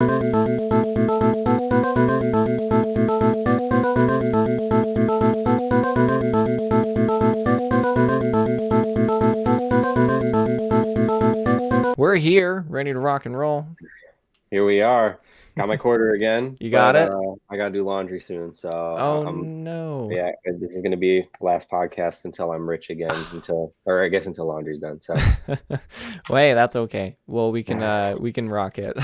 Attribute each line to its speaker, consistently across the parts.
Speaker 1: We're here, ready to rock and roll.
Speaker 2: Here we are. Got my quarter again,
Speaker 1: You got
Speaker 2: but
Speaker 1: it?
Speaker 2: I gotta do laundry soon. So
Speaker 1: Oh
Speaker 2: I'm
Speaker 1: no.
Speaker 2: yeah. This is gonna be last podcast until I'm rich again. Or I guess until laundry's done. So
Speaker 1: Wait, that's okay. Well, we can rock it.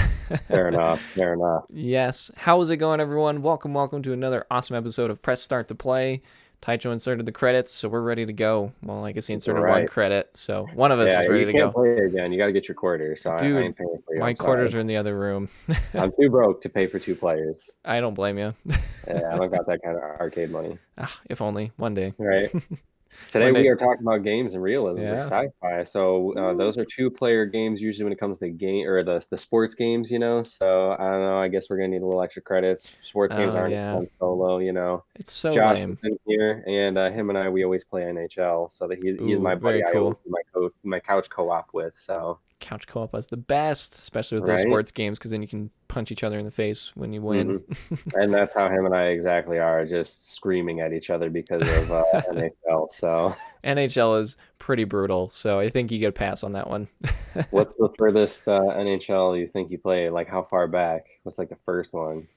Speaker 2: fair enough. Fair enough.
Speaker 1: Yes. How is it going, everyone? Welcome to another awesome episode of Press Start to Play. Taicho inserted the credits, so we're ready to go. Well, I guess he
Speaker 2: All
Speaker 1: inserted one
Speaker 2: right.
Speaker 1: credit, so one of us
Speaker 2: Yeah,
Speaker 1: is ready
Speaker 2: you
Speaker 1: to
Speaker 2: can't
Speaker 1: go.
Speaker 2: play again. You gotta get your quarter. So I
Speaker 1: Dude,
Speaker 2: ain't paying for you.
Speaker 1: my
Speaker 2: I'm sorry.
Speaker 1: quarters are in the other room.
Speaker 2: I'm too broke to pay for two players.
Speaker 1: I don't blame you.
Speaker 2: Yeah, I don't got that kind of arcade money.
Speaker 1: If only one day.
Speaker 2: Right. Today
Speaker 1: One
Speaker 2: we
Speaker 1: day.
Speaker 2: are talking about games and realism or
Speaker 1: Yeah.
Speaker 2: sci-fi. So
Speaker 1: Woo.
Speaker 2: those are two-player games usually when it comes to game or the sports games, So I don't know. I guess we're gonna need a little extra credits. Sports games
Speaker 1: Oh
Speaker 2: aren't as
Speaker 1: yeah.
Speaker 2: fun solo.
Speaker 1: It's so
Speaker 2: Josh is
Speaker 1: lame.
Speaker 2: in here, and him and I we always play NHL. So that he's
Speaker 1: Ooh,
Speaker 2: my buddy.
Speaker 1: very
Speaker 2: I always
Speaker 1: cool.
Speaker 2: do my couch co-op with. So
Speaker 1: Couch co-op was the best, especially with those
Speaker 2: right.
Speaker 1: sports games, because then you can punch each other in the face when you
Speaker 2: hmm
Speaker 1: win.
Speaker 2: And that's how him and I exactly are, just screaming at each other because of NHL. So.
Speaker 1: NHL is pretty brutal, so I think you get a pass on that one.
Speaker 2: What's the furthest NHL you think you played? Like how far back? What's like the first one?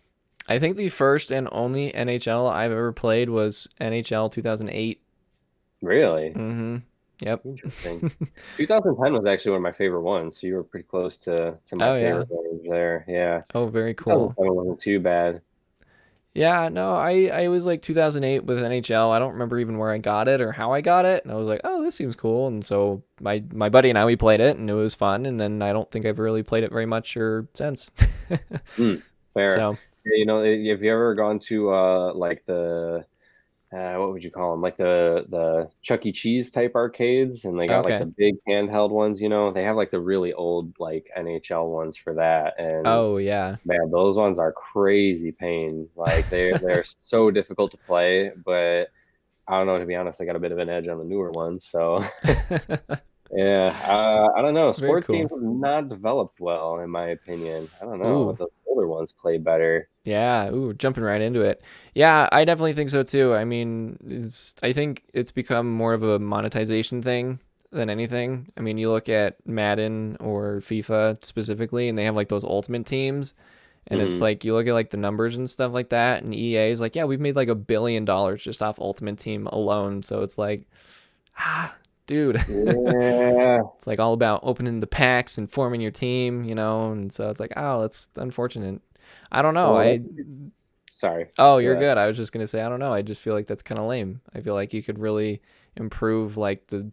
Speaker 1: I think the first and only NHL I've ever played was NHL 2008.
Speaker 2: Really?
Speaker 1: Mm-hmm. Yep.
Speaker 2: Interesting. 2010 was actually one of my favorite ones, so you were pretty close to my
Speaker 1: Oh yeah.
Speaker 2: favorite range there. Yeah.
Speaker 1: Oh, very cool.
Speaker 2: 2007 wasn't too bad.
Speaker 1: Yeah, no, I was like 2008 with NHL. I don't remember even where I got it or how I got it, and I was like, oh, this seems cool. And so my buddy and I we played it, and it was fun. And then I don't think I've really played it very much or since.
Speaker 2: Mm, fair.
Speaker 1: So
Speaker 2: Yeah, have you ever gone to like the what would you call them? Like the Chuck E. Cheese type arcades, and they got like the
Speaker 1: okay.
Speaker 2: big handheld ones. They have like the really old like NHL ones for that, and
Speaker 1: Oh yeah.
Speaker 2: man, those ones are crazy pain. Like they're so difficult to play, but I don't know, to be honest, I got a bit of an edge on the newer ones. So yeah, I don't know.
Speaker 1: Very
Speaker 2: Sports games
Speaker 1: cool.
Speaker 2: have not developed well, in my opinion. I don't know.
Speaker 1: Ooh.
Speaker 2: The older ones play better.
Speaker 1: Yeah, ooh, jumping right into it. Yeah, I definitely think so too. I mean, I think it's become more of a monetization thing than anything. I mean, you look at Madden or FIFA specifically, and they have like those ultimate teams, and it's
Speaker 2: hmm
Speaker 1: like you look at like the numbers and stuff like that, and EA is like, yeah, we've made like $1 billion just off Ultimate Team alone. So it's like, dude,
Speaker 2: Yeah,
Speaker 1: it's like all about opening the packs and forming your team, and so it's like, oh, that's unfortunate. I don't know.
Speaker 2: well,
Speaker 1: I
Speaker 2: sorry.
Speaker 1: Oh,
Speaker 2: Go
Speaker 1: you're
Speaker 2: ahead.
Speaker 1: good. I was just gonna say I don't know. I just feel like that's kind of lame. I feel like you could really improve like the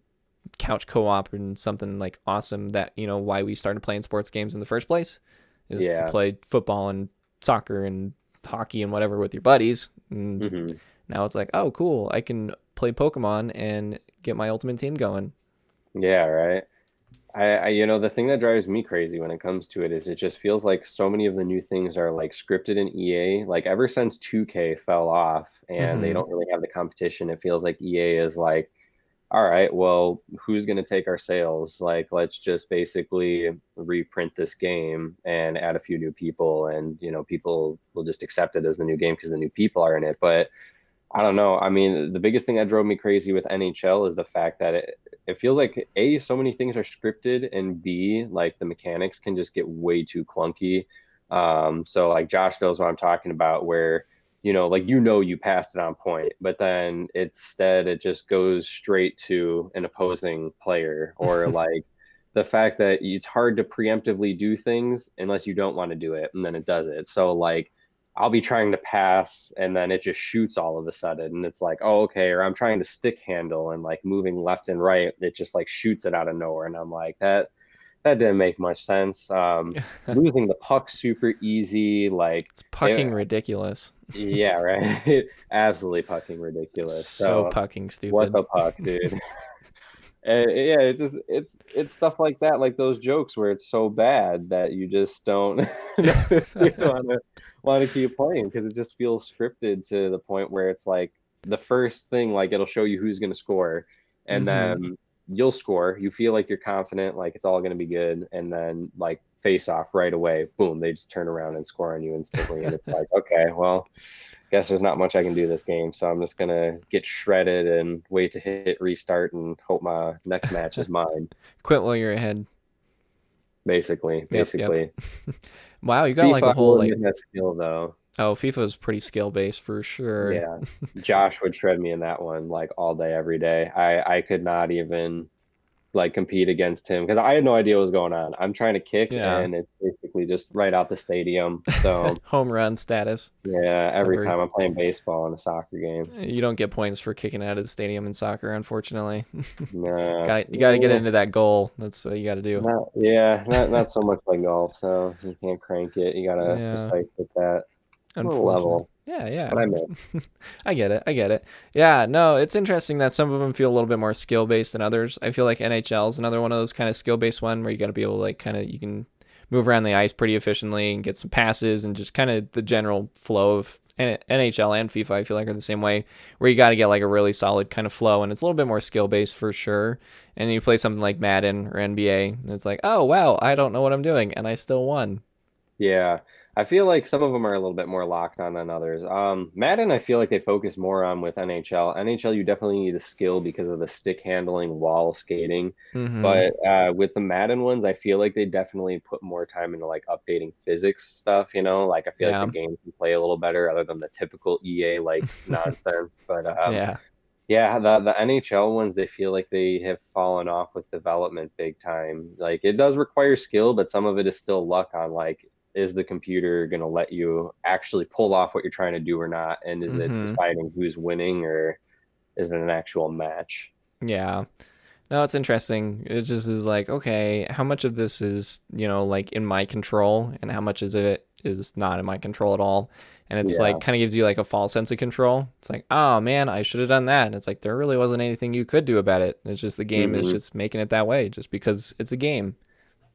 Speaker 1: couch co-op and something like awesome that why we started playing sports games in the first place is to
Speaker 2: Yeah.
Speaker 1: play football and soccer and hockey and whatever with your buddies. And
Speaker 2: hmm
Speaker 1: now it's like, oh, cool. I can play Pokemon and get my ultimate team going.
Speaker 2: Yeah, right. The thing that drives me crazy when it comes to it is it just feels like so many of the new things are like scripted in EA. Like ever since 2K fell off and they
Speaker 1: Mm-hmm.
Speaker 2: don't really have the competition, it feels like EA is like, all right, well, who's going to take our sales? Like, let's just basically reprint this game and add a few new people, and people will just accept it as the new game because the new people are in it. But I don't know. I mean, the biggest thing that drove me crazy with NHL is the fact that it feels like A, so many things are scripted, and B, like the mechanics can just get way too clunky. So like Josh knows what I'm talking about, where like you passed it on point, but then instead it just goes straight to an opposing player, or like the fact that it's hard to preemptively do things unless you don't want to do it, and then it does it. So like I'll be trying to pass and then it just shoots all of a sudden. And it's like, oh, okay. Or I'm trying to stick handle and like moving left and right. It just like shoots it out of nowhere. And I'm like, that didn't make much sense. Losing the puck super easy. Like,
Speaker 1: It's pucking ridiculous.
Speaker 2: yeah, right. Absolutely fucking ridiculous.
Speaker 1: So
Speaker 2: So
Speaker 1: pucking
Speaker 2: what
Speaker 1: stupid.
Speaker 2: the puck, dude? And yeah, it's stuff like that, like those jokes where it's so bad that you just don't know if you want to keep playing because it just feels scripted to the point where it's like the first thing, like it'll show you who's going to score, and
Speaker 1: Mm-hmm.
Speaker 2: then you'll score. You feel like you're confident, like it's all going to be good, and then like face off right away. Boom, they just turn around and score on you instantly. And it's like, okay, well, guess there's not much I can do this game. So I'm just gonna get shredded and wait to hit restart and hope my next match is mine.
Speaker 1: Quit while you're ahead.
Speaker 2: Basically,
Speaker 1: Yep.
Speaker 2: basically.
Speaker 1: Wow, you got like
Speaker 2: FIFA,
Speaker 1: a
Speaker 2: I
Speaker 1: whole
Speaker 2: will
Speaker 1: like.
Speaker 2: admit that skill though.
Speaker 1: Oh, FIFA is pretty skill based for sure.
Speaker 2: Yeah. Josh would shred me in that one like all day, every day. I could not even like compete against him because I had no idea what was going on. I'm trying to kick
Speaker 1: Yeah.
Speaker 2: and it's basically just right out the stadium. So
Speaker 1: Home run status.
Speaker 2: yeah,
Speaker 1: Except
Speaker 2: every
Speaker 1: for
Speaker 2: time I'm playing baseball in a soccer game.
Speaker 1: you don't get points for kicking out of the stadium in soccer, unfortunately.
Speaker 2: Nah,
Speaker 1: You got to get
Speaker 2: yeah,
Speaker 1: into that goal. That's what you got to do.
Speaker 2: not so much like golf. So you can't crank it. You gotta
Speaker 1: Yeah,
Speaker 2: precise with that. A little
Speaker 1: unfortunately.
Speaker 2: level,
Speaker 1: Yeah,
Speaker 2: but
Speaker 1: yeah.
Speaker 2: I miss.
Speaker 1: I get it. I get it. Yeah, no, it's interesting that some of them feel a little bit more skill based than others. I feel like NHL is another one of those kind of skill based one where you got to be able to like kind of you can move around the ice pretty efficiently and get some passes and just kind of the general flow of NHL and FIFA. I feel like are the same way where you got to get like a really solid kind of flow and it's a little bit more skill based for sure. And then you play something like Madden or NBA and it's like, oh wow, I don't know what I'm doing and I still won.
Speaker 2: Yeah, I feel like some of them are a little bit more locked on than others. Madden, I feel like they focus more on with NHL. NHL, you definitely need a skill because of the stick handling, wall skating.
Speaker 1: Mm-hmm.
Speaker 2: But with the Madden ones, I feel like they definitely put more time into like updating physics stuff, you know? Like I feel like the
Speaker 1: Yeah.
Speaker 2: game can play a little better other than the typical EA like nonsense. But
Speaker 1: Yeah.
Speaker 2: yeah, the NHL ones, they feel like they have fallen off with development big time. Like it does require skill, but some of it is still luck on like, is the computer going to let you actually pull off what you're trying to do or not? And is it
Speaker 1: Mm-hmm.
Speaker 2: deciding who's winning or is it an actual match?
Speaker 1: Yeah. No, it's interesting. It just is like, okay, how much of this is, like in my control and how much is it is not in my control at all? And it's like
Speaker 2: Yeah.
Speaker 1: kind of gives you like a false sense of control. It's like, oh man, I should have done that. And it's like there really wasn't anything you could do about it. It's just the game is
Speaker 2: hmm
Speaker 1: just making it that way just because it's a game.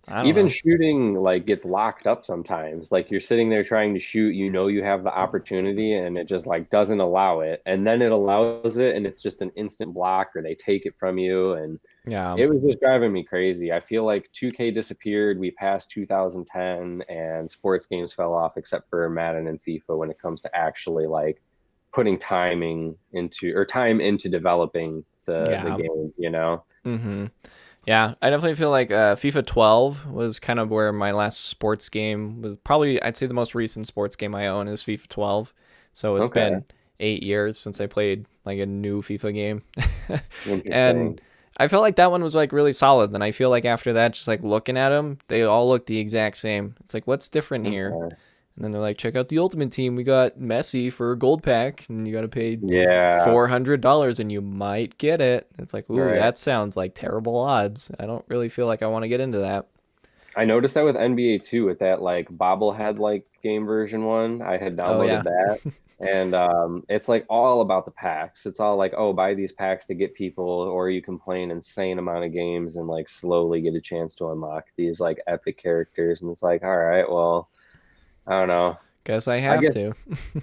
Speaker 1: I don't
Speaker 2: Even
Speaker 1: know.
Speaker 2: shooting like gets locked up sometimes. Like you're sitting there trying to shoot, you know you have the opportunity and it just like doesn't allow it. And then it allows it and it's just an instant block or they take it from you and
Speaker 1: Yeah.
Speaker 2: it was just driving me crazy. I feel like 2K disappeared. We passed 2010 and sports games fell off except for Madden and FIFA when it comes to actually like putting time into developing the
Speaker 1: Yeah.
Speaker 2: game, you know?
Speaker 1: Mm-hmm. Yeah, I definitely feel like FIFA 12 was kind of where my last sports game was. Probably, I'd say the most recent sports game I own is FIFA 12. So it's
Speaker 2: Okay.
Speaker 1: been 8 years since I played like a new FIFA game. And
Speaker 2: Interesting.
Speaker 1: I felt like that one was like really solid. And I feel like after that, just like looking at them, they all look the exact same. It's like, what's different here?
Speaker 2: Okay.
Speaker 1: And then they're like, check out the Ultimate Team. We got Messi for a gold pack, and you got to pay
Speaker 2: Yeah.
Speaker 1: $400, and you might get it. It's like, ooh,
Speaker 2: Right.
Speaker 1: that sounds like terrible odds. I don't really feel like I want to get into that.
Speaker 2: I noticed that with NBA too, with that like bobblehead like game version one. I had
Speaker 1: Oh
Speaker 2: downloaded
Speaker 1: yeah,
Speaker 2: that. And it's like all about the packs. It's all like, oh, buy these packs to get people, or you can play an insane amount of games and like slowly get a chance to unlock these like epic characters. And it's like, all right, well, I don't know.
Speaker 1: guess I
Speaker 2: I
Speaker 1: have
Speaker 2: guess
Speaker 1: to.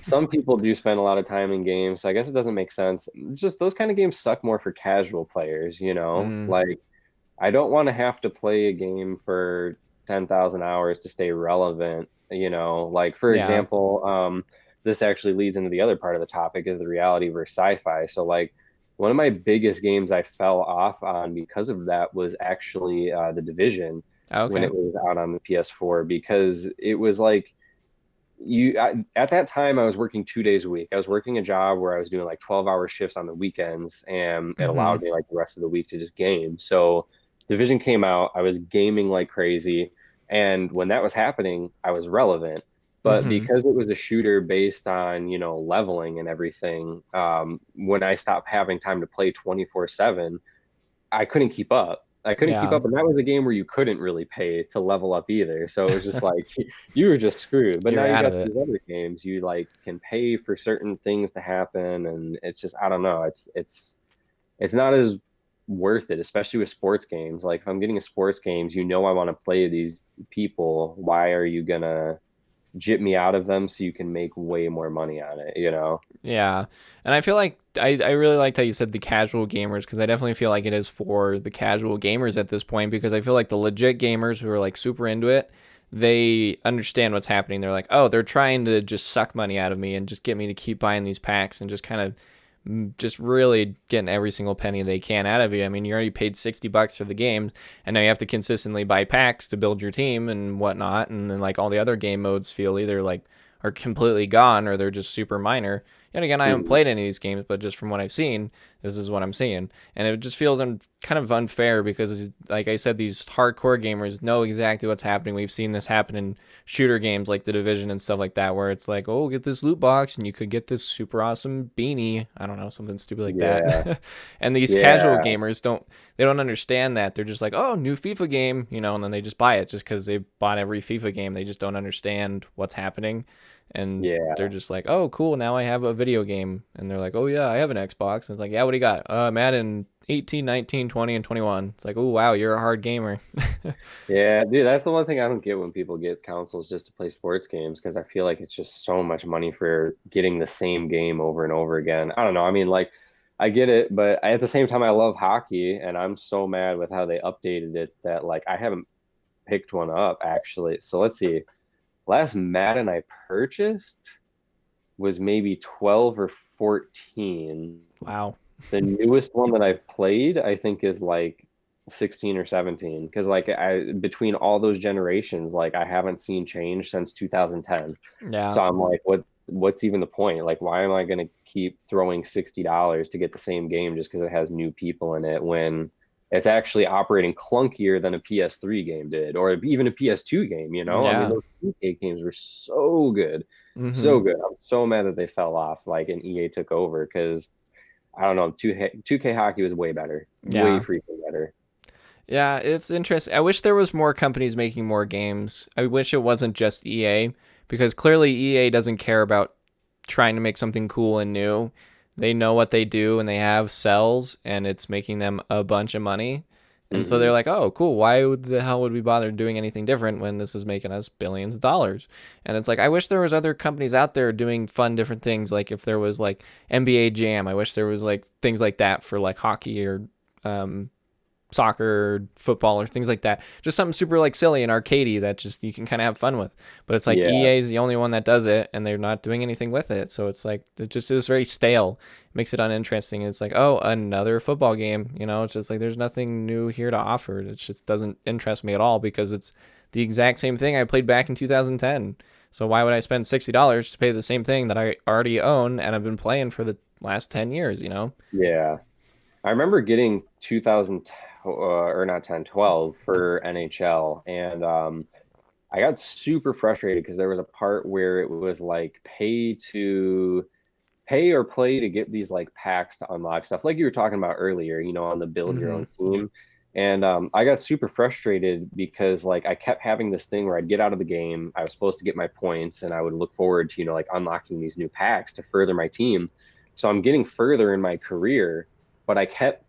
Speaker 2: some people do spend a lot of time in games, so I guess it doesn't make sense. It's just those kind of games suck more for casual players, you know?
Speaker 1: Mm,
Speaker 2: Like I don't want to have to play a game for 10,000 hours to stay relevant, you know? Like for
Speaker 1: yeah.
Speaker 2: example, this actually leads into the other part of the topic is the reality versus sci-fi. So like one of my biggest games I fell off on because of that was actually The Division when
Speaker 1: Okay.
Speaker 2: it was out on the PS4 because it was like at that time I was working 2 days a week. I was working a job where I was doing like 12-hour shifts on the weekends and it
Speaker 1: Mm-hmm.
Speaker 2: allowed me like the rest of the week to just game. So Division came out, I was gaming like crazy. And when that was happening, I was relevant. But
Speaker 1: Mm-hmm.
Speaker 2: because it was a shooter based on, leveling and everything, when I stopped having time to play 24/7, I couldn't keep up. I couldn't keep
Speaker 1: Yeah.
Speaker 2: up, and that was a game where you couldn't really pay to level up either. So it was just like you were just screwed. But
Speaker 1: You're
Speaker 2: now you
Speaker 1: out of
Speaker 2: got
Speaker 1: it.
Speaker 2: these other games, you like can pay for certain things to happen, and it's just I don't know. It's not as worth it, especially with sports games. Like if I'm getting a sports games, I want to play these people. Why are you gonna jip me out of them so you can make way more money on it? You know?
Speaker 1: Yeah. And I feel like I really liked how you said the casual gamers because I definitely feel like it is for the casual gamers at this point because I feel like the legit gamers who are like super into it, they understand what's happening. They're like, oh, they're trying to just suck money out of me and just get me to keep buying these packs and just kind of just really getting every single penny they can out of you. I mean, you already paid $60 for the game, and now you have to consistently buy packs to build your team and whatnot. And then like all the other game modes feel either like are completely gone or they're just super minor. Yet again, I haven't
Speaker 2: Mhm.
Speaker 1: played any of these games, but just from what I've seen, this is what I'm seeing, and it just feels kind of unfair because, like I said, these hardcore gamers know exactly what's happening. We've seen this happen in shooter games like The Division and stuff like that, where it's like, oh, get this loot box and you could get this super awesome beanie. I don't know, something stupid like
Speaker 2: Yeah.
Speaker 1: that. And these casual
Speaker 2: Yeah.
Speaker 1: gamers don't understand that. They're just like, oh, new FIFA game, and then they just buy it just because they bought every FIFA game. They just don't understand what's happening, and they're
Speaker 2: Yeah.
Speaker 1: just like, oh, cool, now I have a video game. And they're like, oh, yeah, I have an Xbox. And it's like, yeah, what do you got? Madden 18, 19, 20, and 21. It's like, oh, wow, you're a hard gamer.
Speaker 2: Yeah, dude, that's the one thing I don't get when people get consoles just to play sports games because I feel like it's just so much money for getting the same game over and over again. I don't know. I mean, like, I get it, but at the same time, I love hockey, and I'm so mad with how they updated it that like I haven't picked one up actually. So let's see. Last Madden I purchased was maybe 12 or 14.
Speaker 1: Wow.
Speaker 2: The newest one that I've played, I think, is like 16 or 17. Because like I between all those generations, like I haven't seen change since 2010.
Speaker 1: Yeah.
Speaker 2: So I'm like, what's even the point? Like, why am I gonna keep throwing $60 to get the same game just because it has new people in it when it's actually operating clunkier than a PS3 game did, or even a PS2 game, you know? I mean,
Speaker 1: Yeah.
Speaker 2: those 2K games were so good.
Speaker 1: Mm-hmm.
Speaker 2: So good. I'm so mad that they fell off, like, and EA took over because I don't know. 2K hockey was way better, way
Speaker 1: Yeah.
Speaker 2: freaking better.
Speaker 1: Yeah, it's interesting. I wish there was more companies making more games. I wish it wasn't just EA because clearly EA doesn't care about trying to make something cool and new. They know what they do and they have cells and it's making them a bunch of money. And so
Speaker 2: Hmm.
Speaker 1: they're like, "Oh, cool. Why would the hell would we bother doing anything different when this is making us billions of dollars?" And it's like, I wish there was other companies out there doing fun different things. Like if there was like NBA Jam, I wish there was like things like that for like hockey or um, soccer, football, or things like that. Just something super like silly and arcadey that just you can kind of have fun with. But it's like
Speaker 2: Yeah.
Speaker 1: EA is the only one that does it, and they're not doing anything with it. So it's like it just is very stale. It makes it uninteresting. It's like, oh, another football game. It's just like there's nothing new here to offer. It just doesn't interest me at all because it's the exact same thing I played back in 2010. So why would I spend $60 to pay the same thing that I already own and I've been playing for the last 10 years?
Speaker 2: Yeah. I remember getting 2000 or not 10, 12 for NHL, and I got super frustrated because there was a part where it was like pay or play to get these like packs to unlock stuff like you were talking about earlier, on the build your
Speaker 1: Mm-hmm.
Speaker 2: own team. And I got super frustrated because like I kept having this thing where I'd get out of the game, I was supposed to get my points, and I would look forward to, like unlocking these new packs to further my team. So I'm getting further in my career, but I kept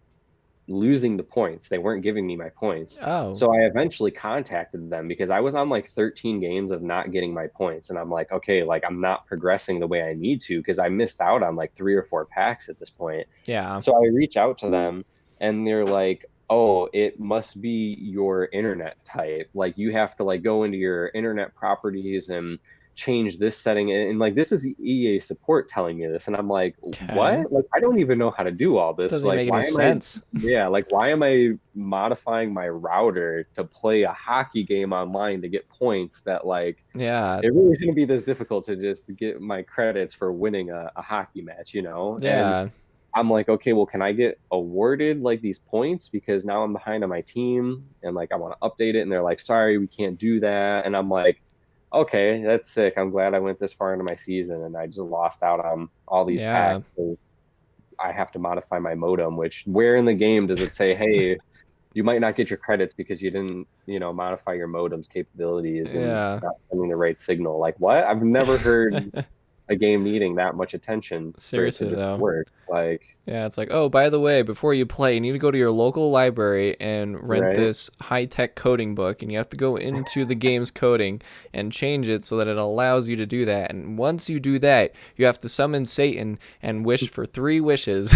Speaker 2: losing the points. They weren't giving me my points.
Speaker 1: Oh,
Speaker 2: So I eventually contacted them because I was on like 13 games of not getting my points. And I'm like, okay, like I'm not progressing the way I need to because I missed out on like 3 or 4 packs at this point.
Speaker 1: yeah.
Speaker 2: So I reach out to them and they're like, oh, it must be your internet type. Like you have to like go into your internet properties and change this setting. And like this is EA support telling me this. And I'm like,
Speaker 1: Okay.
Speaker 2: what? Like I don't even know how to do all this.
Speaker 1: Doesn't even
Speaker 2: Like
Speaker 1: make any
Speaker 2: why am I
Speaker 1: sense.
Speaker 2: yeah, like why am I modifying my router to play a hockey game online to get points that like
Speaker 1: Yeah.
Speaker 2: it really shouldn't be this difficult to just get my credits for winning a hockey match, you know? And
Speaker 1: Yeah.
Speaker 2: I'm like, okay, well, can I get awarded like these points because now I'm behind on my team and like I want to update it and they're like, sorry, we can't do that. And I'm like, okay, that's sick. I'm glad I went this far into my season and I just lost out on all these
Speaker 1: Yeah.
Speaker 2: packs. I have to modify my modem, which where in the game does it say, hey, you might not get your credits because you didn't, modify your modem's capabilities and
Speaker 1: Yeah.
Speaker 2: not sending the right signal? Like what? I've never heard a game needing that much attention for it to
Speaker 1: Seriously
Speaker 2: just
Speaker 1: though.
Speaker 2: work. Like,
Speaker 1: Yeah, it's like, oh, by the way, before you play, you need to go to your local library and rent
Speaker 2: right?
Speaker 1: this high-tech coding book, and you have to go into the game's coding and change it so that it allows you to do that. And once you do that, you have to summon Satan and wish for 3 wishes.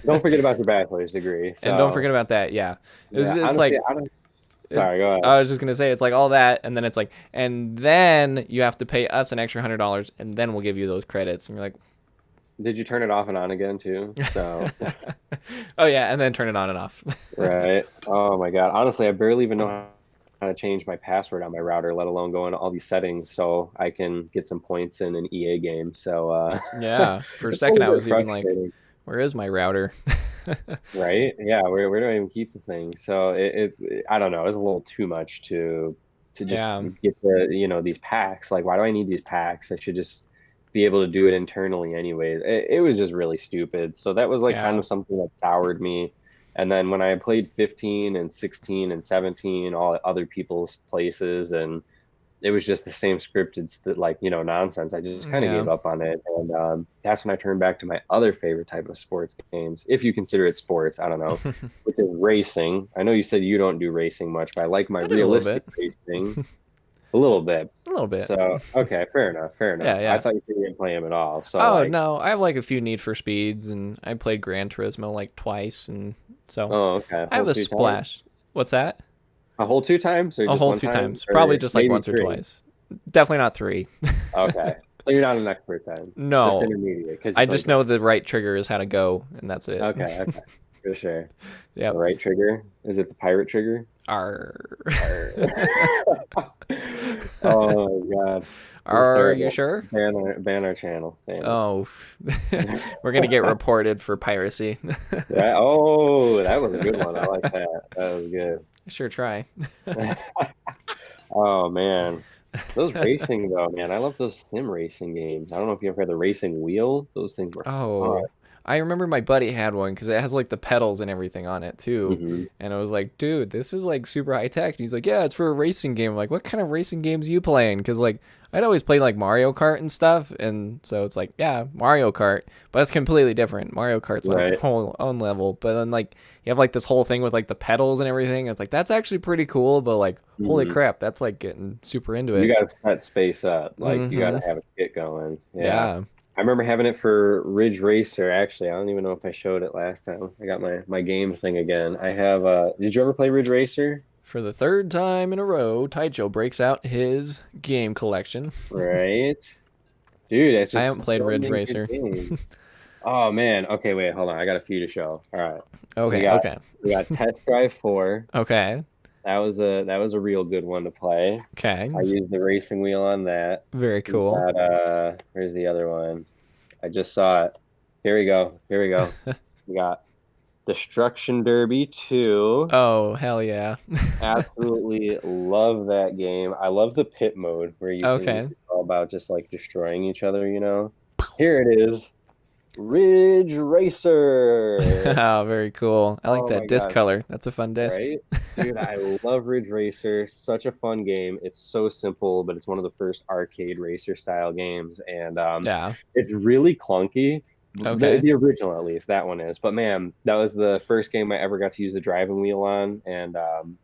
Speaker 2: Don't forget about your bachelor's degree.
Speaker 1: And don't
Speaker 2: So
Speaker 1: forget about that. Yeah, it's,
Speaker 2: yeah,
Speaker 1: it's
Speaker 2: honestly,
Speaker 1: like
Speaker 2: I don't. Sorry, go ahead.
Speaker 1: I was just gonna say it's like all that, and then it's like, and then you have to pay us an extra $100, and then we'll give you those credits. And you're like,
Speaker 2: Did you turn it off and on again too? So,
Speaker 1: oh yeah, and then turn it on and off.
Speaker 2: right. Oh my God. Honestly, I barely even know how to change my password on my router, let alone go into all these settings so I can get some points in an EA game. So,
Speaker 1: Yeah, for a
Speaker 2: it's a
Speaker 1: second
Speaker 2: little
Speaker 1: I
Speaker 2: bit
Speaker 1: was even like,
Speaker 2: frustrating.
Speaker 1: where is my router?
Speaker 2: Right? Yeah, where do I even keep the thing? So I don't know, it's a little too much to just
Speaker 1: Yeah,
Speaker 2: get these packs. Like, why do I need these packs? I should just be able to do it internally anyways. It was just really stupid. So that was like kind
Speaker 1: yeah,
Speaker 2: of something that soured me. And then when I played 15 and 16 and 17, all other people's places, and it was just the same scripted like nonsense. I just kind of
Speaker 1: yeah.
Speaker 2: gave up on it, and that's when I turned back to my other favorite type of sports games, if you consider it sports. I don't know, which is racing. I know you said you don't do racing much, but I like my
Speaker 1: I do a little
Speaker 2: realistic
Speaker 1: bit,
Speaker 2: racing a little bit.
Speaker 1: a little bit.
Speaker 2: So okay, fair enough, fair enough.
Speaker 1: Yeah,
Speaker 2: I
Speaker 1: yeah.
Speaker 2: thought you didn't play them at all. So
Speaker 1: Oh
Speaker 2: like,
Speaker 1: no, I have like a few Need for Speeds, and I played Gran Turismo like twice, and so
Speaker 2: oh okay, a
Speaker 1: I have
Speaker 2: whole
Speaker 1: a
Speaker 2: two times,
Speaker 1: splash. What's that?
Speaker 2: a whole two times, or
Speaker 1: A
Speaker 2: just
Speaker 1: whole
Speaker 2: one
Speaker 1: two
Speaker 2: time,
Speaker 1: times. Probably
Speaker 2: or
Speaker 1: just like
Speaker 2: maybe
Speaker 1: once or
Speaker 2: three.
Speaker 1: twice. Definitely not three.
Speaker 2: Okay, so you're not an expert then, just
Speaker 1: No,
Speaker 2: intermediate because you
Speaker 1: I
Speaker 2: played
Speaker 1: just know
Speaker 2: twice.
Speaker 1: the right trigger is how to go, and that's it.
Speaker 2: Okay, okay, for sure. The
Speaker 1: Yep.
Speaker 2: right trigger? Is it the pirate trigger?
Speaker 1: Are
Speaker 2: Arr. Oh my God. This is
Speaker 1: are you
Speaker 2: terrible.
Speaker 1: sure?
Speaker 2: Ban our channel. Ban it.
Speaker 1: Oh, we're gonna get reported for piracy.
Speaker 2: Right? Oh, that was a good one. I like that. That was good.
Speaker 1: Sure, try.
Speaker 2: Oh man. Those racing though, man. I love those sim racing games. I don't know if you ever had the racing wheel. Those things were fun.
Speaker 1: Oh, I remember my buddy had one because it has like the pedals and everything on it too.
Speaker 2: Hmm.
Speaker 1: And I was like, dude, this is like super high tech. And he's like, yeah, it's for a racing game. I'm like, what kind of racing games you playing? Because like I'd always play like Mario Kart and stuff, and so it's like, yeah, Mario Kart, but it's completely different. Mario Kart's on its
Speaker 2: Right.
Speaker 1: whole own level, but then like you have like this whole thing with like the pedals and everything. It's like that's actually pretty cool, but like holy
Speaker 2: Hmm.
Speaker 1: crap, that's like getting super into
Speaker 2: You
Speaker 1: it.
Speaker 2: gotta set space up. Like you
Speaker 1: Mm-hmm.
Speaker 2: gotta have a kit going. Yeah.
Speaker 1: Yeah.
Speaker 2: I remember having it for Ridge Racer. Actually, I don't even know if I showed it last time. I got my game thing again. I have did you ever play Ridge Racer?
Speaker 1: For the third time in a row, Taicho breaks out his game collection.
Speaker 2: Right. Dude, it's
Speaker 1: I haven't
Speaker 2: just
Speaker 1: played
Speaker 2: so
Speaker 1: Ridge
Speaker 2: many good
Speaker 1: Racer.
Speaker 2: games. Oh man. Okay, wait, hold on. I got a few to show. All right. So we
Speaker 1: Okay,
Speaker 2: got
Speaker 1: okay,
Speaker 2: we got Test Drive 4.
Speaker 1: okay,
Speaker 2: That was a real good one to play.
Speaker 1: okay.
Speaker 2: I used the racing wheel on that.
Speaker 1: Very
Speaker 2: We
Speaker 1: cool.
Speaker 2: got where's the other one? I just saw it. Here we go. Here we go. We got Destruction Derby 2.
Speaker 1: Oh, hell yeah.
Speaker 2: Absolutely love that game. I love the pit mode where you can
Speaker 1: Okay.
Speaker 2: it's all about just like destroying each other. Here it is. Ridge Racer.
Speaker 1: Oh, very cool. I like
Speaker 2: Oh
Speaker 1: that
Speaker 2: my
Speaker 1: disc
Speaker 2: God.
Speaker 1: color. That's a fun disc.
Speaker 2: Right? Dude, I love Ridge Racer. Such a fun game. It's so simple, but it's one of the first arcade racer style games. And
Speaker 1: Yeah.
Speaker 2: it's really clunky. The,
Speaker 1: Okay.
Speaker 2: the original, at least, that one is. But man, that was the first game I ever got to use the driving wheel on. And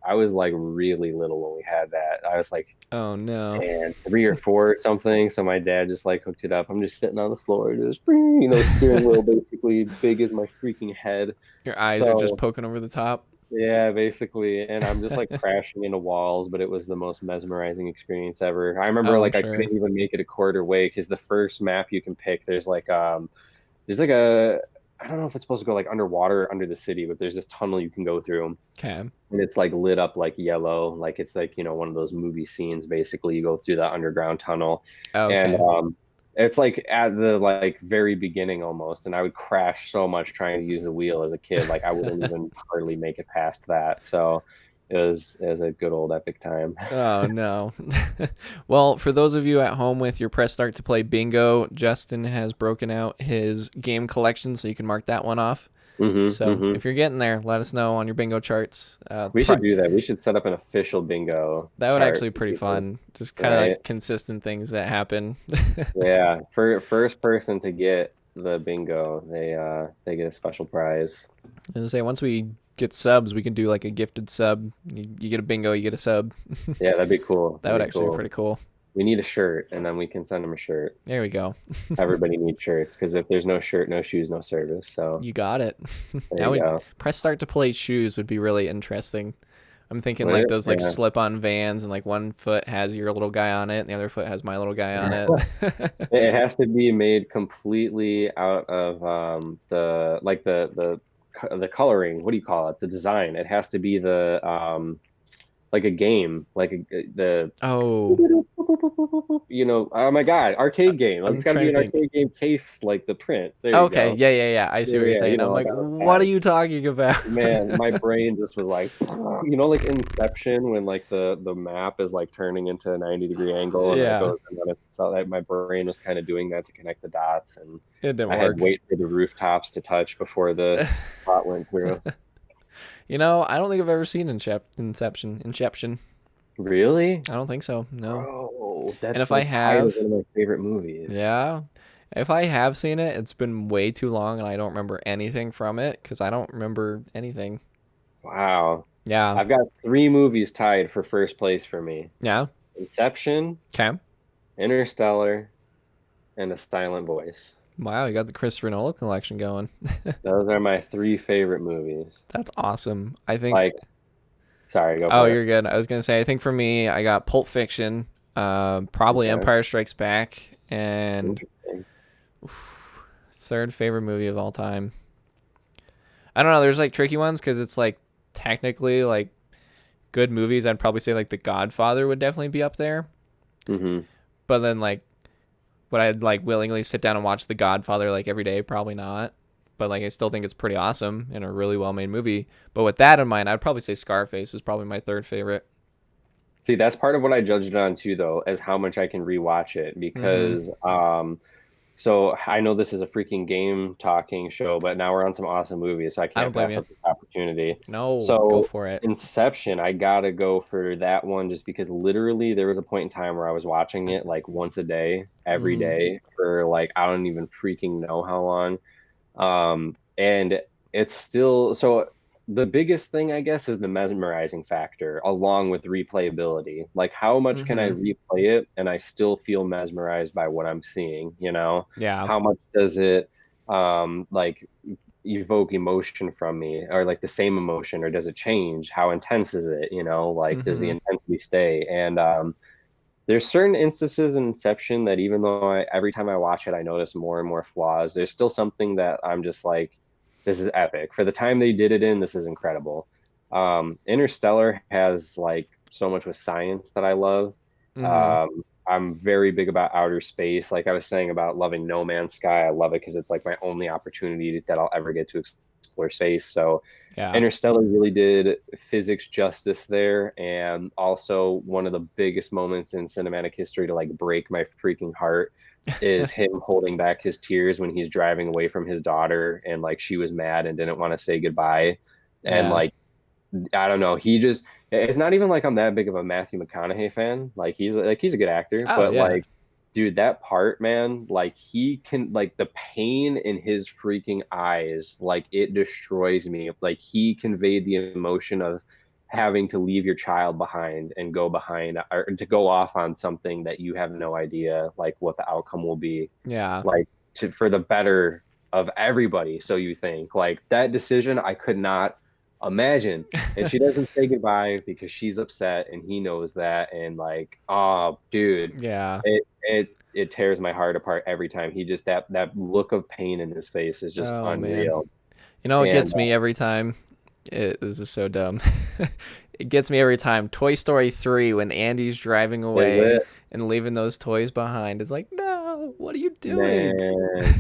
Speaker 2: I was like really little when we had that. I was like,
Speaker 1: Oh no.
Speaker 2: and 3 or 4 or something. So my dad just like hooked it up. I'm just sitting on the floor, just steering wheel basically big as my freaking head.
Speaker 1: Your eyes are just
Speaker 2: So
Speaker 1: poking over the top.
Speaker 2: yeah, basically. And I'm just like crashing into walls, but it was the most mesmerizing experience ever. I remember
Speaker 1: Oh, I'm
Speaker 2: like I
Speaker 1: sure.
Speaker 2: couldn't even make it a quarter way because the first map you can pick, there's like a I don't know if it's supposed to go like underwater or under the city, but there's this tunnel you can go through
Speaker 1: Okay.
Speaker 2: and it's like lit up like yellow, like it's like one of those movie scenes. Basically, you go through that underground tunnel, and
Speaker 1: Okay.
Speaker 2: it's like at the like very beginning almost. And I would crash so much trying to use the wheel as a kid, like I wouldn't even hardly make it past that. So it was a good old epic time.
Speaker 1: Oh no. Well, for those of you at home with your press start to play bingo, Justin has broken out his game collection, so you can mark that one off. So
Speaker 2: Hmm.
Speaker 1: if you're getting there, let us know on your bingo charts.
Speaker 2: We should do that. We should set up an official bingo
Speaker 1: That would
Speaker 2: chart
Speaker 1: actually be
Speaker 2: for
Speaker 1: pretty
Speaker 2: people,
Speaker 1: fun. Just kind of
Speaker 2: right?
Speaker 1: like consistent things that happen.
Speaker 2: Yeah, for first person to get the bingo, they get a special prize.
Speaker 1: And I say once we get subs, we can do like a gifted sub. You get a bingo, you get a sub.
Speaker 2: Yeah, that'd be cool.
Speaker 1: That
Speaker 2: That'd
Speaker 1: would
Speaker 2: be
Speaker 1: actually be
Speaker 2: cool.
Speaker 1: pretty cool.
Speaker 2: We need a shirt, and then we can send them a shirt.
Speaker 1: There we go.
Speaker 2: Everybody needs shirts because if there's no shirt, no shoes, no service. So
Speaker 1: You got it.
Speaker 2: there
Speaker 1: Now
Speaker 2: you
Speaker 1: we
Speaker 2: go.
Speaker 1: press start to play shoes would be really interesting. I'm thinking
Speaker 2: Would
Speaker 1: like
Speaker 2: it?
Speaker 1: those like
Speaker 2: Yeah.
Speaker 1: slip-on vans, and like one foot has your little guy on it, and the other foot has my little guy on it.
Speaker 2: It has to be made completely out of the like the coloring. What do you call it? The design. It has to be the like a game, like the
Speaker 1: Oh,
Speaker 2: oh my God, arcade game. Like
Speaker 1: I'm
Speaker 2: it's got to
Speaker 1: trying
Speaker 2: be
Speaker 1: to
Speaker 2: an
Speaker 1: think.
Speaker 2: arcade game case, like the print. There you
Speaker 1: Okay,
Speaker 2: go.
Speaker 1: yeah, yeah, yeah. I see
Speaker 2: Yeah,
Speaker 1: what you're
Speaker 2: yeah,
Speaker 1: saying. I'm
Speaker 2: like
Speaker 1: like,
Speaker 2: on the
Speaker 1: what are
Speaker 2: side.
Speaker 1: you talking about?
Speaker 2: Man, my brain just was like, like Inception when like the map is like turning into a 90-degree angle and that
Speaker 1: Yeah,
Speaker 2: goes and then it's so that my brain was kind of doing that to connect the dots and
Speaker 1: it didn't
Speaker 2: I had
Speaker 1: work.
Speaker 2: wait for the rooftops to touch before the plot went through.
Speaker 1: I don't think I've ever seen Inception. Inception.
Speaker 2: Really?
Speaker 1: I don't think so. No.
Speaker 2: Bro,
Speaker 1: And
Speaker 2: that's
Speaker 1: if I
Speaker 2: like tied as
Speaker 1: have,
Speaker 2: one of my favorite movies.
Speaker 1: yeah, if I have seen it, it's been way too long, and I don't remember anything from it because I don't remember anything.
Speaker 2: Wow.
Speaker 1: Yeah.
Speaker 2: I've got three movies tied for first place for me.
Speaker 1: Yeah.
Speaker 2: Inception,
Speaker 1: Okay.
Speaker 2: Interstellar, and A Silent Voice.
Speaker 1: Wow, you got the Christopher Nolan collection going.
Speaker 2: Those are my three favorite movies.
Speaker 1: That's awesome. I think.
Speaker 2: Like, sorry, go
Speaker 1: Oh,
Speaker 2: for it.
Speaker 1: you're good. I was gonna say. I think for me, I got Pulp Fiction, probably
Speaker 2: Okay.
Speaker 1: Empire Strikes Back, and
Speaker 2: Interesting.
Speaker 1: third favorite movie of all time. I don't know. There's like tricky ones because it's like technically like good movies. I'd probably say like The Godfather would definitely be up there.
Speaker 2: Hmm.
Speaker 1: But then like would I like willingly sit down and watch The Godfather like every day? Probably not. But like I still think it's pretty awesome and a really well made movie. But with that in mind, I'd probably say Scarface is probably my third favorite.
Speaker 2: See, that's part of what I judged it on too, though, as how much I can rewatch it
Speaker 1: Mm-hmm.
Speaker 2: because so I know this is a freaking game talking show, but now we're on some awesome movies, so I
Speaker 1: I don't
Speaker 2: can't
Speaker 1: blame
Speaker 2: pass
Speaker 1: you.
Speaker 2: up this opportunity.
Speaker 1: No, go
Speaker 2: So
Speaker 1: for it.
Speaker 2: Inception, I gotta go for that one just because literally there was a point in time where I was watching it like once a day, every
Speaker 1: Mm-hmm.
Speaker 2: day for like I don't even freaking know how long. And it's still so the biggest thing, I guess, is the mesmerizing factor along with replayability. Like, how much can I
Speaker 1: Mm-hmm.
Speaker 2: replay it and I still feel mesmerized by what I'm seeing?
Speaker 1: Yeah.
Speaker 2: How much does it like evoke emotion from me or like the same emotion or does it change? How intense is it? Like, does the
Speaker 1: Mm-hmm.
Speaker 2: intensity stay? And there's certain instances in Inception that even though every time I watch it, I notice more and more flaws. There's still something that I'm just like, this is epic. For the time they did it in, this is incredible. Interstellar has like so much with science that I love.
Speaker 1: Mm-hmm.
Speaker 2: I'm very big about outer space. Like I was saying about loving No Man's Sky, I love it because it's like my only opportunity that I'll ever get to explore space. So
Speaker 1: Yeah.
Speaker 2: Interstellar really did physics justice there, and also one of the biggest moments in cinematic history to like break my freaking heart is him holding back his tears when he's driving away from his daughter and like she was mad and didn't want to say goodbye. And
Speaker 1: Yeah.
Speaker 2: like I don't know, he just it's not even like I'm that big of a Matthew McConaughey fan. He's a good actor,
Speaker 1: Oh
Speaker 2: but
Speaker 1: yeah.
Speaker 2: like dude, that part, man, like he can like the pain in his freaking eyes, like it destroys me. Like he conveyed the emotion of having to leave your child behind and go behind or to go off on something that you have no idea like what the outcome will be
Speaker 1: Yeah.
Speaker 2: like to for the better of everybody. So you think like that decision I could not imagine. And she doesn't say goodbye because she's upset and he knows that. And like, oh dude,
Speaker 1: Yeah.
Speaker 2: it tears my heart apart every time. He just that look of pain in his face is just
Speaker 1: Oh man.
Speaker 2: unreal.
Speaker 1: It
Speaker 2: And
Speaker 1: gets me every time. This is so dumb. It gets me every time. Toy Story 3 when Andy's driving
Speaker 2: is
Speaker 1: away
Speaker 2: it
Speaker 1: and leaving those toys behind. It's like, no, what are you doing?
Speaker 2: man?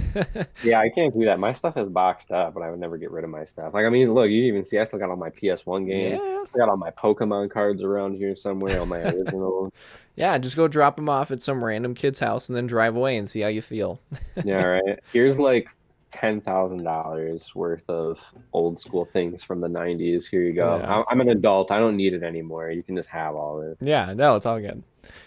Speaker 2: Yeah, I can't do that. My stuff is boxed up, but I would never get rid of my stuff. Like, I mean, look, you even see I still got all my PS1 games.
Speaker 1: Yeah.
Speaker 2: I got all my Pokemon cards around here somewhere, all my originals.
Speaker 1: Yeah, just go drop them off at some random kid's house and then drive away and see how you feel.
Speaker 2: Yeah, right. Here's like $10,000 worth of old school things from the 90s. Here you go.
Speaker 1: Yeah.
Speaker 2: I'm an adult. I don't need it anymore. You can just have all of it.
Speaker 1: Yeah, no, it's all good.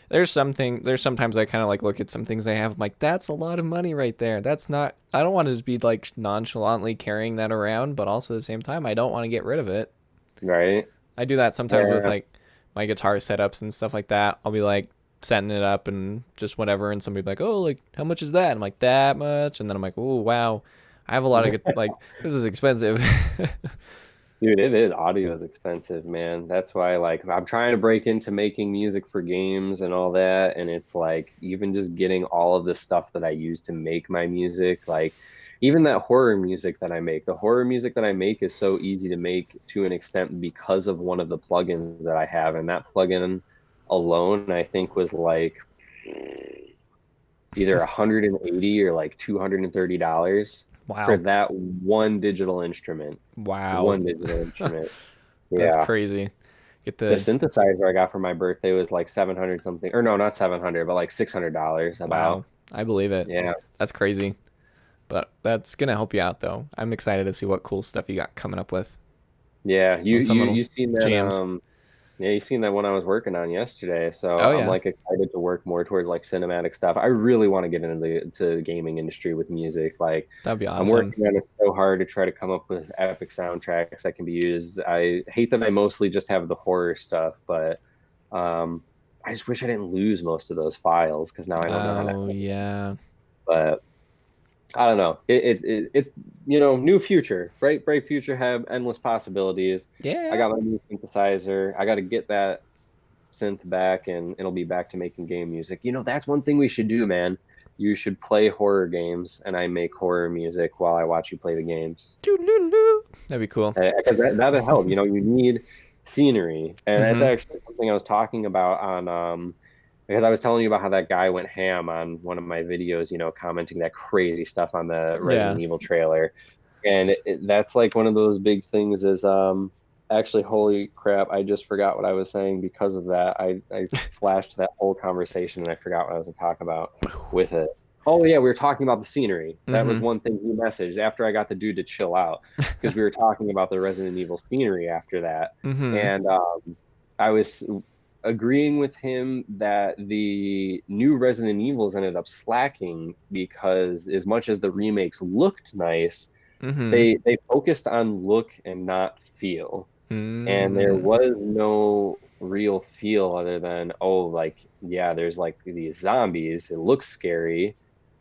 Speaker 1: There's sometimes I kind of like look at some things I have. I'm like, that's a lot of money right there. That's not, I don't want to just be like nonchalantly carrying that around, but also at the same time, I don't want to get rid of it.
Speaker 2: Right?
Speaker 1: I do that sometimes with
Speaker 2: Yeah.
Speaker 1: like my guitar setups and stuff like that. I'll be like setting it up and just whatever, and somebody be like, "Oh, like how much is that?" And I'm like, "That much," and then I'm like, "Oh, wow, I have a lot of like this is expensive."
Speaker 2: Dude, it is. Audio is expensive, man. That's why, like, I'm trying to break into making music for games and all that. And it's like, even just getting all of the stuff that I use to make my music, like, even that horror music that I make, the horror music that I make is so easy to make to an extent because of one of the plugins that I have. And that plugin alone, I think, was like either 180 or like $230 for
Speaker 1: Wow.
Speaker 2: that one digital instrument.
Speaker 1: Wow.
Speaker 2: One digital instrument.
Speaker 1: That's
Speaker 2: Yeah.
Speaker 1: crazy. Get
Speaker 2: The
Speaker 1: the
Speaker 2: synthesizer I got for my birthday was like 700 something, or no, not 700, but like $600 about.
Speaker 1: wow. I believe it.
Speaker 2: Yeah.
Speaker 1: That's crazy. But that's gonna help you out though. I'm excited to see what cool stuff you got coming up with.
Speaker 2: Yeah. You
Speaker 1: Some fun
Speaker 2: you
Speaker 1: little
Speaker 2: you seen that
Speaker 1: jams.
Speaker 2: yeah, you seen that one I was working on yesterday. So
Speaker 1: Oh
Speaker 2: I'm
Speaker 1: yeah.
Speaker 2: like excited to work more towards like cinematic stuff. I really want to get into the gaming industry with music. Like
Speaker 1: That'd be
Speaker 2: I'm
Speaker 1: awesome.
Speaker 2: working on it so hard to try to come up with epic soundtracks that can be used. I hate that I mostly just have the horror stuff, but um I just wish I didn't lose most of those files because now I don't know how to.
Speaker 1: Oh yeah.
Speaker 2: But I don't know. It's new future, bright future, have endless possibilities. I
Speaker 1: Yeah.
Speaker 2: got my new synthesizer. I got to get that synth back, and it'll be back to making game music. That's one thing we should do, man. You should play horror games, and I make horror music while I watch you play the games.
Speaker 1: Doo-doo-doo. That'd be cool.
Speaker 2: Because that'll help. You need scenery, and that's
Speaker 1: Mm-hmm.
Speaker 2: actually something I was talking about on because I was telling you about how that guy went ham on one of my videos, commenting that crazy stuff on the
Speaker 1: Yeah.
Speaker 2: Resident Evil trailer. And that's like one of those big things is actually, holy crap, I just forgot what I was saying because of that. I flashed that whole conversation and I forgot what I was going to talk about with it. Oh yeah, we were talking about the scenery. That was
Speaker 1: Mm-hmm.
Speaker 2: one thing he messaged after I got the dude to chill out because we were talking about the Resident Evil scenery after that.
Speaker 1: Mm-hmm.
Speaker 2: And I was agreeing with him that the new Resident Evils ended up slacking because as much as the remakes looked nice,
Speaker 1: Mm-hmm.
Speaker 2: they focused on look and not feel. And there
Speaker 1: Mm.
Speaker 2: was no real feel other than, oh, like, yeah, there's like these zombies. It looks scary,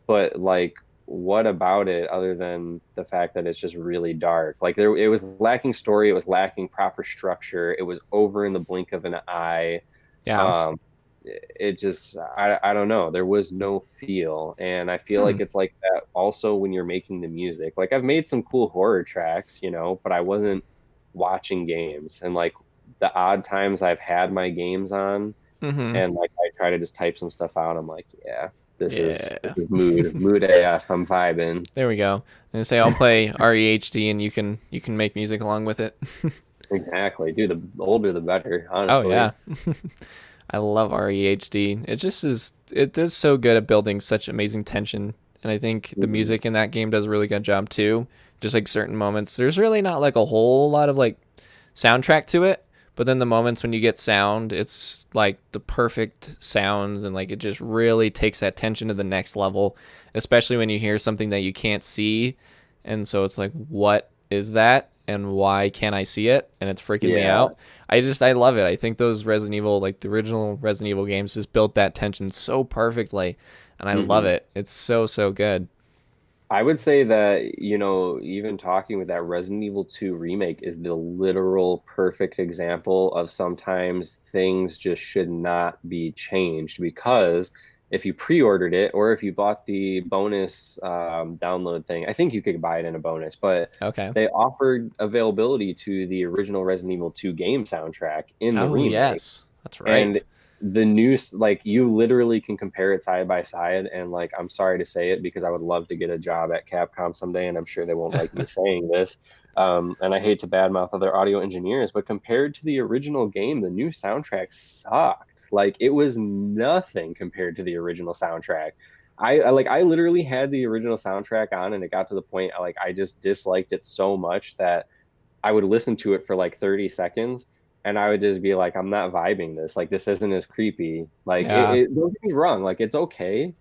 Speaker 2: but like, what about it other than the fact that it's just really dark? Like it was lacking story, it was lacking proper structure, it was over in the blink of an eye.
Speaker 1: Yeah.
Speaker 2: Um, it just, I don't know. There was no feel, and I feel
Speaker 1: Hmm.
Speaker 2: like it's like that also when you're making the music. Like I've made some cool horror tracks, but I wasn't watching games, and like the odd times I've had my games on,
Speaker 1: Mm-hmm.
Speaker 2: and like I try to just type some stuff out. I'm like, yeah, this is this
Speaker 1: Yeah.
Speaker 2: is mood AF. I'm vibing.
Speaker 1: There we go. And say I'll play REHD and you can make music along with it.
Speaker 2: Exactly, dude. The older the better,
Speaker 1: Oh
Speaker 2: honestly.
Speaker 1: yeah. I love REHD. It just is it does so good at building such amazing tension. And I think the
Speaker 2: Mhm.
Speaker 1: music in that game does a really good job too. Just like certain moments. There's really not like a whole lot of like soundtrack to it, but then the moments when you get sound, it's like the perfect sounds and like it just really takes that tension to the next level, especially when you hear something that you can't see. And so it's like, what is that? And why can't I see it? And it's freaking me
Speaker 2: Yeah.
Speaker 1: out. I love it. I think those Resident Evil, like the original Resident Evil games, just built that tension so perfectly, and I love
Speaker 2: hmm
Speaker 1: it. It's so good.
Speaker 2: I would say that, even talking with that Resident Evil 2 remake is the literal perfect example of sometimes things just should not be changed because if you pre-ordered it or if you bought the bonus download thing, I think you could buy it in a bonus, but
Speaker 1: Okay.
Speaker 2: they offered availability to the original Resident Evil 2 game soundtrack in the
Speaker 1: Oh
Speaker 2: remake.
Speaker 1: yes, that's
Speaker 2: And
Speaker 1: right.
Speaker 2: the news, like you literally can compare it side by side. And like, I'm sorry to say it because I would love to get a job at Capcom someday, and I'm sure they won't like me saying this. And I hate to badmouth other audio engineers, but compared to the original game, the new soundtrack sucked. Like it was nothing compared to the original soundtrack. I literally had the original soundtrack on, and it got to the point I just disliked it so much that I would listen to it for like 30 seconds and I would just be like, I'm not vibing this. Like, this isn't as creepy. Like,
Speaker 1: Yeah.
Speaker 2: don't get me wrong. Like, it's okay.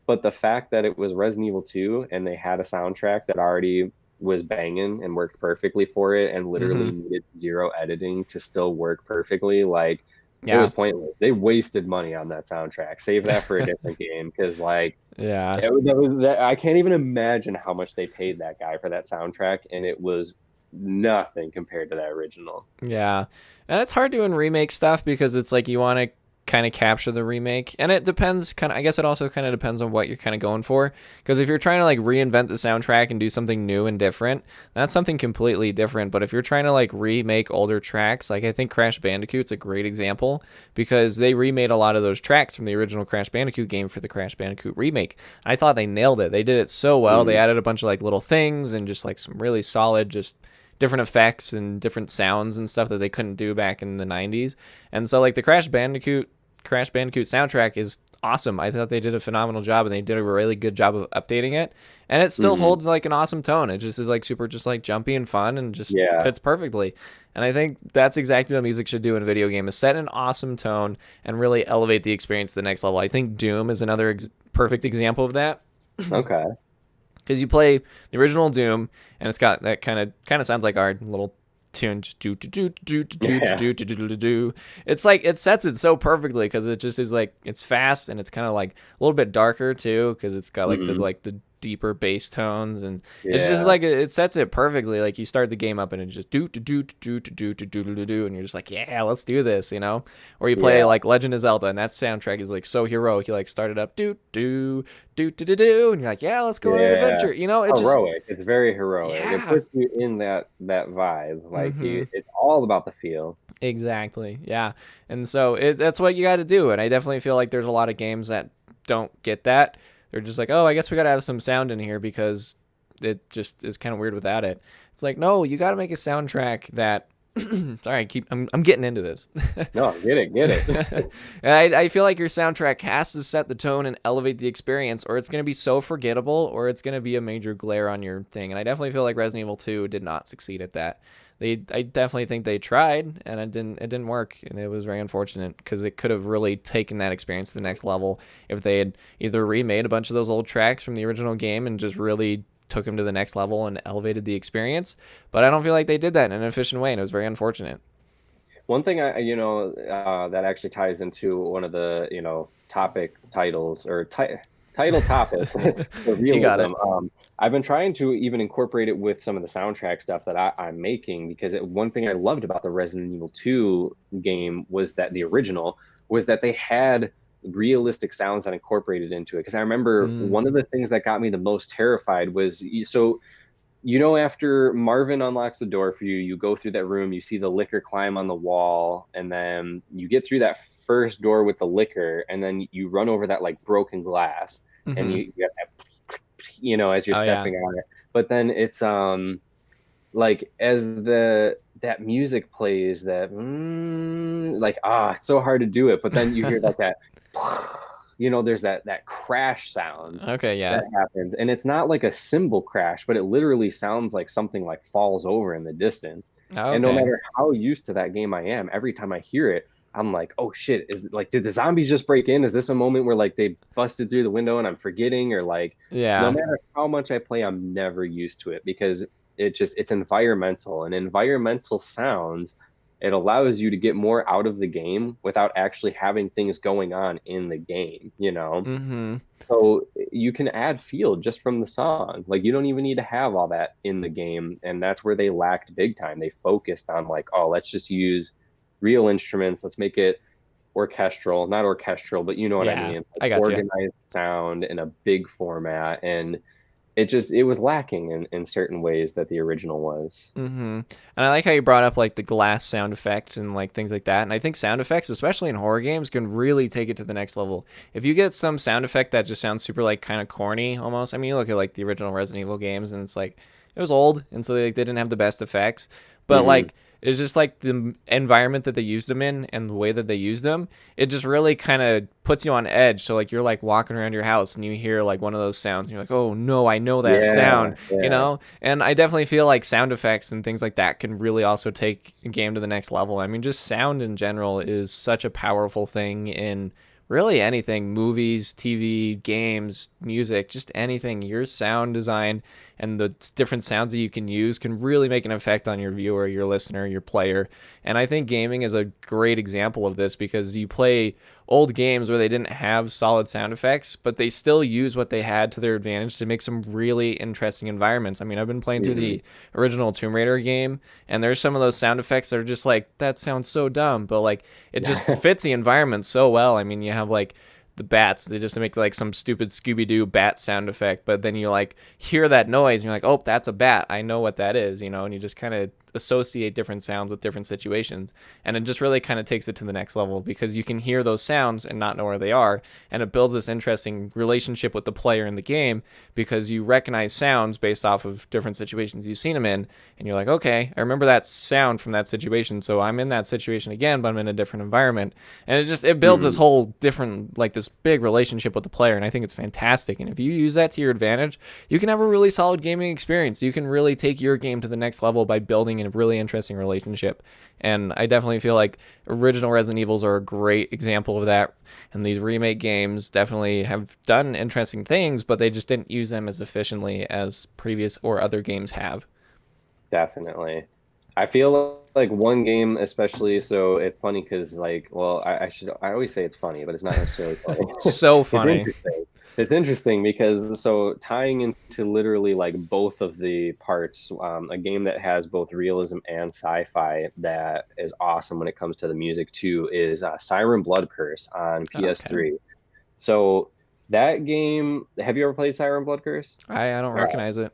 Speaker 2: But the fact that it was Resident Evil 2 and they had a soundtrack that already was banging and worked perfectly for it and literally
Speaker 1: Mm-hmm.
Speaker 2: needed zero editing to still work perfectly, like, it was
Speaker 1: Yeah.
Speaker 2: pointless. They wasted money on that soundtrack. Save that for a different game because, like,
Speaker 1: Yeah.
Speaker 2: that was that I can't even imagine how much they paid that guy for that soundtrack, and it was nothing compared to that original.
Speaker 1: Yeah. And it's hard doing remake stuff because it's like you want to kind of capture the remake. And it depends kind of, I guess it also kind of depends on what you're kind of going for. Because if you're trying to like reinvent the soundtrack and do something new and different, that's something completely different. But if you're trying to like remake older tracks, like I think Crash Bandicoot's a great example because they remade a lot of those tracks from the original Crash Bandicoot game for the Crash Bandicoot remake. I thought they nailed it. They did it so well. They
Speaker 2: Mm,
Speaker 1: added a bunch of like little things and just like some really solid, just different effects and different sounds and stuff that they couldn't do back in the 90s. And so like the Crash Bandicoot soundtrack is awesome. I thought they did a phenomenal job and they did a really good job of updating it. And it still
Speaker 2: hmm
Speaker 1: holds like an awesome tone. It just is like super just like jumpy and fun and just
Speaker 2: Yeah.
Speaker 1: fits perfectly. And I think that's exactly what music should do in a video game is set an awesome tone and really elevate the experience to the next level. I think Doom is another perfect example of that
Speaker 2: Okay.
Speaker 1: because you play the original Doom, and it's got that kind of sounds like our little tune, just do do do do do
Speaker 2: Yeah.
Speaker 1: do do do do do. It's like it sets it so perfectly because it just is like it's fast and it's kind of like a little bit darker too because it's got
Speaker 2: hmm
Speaker 1: like the deeper bass tones and it's just
Speaker 2: Yeah.
Speaker 1: like it sets it perfectly. Like you start the game up and it just do do do do do do do do do, and you're just like yeah, let's do this, you know. Or you play
Speaker 2: Yeah.
Speaker 1: like Legend of Zelda and that soundtrack is like so heroic. You like start it up do do do do do do, and you're like, yeah, let's go on an
Speaker 2: Yeah.
Speaker 1: adventure. You know, it just
Speaker 2: Heroic. It's very heroic. It
Speaker 1: yeah.
Speaker 2: puts you in that vibe. Like
Speaker 1: Mm-hmm.
Speaker 2: it's all about the feel.
Speaker 1: Exactly. Yeah. And so that's what you got to do. And I definitely feel like there's a lot of games that don't get that. They're just like, oh, I guess we got to have some sound in here because it just is kind of weird without it. It's like, no, you got to make a soundtrack that. Sorry, I'm getting into this.
Speaker 2: No, get it, get it.
Speaker 1: I feel like your soundtrack has to set the tone and elevate the experience, or it's going to be so forgettable, or it's going to be a major glare on your thing. And I definitely feel like Resident Evil 2 did not succeed at that. I definitely think they tried, and it didn't work, and it was very unfortunate because it could have really taken that experience to the next level if they had either remade a bunch of those old tracks from the original game and just really took them to the next level and elevated the experience. But I don't feel like they did that in an efficient way, and it was very unfortunate.
Speaker 2: One thing that actually ties into one of the, topic titles or title topic for
Speaker 1: You got
Speaker 2: realism.
Speaker 1: it.
Speaker 2: I've been trying to even incorporate it with some of the soundtrack stuff that I'm making because one thing I loved about the Resident Evil 2 game was that the original was that they had realistic sounds that incorporated into it. Because I remember
Speaker 1: Mm,
Speaker 2: one of the things that got me the most terrified was after Marvin unlocks the door for you, you go through that room, you see the liquor climb on the wall, and then you get through that first door with the liquor, and then you run over that like broken glass, and
Speaker 1: mm-hmm.
Speaker 2: you get that, as you're
Speaker 1: Oh yeah.
Speaker 2: stepping on it. But then it's like as that music plays, like it's so hard to do it. But then you hear like that, there's that crash sound
Speaker 1: Okay. Yeah.
Speaker 2: that happens, and it's not like a cymbal crash, but it literally sounds like something like falls over in the distance. And no
Speaker 1: Okay.
Speaker 2: matter how used to that game I am, every time I hear it, I'm like, oh shit, is it like did the zombies just break in? Is this a moment where like they busted through the window and I'm forgetting? Or like no
Speaker 1: Yeah.
Speaker 2: matter how much I play, I'm never used to it because it's environmental, and environmental sounds, it allows you to get more out of the game without actually having things going on in the game.
Speaker 1: Mm-hmm.
Speaker 2: So you can add feel just from the song. Like you don't even need to have all that in the game. And that's where they lacked big time. They focused on like, oh, let's just use real instruments. Let's make it orchestral, not orchestral, but you know what I
Speaker 1: Yeah.
Speaker 2: mean. Like
Speaker 1: I got you.
Speaker 2: organized sound in a big format. And it was lacking in certain ways that the original was.
Speaker 1: Mm-hmm. And I like how you brought up like the glass sound effects and like things like that. And I think sound effects, especially in horror games, can really take it to the next level. If you get some sound effect that just sounds super like kind of corny almost. I mean, you look at like the original Resident Evil games and it's like it was old and so they didn't have the best effects. But
Speaker 2: Hmm
Speaker 1: like it's just like the environment that they used them in and the way that they used them, it just really kind of puts you on edge. So like you're like walking around your house and you hear like one of those sounds and you're like, oh no, I know that
Speaker 2: Yeah,
Speaker 1: sound, you
Speaker 2: yeah.
Speaker 1: know? And I definitely feel like sound effects and things like that can really also take a game to the next level. I mean, just sound in general is such a powerful thing in really anything: movies, TV, games, music, just anything. Your sound design and the different sounds that you can use can really make an effect on your viewer, your listener, your player. And I think gaming is a great example of this because you play old games where they didn't have solid sound effects, but they still use what they had to their advantage to make some really interesting environments. I mean, I've been playing through
Speaker 2: Hmm.
Speaker 1: the original Tomb Raider game, and there's some of those sound effects that are just like, that sounds so dumb, but like it just fits the environment so well. I mean, you have like the bats, they just make like some stupid Scooby-Doo bat sound effect, but then you like hear that noise and you're like, oh, that's a bat, I know what that is, and you just kind of associate different sounds with different situations, and it just really kind of takes it to the next level because you can hear those sounds and not know where they are, and it builds this interesting relationship with the player in the game because you recognize sounds based off of different situations you've seen them in, and you're like, okay, I remember that sound from that situation, so I'm in that situation again, but I'm in a different environment, and it builds this
Speaker 2: Hmm.
Speaker 1: whole different, like, this big relationship with the player, and I think it's fantastic. And if you use that to your advantage, you can have a really solid gaming experience. You can really take your game to the next level by building a really interesting relationship. And I definitely feel like original Resident Evils are a great example of that. And these remake games definitely have done interesting things, but they just didn't use them as efficiently as previous or other games have.
Speaker 2: Definitely. I feel like one game, especially, so it's funny because, like, well, I always say it's funny, but it's not necessarily funny.
Speaker 1: So
Speaker 2: It's
Speaker 1: funny.
Speaker 2: interesting. It's interesting because, so tying into literally like both of the parts, a game that has both realism and sci-fi that is awesome when it comes to the music too is Siren Blood Curse on
Speaker 1: Okay.
Speaker 2: PS3. So that game, have you ever played Siren Blood Curse?
Speaker 1: I don't recognize it.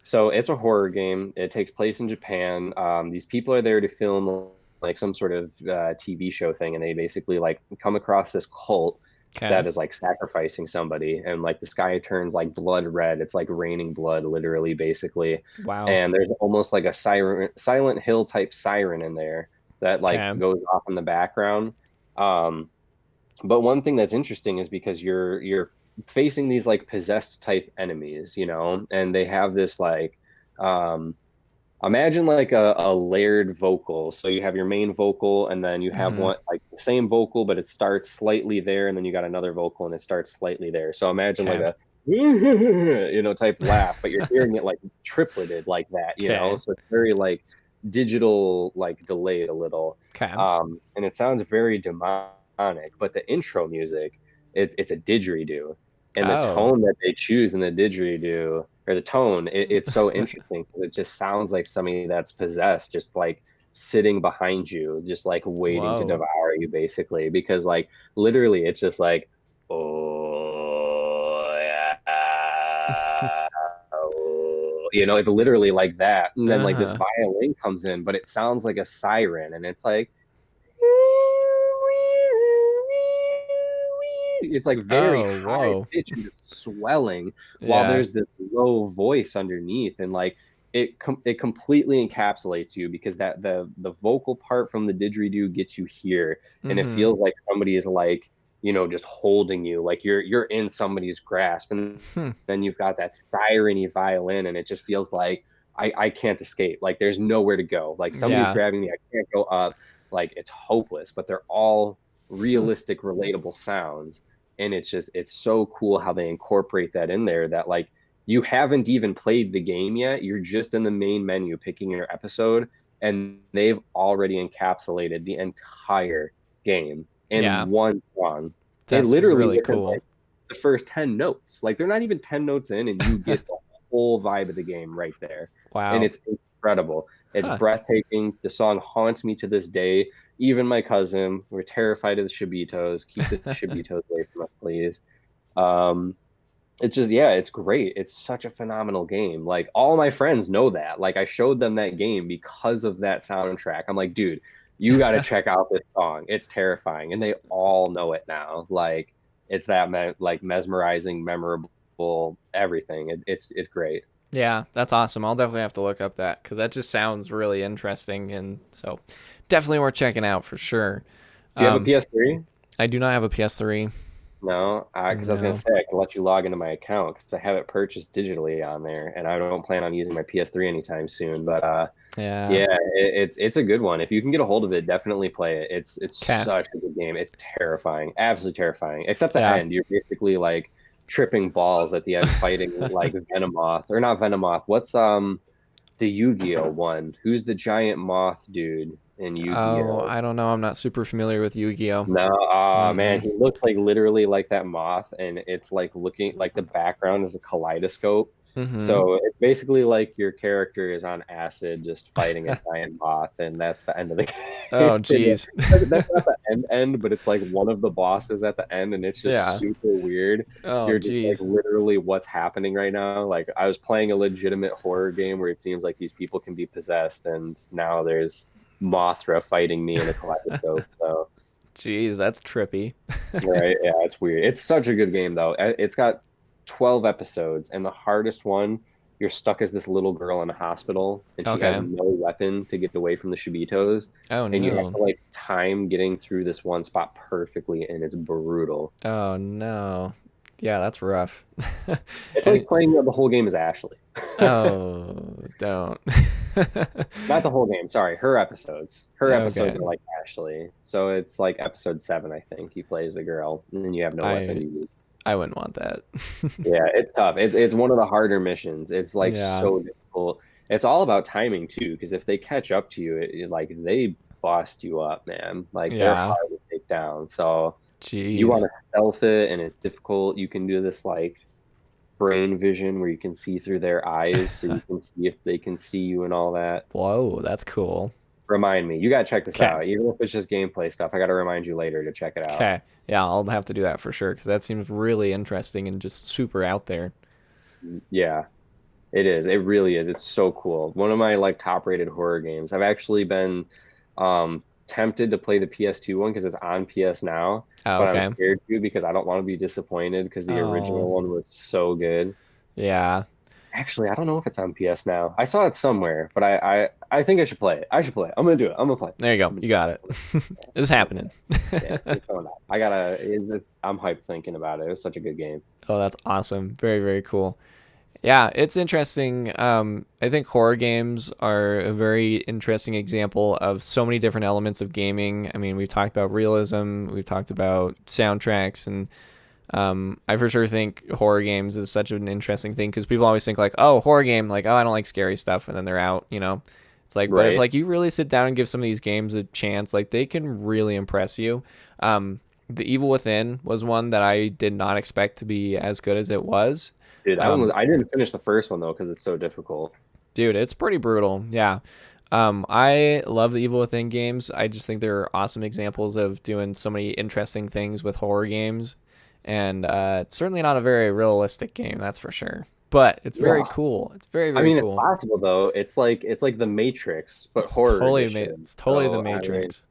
Speaker 2: So it's a horror game. It takes place in Japan. These people are there to film like some sort of TV show thing, and they basically like come across this cult
Speaker 1: Okay.
Speaker 2: that is like sacrificing somebody, and like the sky turns like blood red. It's like raining blood, literally, basically.
Speaker 1: Wow.
Speaker 2: And there's almost like a siren, Silent Hill type siren in there that like
Speaker 1: Okay.
Speaker 2: goes off in the background. Um, but one thing that's interesting is because you're facing these like possessed type enemies, and they have this like um imagine like a layered vocal. So you have your main vocal and then you have
Speaker 1: Mm-hmm.
Speaker 2: one like the same vocal, but it starts slightly there, and then you got another vocal and it starts slightly there. So imagine like
Speaker 1: Okay.
Speaker 2: a type laugh, but you're hearing it like tripleted like that.
Speaker 1: Okay.
Speaker 2: So it's very like digital, like delayed a little.
Speaker 1: Okay.
Speaker 2: And it sounds very demonic, but the intro music, it's a didgeridoo, and the
Speaker 1: Oh.
Speaker 2: tone that they choose in the didgeridoo, or the tone, it's so interesting because it just sounds like somebody that's possessed, just like sitting behind you, just like waiting to
Speaker 1: Whoa.
Speaker 2: devour you, basically. Because like literally, it's just like, oh yeah, it's literally like that, and then like this
Speaker 1: Uh-huh.
Speaker 2: violin comes in, but it sounds like a siren, and it's like it's like very
Speaker 1: Oh,
Speaker 2: high
Speaker 1: whoa.
Speaker 2: pitch and just swelling while
Speaker 1: Yeah.
Speaker 2: there's this low voice underneath, and like it completely encapsulates you because that the vocal part from the didgeridoo gets you here, and it
Speaker 1: Mm-hmm.
Speaker 2: feels like somebody is like just holding you, like you're in somebody's grasp, and
Speaker 1: Hmm.
Speaker 2: then you've got that siren violin, and it just feels like I can't escape, like there's nowhere to go, like somebody's
Speaker 1: Yeah.
Speaker 2: grabbing me, I can't go up, like it's hopeless, but they're all
Speaker 1: Hmm.
Speaker 2: realistic relatable sounds, and it's so cool how they incorporate that in there, that like you haven't even played the game yet, you're just in the main menu picking your episode, and they've already encapsulated the entire game in
Speaker 1: Yeah.
Speaker 2: one song. It
Speaker 1: That's
Speaker 2: literally
Speaker 1: really
Speaker 2: within
Speaker 1: cool.
Speaker 2: like the first 10 notes, like they're not even 10 notes in, and you get the whole vibe of the game right there, and
Speaker 1: Wow.
Speaker 2: it's incredible. It's
Speaker 1: Huh.
Speaker 2: breathtaking. The song haunts me to this day. Even my cousin, we're terrified of the Shibitos. Keep the Shibitos away from us, please. Um, it's just, yeah, it's great. It's such a phenomenal game. Like all my friends know that. Like I showed them that game because of that soundtrack. I'm like, dude, you got to check out this song. It's terrifying, and they all know it now. Like it's that like mesmerizing, memorable, everything. It's great.
Speaker 1: Yeah, that's awesome. I'll definitely have to look up that because that just sounds really interesting, and so definitely worth checking out for sure.
Speaker 2: Do you have a
Speaker 1: Um,
Speaker 2: PS3?
Speaker 1: I do not have a PS3.
Speaker 2: No, because I was gonna
Speaker 1: No.
Speaker 2: say I can let you log into my account because I have it purchased digitally on there, and I don't plan on using my PS3 anytime soon. But
Speaker 1: Yeah.
Speaker 2: yeah, it's a good one. If you can get a hold of it, definitely play it. It's
Speaker 1: Okay.
Speaker 2: such a good game. It's terrifying, absolutely terrifying. Except the
Speaker 1: Yeah.
Speaker 2: end, you're basically like tripping balls at the end, fighting like Venomoth, or not Venomoth. What's the Yu-Gi-Oh one? Who's the giant moth dude? in
Speaker 1: Oh,
Speaker 2: Yu-Gi-Oh.
Speaker 1: I don't know. I'm not super familiar with Yu-Gi-Oh.
Speaker 2: No, man,
Speaker 1: Mm-mm.
Speaker 2: he looks like literally like that moth, and it's like looking like the background is a kaleidoscope.
Speaker 1: Mm-hmm.
Speaker 2: So it's basically like your character is on acid just fighting a giant moth, and that's the end of the game.
Speaker 1: Oh,
Speaker 2: And
Speaker 1: geez.
Speaker 2: that's not the end, but it's like one of the bosses at the end, and it's just
Speaker 1: Yeah.
Speaker 2: super weird.
Speaker 1: Oh,
Speaker 2: You're just like
Speaker 1: geez.
Speaker 2: literally what's happening right now. Like I was playing a legitimate horror game where it seems like these people can be possessed, and now there's Mothra fighting me in a kaleidoscope. So.
Speaker 1: Jeez, that's trippy.
Speaker 2: Right. Yeah, it's weird. It's such a good game though. It's got 12 episodes, and the hardest one, you're stuck as this little girl in a hospital, and she has
Speaker 1: Okay.
Speaker 2: no weapon to get away from the Shibitos,
Speaker 1: Oh,
Speaker 2: and you have
Speaker 1: no.
Speaker 2: to like time getting through this one spot perfectly, and it's brutal.
Speaker 1: Oh, no. Yeah, that's rough.
Speaker 2: It's
Speaker 1: And
Speaker 2: like playing the whole game as Ashley.
Speaker 1: oh, don't.
Speaker 2: Not the whole game, sorry, her episodes. Her episodes
Speaker 1: Okay.
Speaker 2: are like Ashley. So it's like episode 7, I think. He plays the girl, and then you have no weapon
Speaker 1: I
Speaker 2: to use.
Speaker 1: I wouldn't want that.
Speaker 2: Yeah, it's tough. It's one of the harder missions. It's like
Speaker 1: Yeah.
Speaker 2: so difficult. It's all about timing too, because if they catch up to you, like they bust you up, man. Like they're
Speaker 1: Yeah.
Speaker 2: hard to take down. So you want
Speaker 1: Jeez.
Speaker 2: to stealth it, and it's difficult. You can do this like brain vision where you can see through their eyes, so you can see if they can see you and all that.
Speaker 1: Whoa, that's cool.
Speaker 2: Remind me, you gotta check this
Speaker 1: Okay.
Speaker 2: out. Even if it's just gameplay stuff, I gotta remind you later to check it out.
Speaker 1: Okay. Yeah, I'll have to do that for sure because that seems really interesting and just super out there.
Speaker 2: Yeah. It is. It really is. It's so cool. One of my like top rated horror games. I've actually been tempted to play the PS2 one because it's on PS now,
Speaker 1: Oh,
Speaker 2: but I'm
Speaker 1: okay.
Speaker 2: scared to because I don't want to be disappointed because the
Speaker 1: Oh,
Speaker 2: original one was so good.
Speaker 1: yeah.
Speaker 2: Actually, I don't know if it's on PS now. I saw it somewhere, but I think I should play it. I should play it. I'm gonna do it. I'm gonna play it.
Speaker 1: There you go.
Speaker 2: I'm gonna
Speaker 1: You got it. It's
Speaker 2: do it.
Speaker 1: happening.
Speaker 2: Yeah, it's going out. I gotta. I'm hyped thinking about it. It was such a good game.
Speaker 1: Oh, that's awesome. Very, very cool. Yeah, it's interesting. I think horror games are a very interesting example of so many different elements of gaming. I mean, we've talked about realism, we've talked about soundtracks, and I for sure think horror games is such an interesting thing because people always think like, oh, horror game, like, oh, I don't like scary stuff, and then they're out, you know. It's like, but if
Speaker 2: Right.
Speaker 1: like you really sit down and give some of these games a chance, like they can really impress you. The Evil Within was one that I did not expect to be as good as it was.
Speaker 2: Dude, that one was.
Speaker 1: Um,
Speaker 2: I didn't finish the first one though because it's so difficult.
Speaker 1: Dude, it's pretty brutal. Yeah. I love the Evil Within games. I just think they're awesome examples of doing so many interesting things with horror games. And it's certainly not a very realistic game, that's for sure. But it's very
Speaker 2: Yeah.
Speaker 1: cool. It's very,
Speaker 2: I
Speaker 1: very
Speaker 2: mean, it's
Speaker 1: cool.
Speaker 2: possible though. It's like the Matrix, but horror edition.
Speaker 1: It's totally the
Speaker 2: So
Speaker 1: Matrix.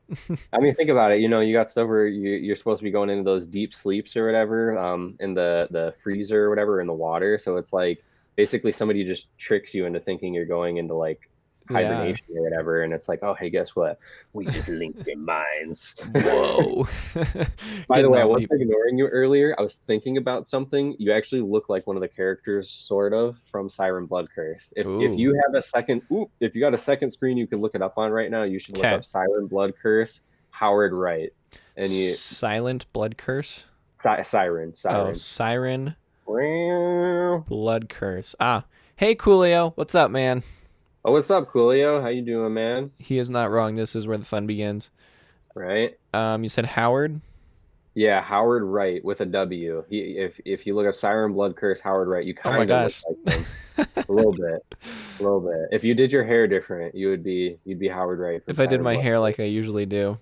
Speaker 2: I mean, think about it. You know, you got stuff where you're supposed to be going into those deep sleeps or whatever, in the freezer or whatever in the water. So it's like basically somebody just tricks you into thinking you're going into like
Speaker 1: Yeah.
Speaker 2: hibernation or whatever, and it's like, oh, hey, guess what? We just linked your minds.
Speaker 1: Whoa.
Speaker 2: By the
Speaker 1: Getting
Speaker 2: way, I
Speaker 1: all
Speaker 2: wasn't
Speaker 1: deep.
Speaker 2: ignoring you earlier. I was thinking about something. You actually look like one of the characters, sort of, from Siren Blood Curse. If
Speaker 1: Ooh.
Speaker 2: you have a second, if you got a second screen, you can look it up on right now. You should look
Speaker 1: Okay.
Speaker 2: up Siren Blood Curse, Howard Wright, and you
Speaker 1: Silent Blood Curse. Oh,
Speaker 2: Siren.
Speaker 1: Siren
Speaker 2: Oh,
Speaker 1: Blood Curse. Ah. Hey, Coolio. What's up, man?
Speaker 2: what's up, Coolio? How you doing, man?
Speaker 1: He is not wrong. This is where the fun begins.
Speaker 2: Right?
Speaker 1: You said Howard?
Speaker 2: Yeah, Howard Wright with a W. If you look up Siren Blood Curse, Howard Wright, you
Speaker 1: Oh my
Speaker 2: kind of look
Speaker 1: gosh.
Speaker 2: like him. A little bit. A little bit. If you did your hair different, you'd be Howard Wright from
Speaker 1: If I did
Speaker 2: Siren
Speaker 1: my
Speaker 2: Blood
Speaker 1: hair
Speaker 2: Curse.
Speaker 1: like I usually do.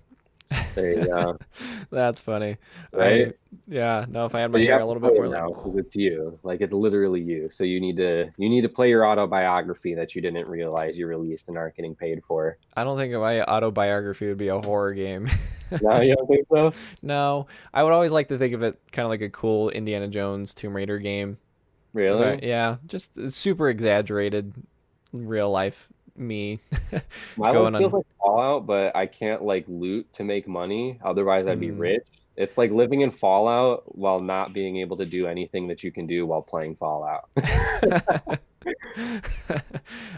Speaker 2: There you go.
Speaker 1: That's funny.
Speaker 2: Right?
Speaker 1: Yeah, no, if I had my
Speaker 2: But you
Speaker 1: hair a
Speaker 2: have to
Speaker 1: little
Speaker 2: play
Speaker 1: bit
Speaker 2: it
Speaker 1: more like,
Speaker 2: now because it's you. Like it's literally you. So you need to play your autobiography that you didn't realize you released and aren't getting paid for.
Speaker 1: I don't think my autobiography would be a horror game.
Speaker 2: No, you don't think so?
Speaker 1: No, I would always like to think of it kind of like a cool Indiana Jones Tomb Raider game.
Speaker 2: Really?
Speaker 1: Yeah, just super exaggerated real life me
Speaker 2: My life
Speaker 1: going
Speaker 2: feels
Speaker 1: on.
Speaker 2: like Fallout, but I can't like loot to make money. Otherwise, I'd be
Speaker 1: Mm.
Speaker 2: rich. It's like living in Fallout while not being able to do anything that you can do while playing Fallout.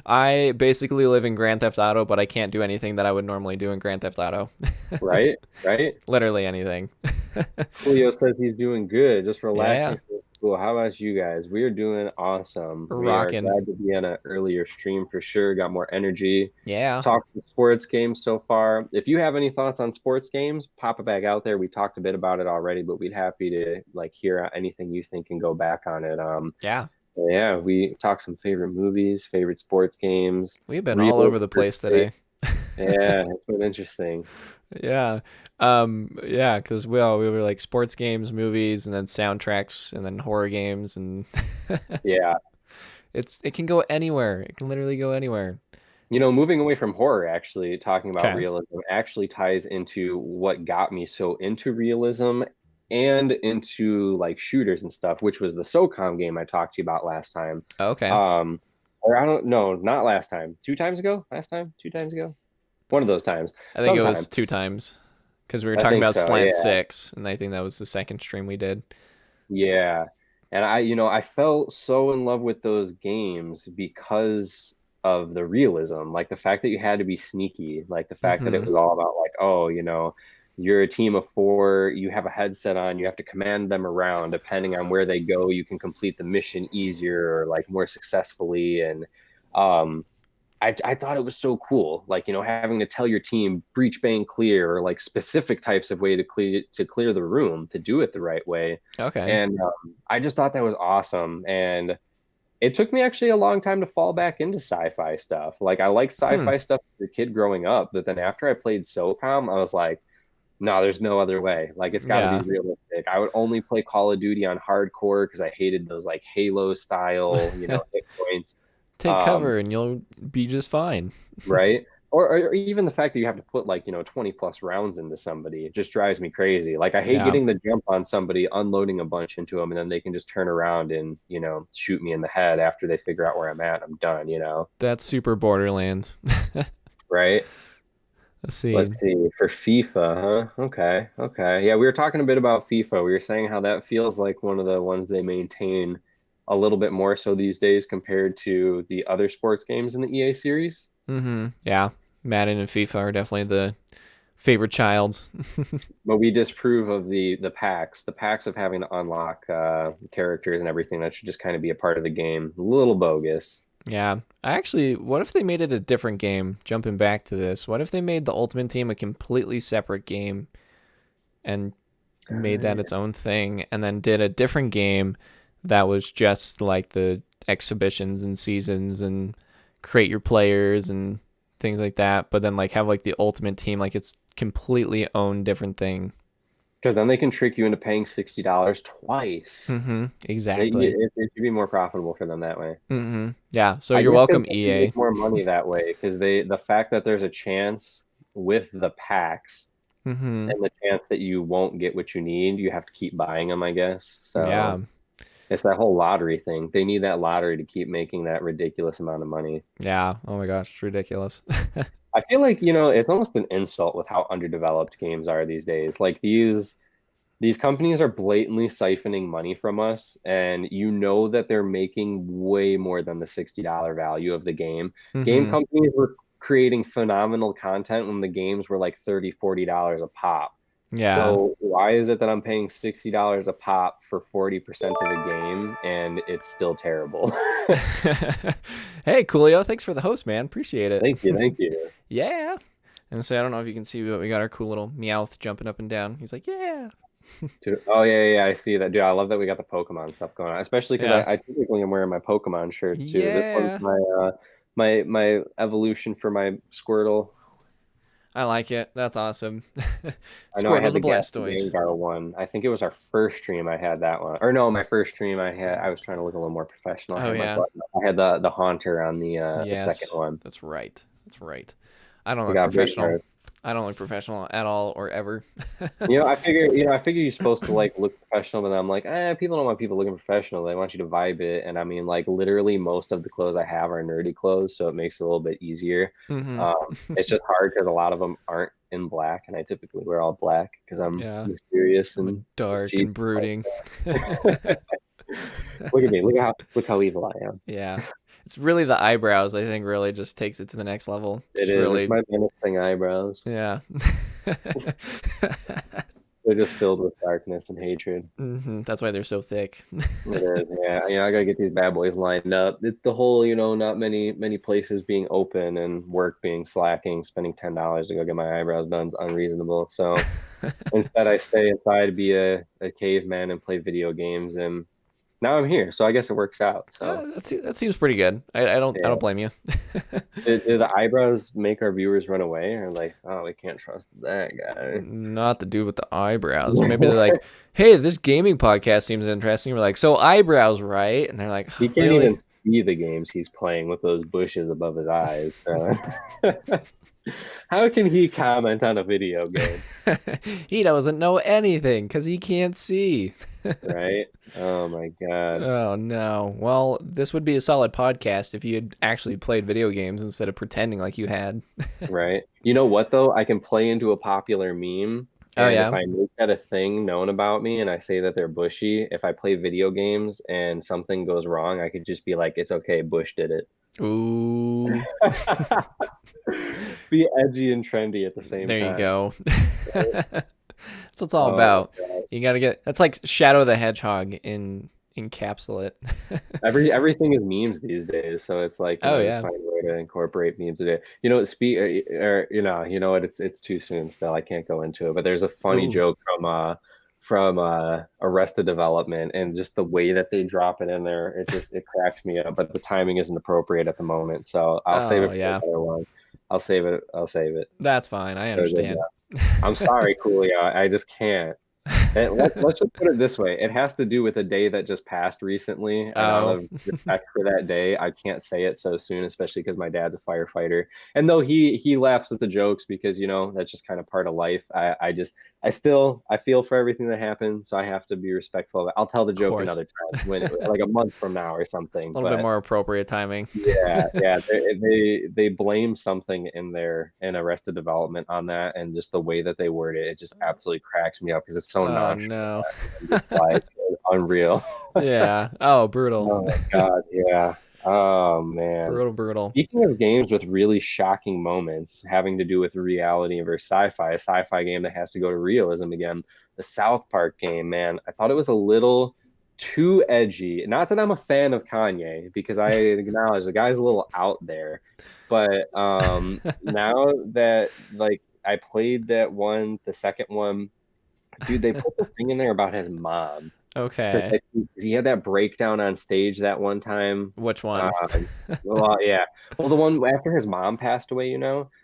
Speaker 1: I basically live in Grand Theft Auto, but I can't do anything that I would normally do in Grand Theft Auto.
Speaker 2: Right? Right?
Speaker 1: Literally anything.
Speaker 2: Julio says he's doing good, just
Speaker 1: Yeah,
Speaker 2: relaxing for cool. How about you guys? We are doing awesome. We are
Speaker 1: Rocking.
Speaker 2: glad to be on an earlier stream for sure. Got more energy.
Speaker 1: Yeah.
Speaker 2: Talked sports games so far. If you have any thoughts on sports games, pop it back out there. We talked a bit about it already, but we'd happy to like hear anything you think and go back on it.
Speaker 1: Yeah.
Speaker 2: Yeah, we talked some favorite movies, favorite sports games,
Speaker 1: We've been all
Speaker 2: real
Speaker 1: over the place today.
Speaker 2: yeah, it's been interesting.
Speaker 1: Yeah. Yeah, because we were like sports games, movies, and then soundtracks, and then horror games, and
Speaker 2: Yeah.
Speaker 1: it can go anywhere. It can literally go anywhere.
Speaker 2: Moving away from horror, actually, talking about
Speaker 1: Okay.
Speaker 2: realism actually ties into what got me so into realism and into like shooters and stuff, which was the SOCOM game I talked to you about last time.
Speaker 1: Okay.
Speaker 2: Um, or I don't know, not last time. 2 times ago? Last time? 2 times ago? One of those times.
Speaker 1: I think it
Speaker 2: Sometime.
Speaker 1: was 2 times because we were
Speaker 2: I
Speaker 1: talking
Speaker 2: think
Speaker 1: about
Speaker 2: so.
Speaker 1: Slant
Speaker 2: Yeah.
Speaker 1: Six, and I think that was the second stream we did.
Speaker 2: Yeah. And I felt so in love with those games because of the realism, like the fact that you had to be sneaky, like the fact that it
Speaker 1: Mm-hmm.
Speaker 2: was all about like, oh, you're a team of four, you have a headset on, you have to command them around. Depending on where they go, you can complete the mission easier or like more successfully. And um I thought it was so cool, like having to tell your team breach bang clear or like specific types of way to clear the room to do it the right way,
Speaker 1: Okay.
Speaker 2: and I just thought that was awesome. And it took me actually a long time to fall back into sci-fi stuff. Like I liked
Speaker 1: Hmm.
Speaker 2: sci-fi stuff as a kid growing up, but then after I played SOCOM, I was like, no, there's no other way. Like it's got to be
Speaker 1: Yeah.
Speaker 2: realistic. I would only play Call of Duty on hardcore because I hated those like Halo style, hit points.
Speaker 1: Take
Speaker 2: Um,
Speaker 1: cover and you'll be just fine.
Speaker 2: right? Or even the fact that you have to put like 20 plus rounds into somebody, it just drives me crazy. Like I hate
Speaker 1: Yeah.
Speaker 2: getting the jump on somebody, unloading a bunch into them, and then they can just turn around and shoot me in the head after they figure out where I'm at. I'm done.
Speaker 1: That's super Borderlands.
Speaker 2: Right?
Speaker 1: Let's see.
Speaker 2: Let's see. For FIFA, huh? Okay, okay. Yeah, we were talking a bit about FIFA. We were saying how that feels like one of the ones they maintain a little bit more so these days compared to the other sports games in the EA series.
Speaker 1: Mm-hmm. Yeah. Madden and FIFA are definitely the favorite childs.
Speaker 2: But we disapprove of the packs of having to unlock characters and everything. That should just kind of be a part of the game. A little bogus.
Speaker 1: Yeah. Actually, what if they made it a different game? Jumping back to this, what if they made the Ultimate Team a completely separate game and made that its own thing, and then did a different game that was just like the exhibitions and seasons and create your players and things like that, but then like have like the Ultimate Team like it's completely own different thing.
Speaker 2: Because then they can trick you into paying $60 twice.
Speaker 1: Mm-hmm.
Speaker 2: It,
Speaker 1: Exactly.
Speaker 2: it should be more profitable for them that way.
Speaker 1: Mm-hmm. Yeah. So
Speaker 2: I
Speaker 1: you're
Speaker 2: just think
Speaker 1: welcome,
Speaker 2: they can
Speaker 1: EA.
Speaker 2: make more money that way because the fact that there's a chance with the packs
Speaker 1: Mm-hmm.
Speaker 2: and the chance that you won't get what you need, you have to keep buying them, I guess.
Speaker 1: Yeah.
Speaker 2: So it's that whole lottery thing. They need that lottery to keep making that ridiculous amount of money.
Speaker 1: Yeah. Oh my gosh, it's ridiculous.
Speaker 2: I feel like, it's almost an insult with how underdeveloped games are these days. Like these companies are blatantly siphoning money from us, and you know that they're making way more than the $60 value of the game. Game
Speaker 1: Mm-hmm.
Speaker 2: companies were creating phenomenal content when the games were like $30, $40 a pop.
Speaker 1: Yeah.
Speaker 2: So why is it that I'm paying $60 a pop for 40% of the game and it's still terrible?
Speaker 1: Hey, Coolio, thanks for the host, man. Appreciate it.
Speaker 2: Thank you, thank you.
Speaker 1: Yeah. And so I don't know if you can see, but we got our cool little Meowth jumping up and down. He's like, yeah.
Speaker 2: Dude, oh yeah, I see that. Dude, I love that we got the Pokemon stuff going on, especially because
Speaker 1: Yeah.
Speaker 2: I typically am wearing my Pokemon shirts too. This one's
Speaker 1: Yeah.
Speaker 2: my evolution for my Squirtle.
Speaker 1: I like it. That's awesome.
Speaker 2: I know I
Speaker 1: Squirtle
Speaker 2: had
Speaker 1: the
Speaker 2: the Ghastly
Speaker 1: Blastoise.
Speaker 2: Gengar one. I think it was our first stream I had that one. Or no, my first stream I was trying to look a little more professional. I
Speaker 1: Oh,
Speaker 2: had my
Speaker 1: yeah.
Speaker 2: button up. I had the Haunter on the second
Speaker 1: Yes.
Speaker 2: one.
Speaker 1: That's right. That's right. I don't
Speaker 2: I
Speaker 1: look
Speaker 2: got big
Speaker 1: professional.
Speaker 2: cards.
Speaker 1: I don't look professional at all or ever.
Speaker 2: I figure you're supposed to like look professional, but I'm like, people don't want people looking professional. They want you to vibe it. And I mean, like literally most of the clothes I have are nerdy clothes, so it makes it a little bit easier.
Speaker 1: Mm-hmm.
Speaker 2: It's just hard because a lot of them aren't in black, and I typically wear all black because I'm
Speaker 1: Yeah.
Speaker 2: mysterious
Speaker 1: I'm a
Speaker 2: and
Speaker 1: dark
Speaker 2: mischievous.
Speaker 1: and brooding.
Speaker 2: Look at me. Look how evil I am.
Speaker 1: Yeah. It's really the eyebrows, I think, really just takes it to the next level.
Speaker 2: It
Speaker 1: Just
Speaker 2: is. It's
Speaker 1: really,
Speaker 2: my menacing eyebrows.
Speaker 1: yeah.
Speaker 2: They're just filled with darkness and hatred.
Speaker 1: That's why they're so thick.
Speaker 2: It is, yeah. I gotta get these bad boys lined up. It's the whole, not many places being open and work being slacking. Spending $10 to go get my eyebrows done is unreasonable. So instead, I stay inside, be a caveman, and play video games. And now I'm here, so I guess it works out. So
Speaker 1: That seems pretty good. I don't
Speaker 2: yeah.
Speaker 1: blame you.
Speaker 2: Do the eyebrows make our viewers run away, or like, oh, we can't trust that guy?
Speaker 1: Not the dude with the eyebrows. Maybe they're like, "Hey, this gaming podcast seems interesting." We're like, "So eyebrows, right?" And they're like,
Speaker 2: He can't
Speaker 1: "Really?"
Speaker 2: even see the games he's playing with those bushes above his eyes. So how can he comment on a video game,
Speaker 1: He doesn't know anything because he can't see.
Speaker 2: right? Oh my God.
Speaker 1: Oh no. Well, this would be a solid podcast if you had actually played video games instead of pretending like you had.
Speaker 2: Right. You know what though? I can play into a popular meme,
Speaker 1: Oh
Speaker 2: and if
Speaker 1: yeah.
Speaker 2: I make that a thing known about me and I say that they're bushy, if I play video games and something goes wrong, I could just be like, it's okay, Bush did it.
Speaker 1: Ooh.
Speaker 2: Be edgy and trendy at the same
Speaker 1: There you
Speaker 2: time.
Speaker 1: go. That's what it's all
Speaker 2: Oh my
Speaker 1: about.
Speaker 2: God.
Speaker 1: You gotta get. That's like Shadow the Hedgehog in encapsulate.
Speaker 2: Everything is memes these days, so it's like,
Speaker 1: Oh
Speaker 2: just
Speaker 1: yeah.
Speaker 2: find a way to incorporate memes today. Speak or you know what, it's too soon still. I can't go into it, but there's a funny
Speaker 1: Ooh.
Speaker 2: joke from Arrested Development, and just the way that they drop it in there, it cracks me up, but the timing isn't appropriate at the moment, so I'll save
Speaker 1: Oh
Speaker 2: it for
Speaker 1: yeah.
Speaker 2: another one. I'll save it. I'll save it.
Speaker 1: That's fine. I
Speaker 2: So good,
Speaker 1: understand.
Speaker 2: yeah. I'm sorry, Coolio. I just can't. Let's just put it this way. It has to do with a day that just passed recently, and out
Speaker 1: Oh.
Speaker 2: of respect for that day, I can't say it so soon, especially because my dad's a firefighter. And though he laughs at the jokes because that's just kind of part of life. I feel for everything that happened, so I have to be respectful of it. I'll tell the
Speaker 1: Of
Speaker 2: joke
Speaker 1: course.
Speaker 2: another time, when like a month from now or
Speaker 1: A
Speaker 2: something.
Speaker 1: little bit
Speaker 2: But
Speaker 1: more appropriate timing.
Speaker 2: yeah, they blame something in Arrested Development on that, and just the way that they word it, it just absolutely cracks me up because it's so
Speaker 1: Oh
Speaker 2: nonchalant
Speaker 1: no.
Speaker 2: and just like unreal.
Speaker 1: Yeah. Oh, brutal.
Speaker 2: Oh my God, yeah. Oh man.
Speaker 1: Brutal, brutal.
Speaker 2: Speaking of games with really shocking moments having to do with reality versus sci-fi, a sci-fi game that has to go to realism again, the South Park game, man, I thought it was a little too edgy. Not that I'm a fan of Kanye, because I acknowledge the guy's a little out there, but now that like I played that one, the second one, dude, they put the thing in there about his mom. Because
Speaker 1: Okay.
Speaker 2: he had that breakdown on stage that one time.
Speaker 1: Which one?
Speaker 2: Um, well, yeah. Well, the one after his mom passed away.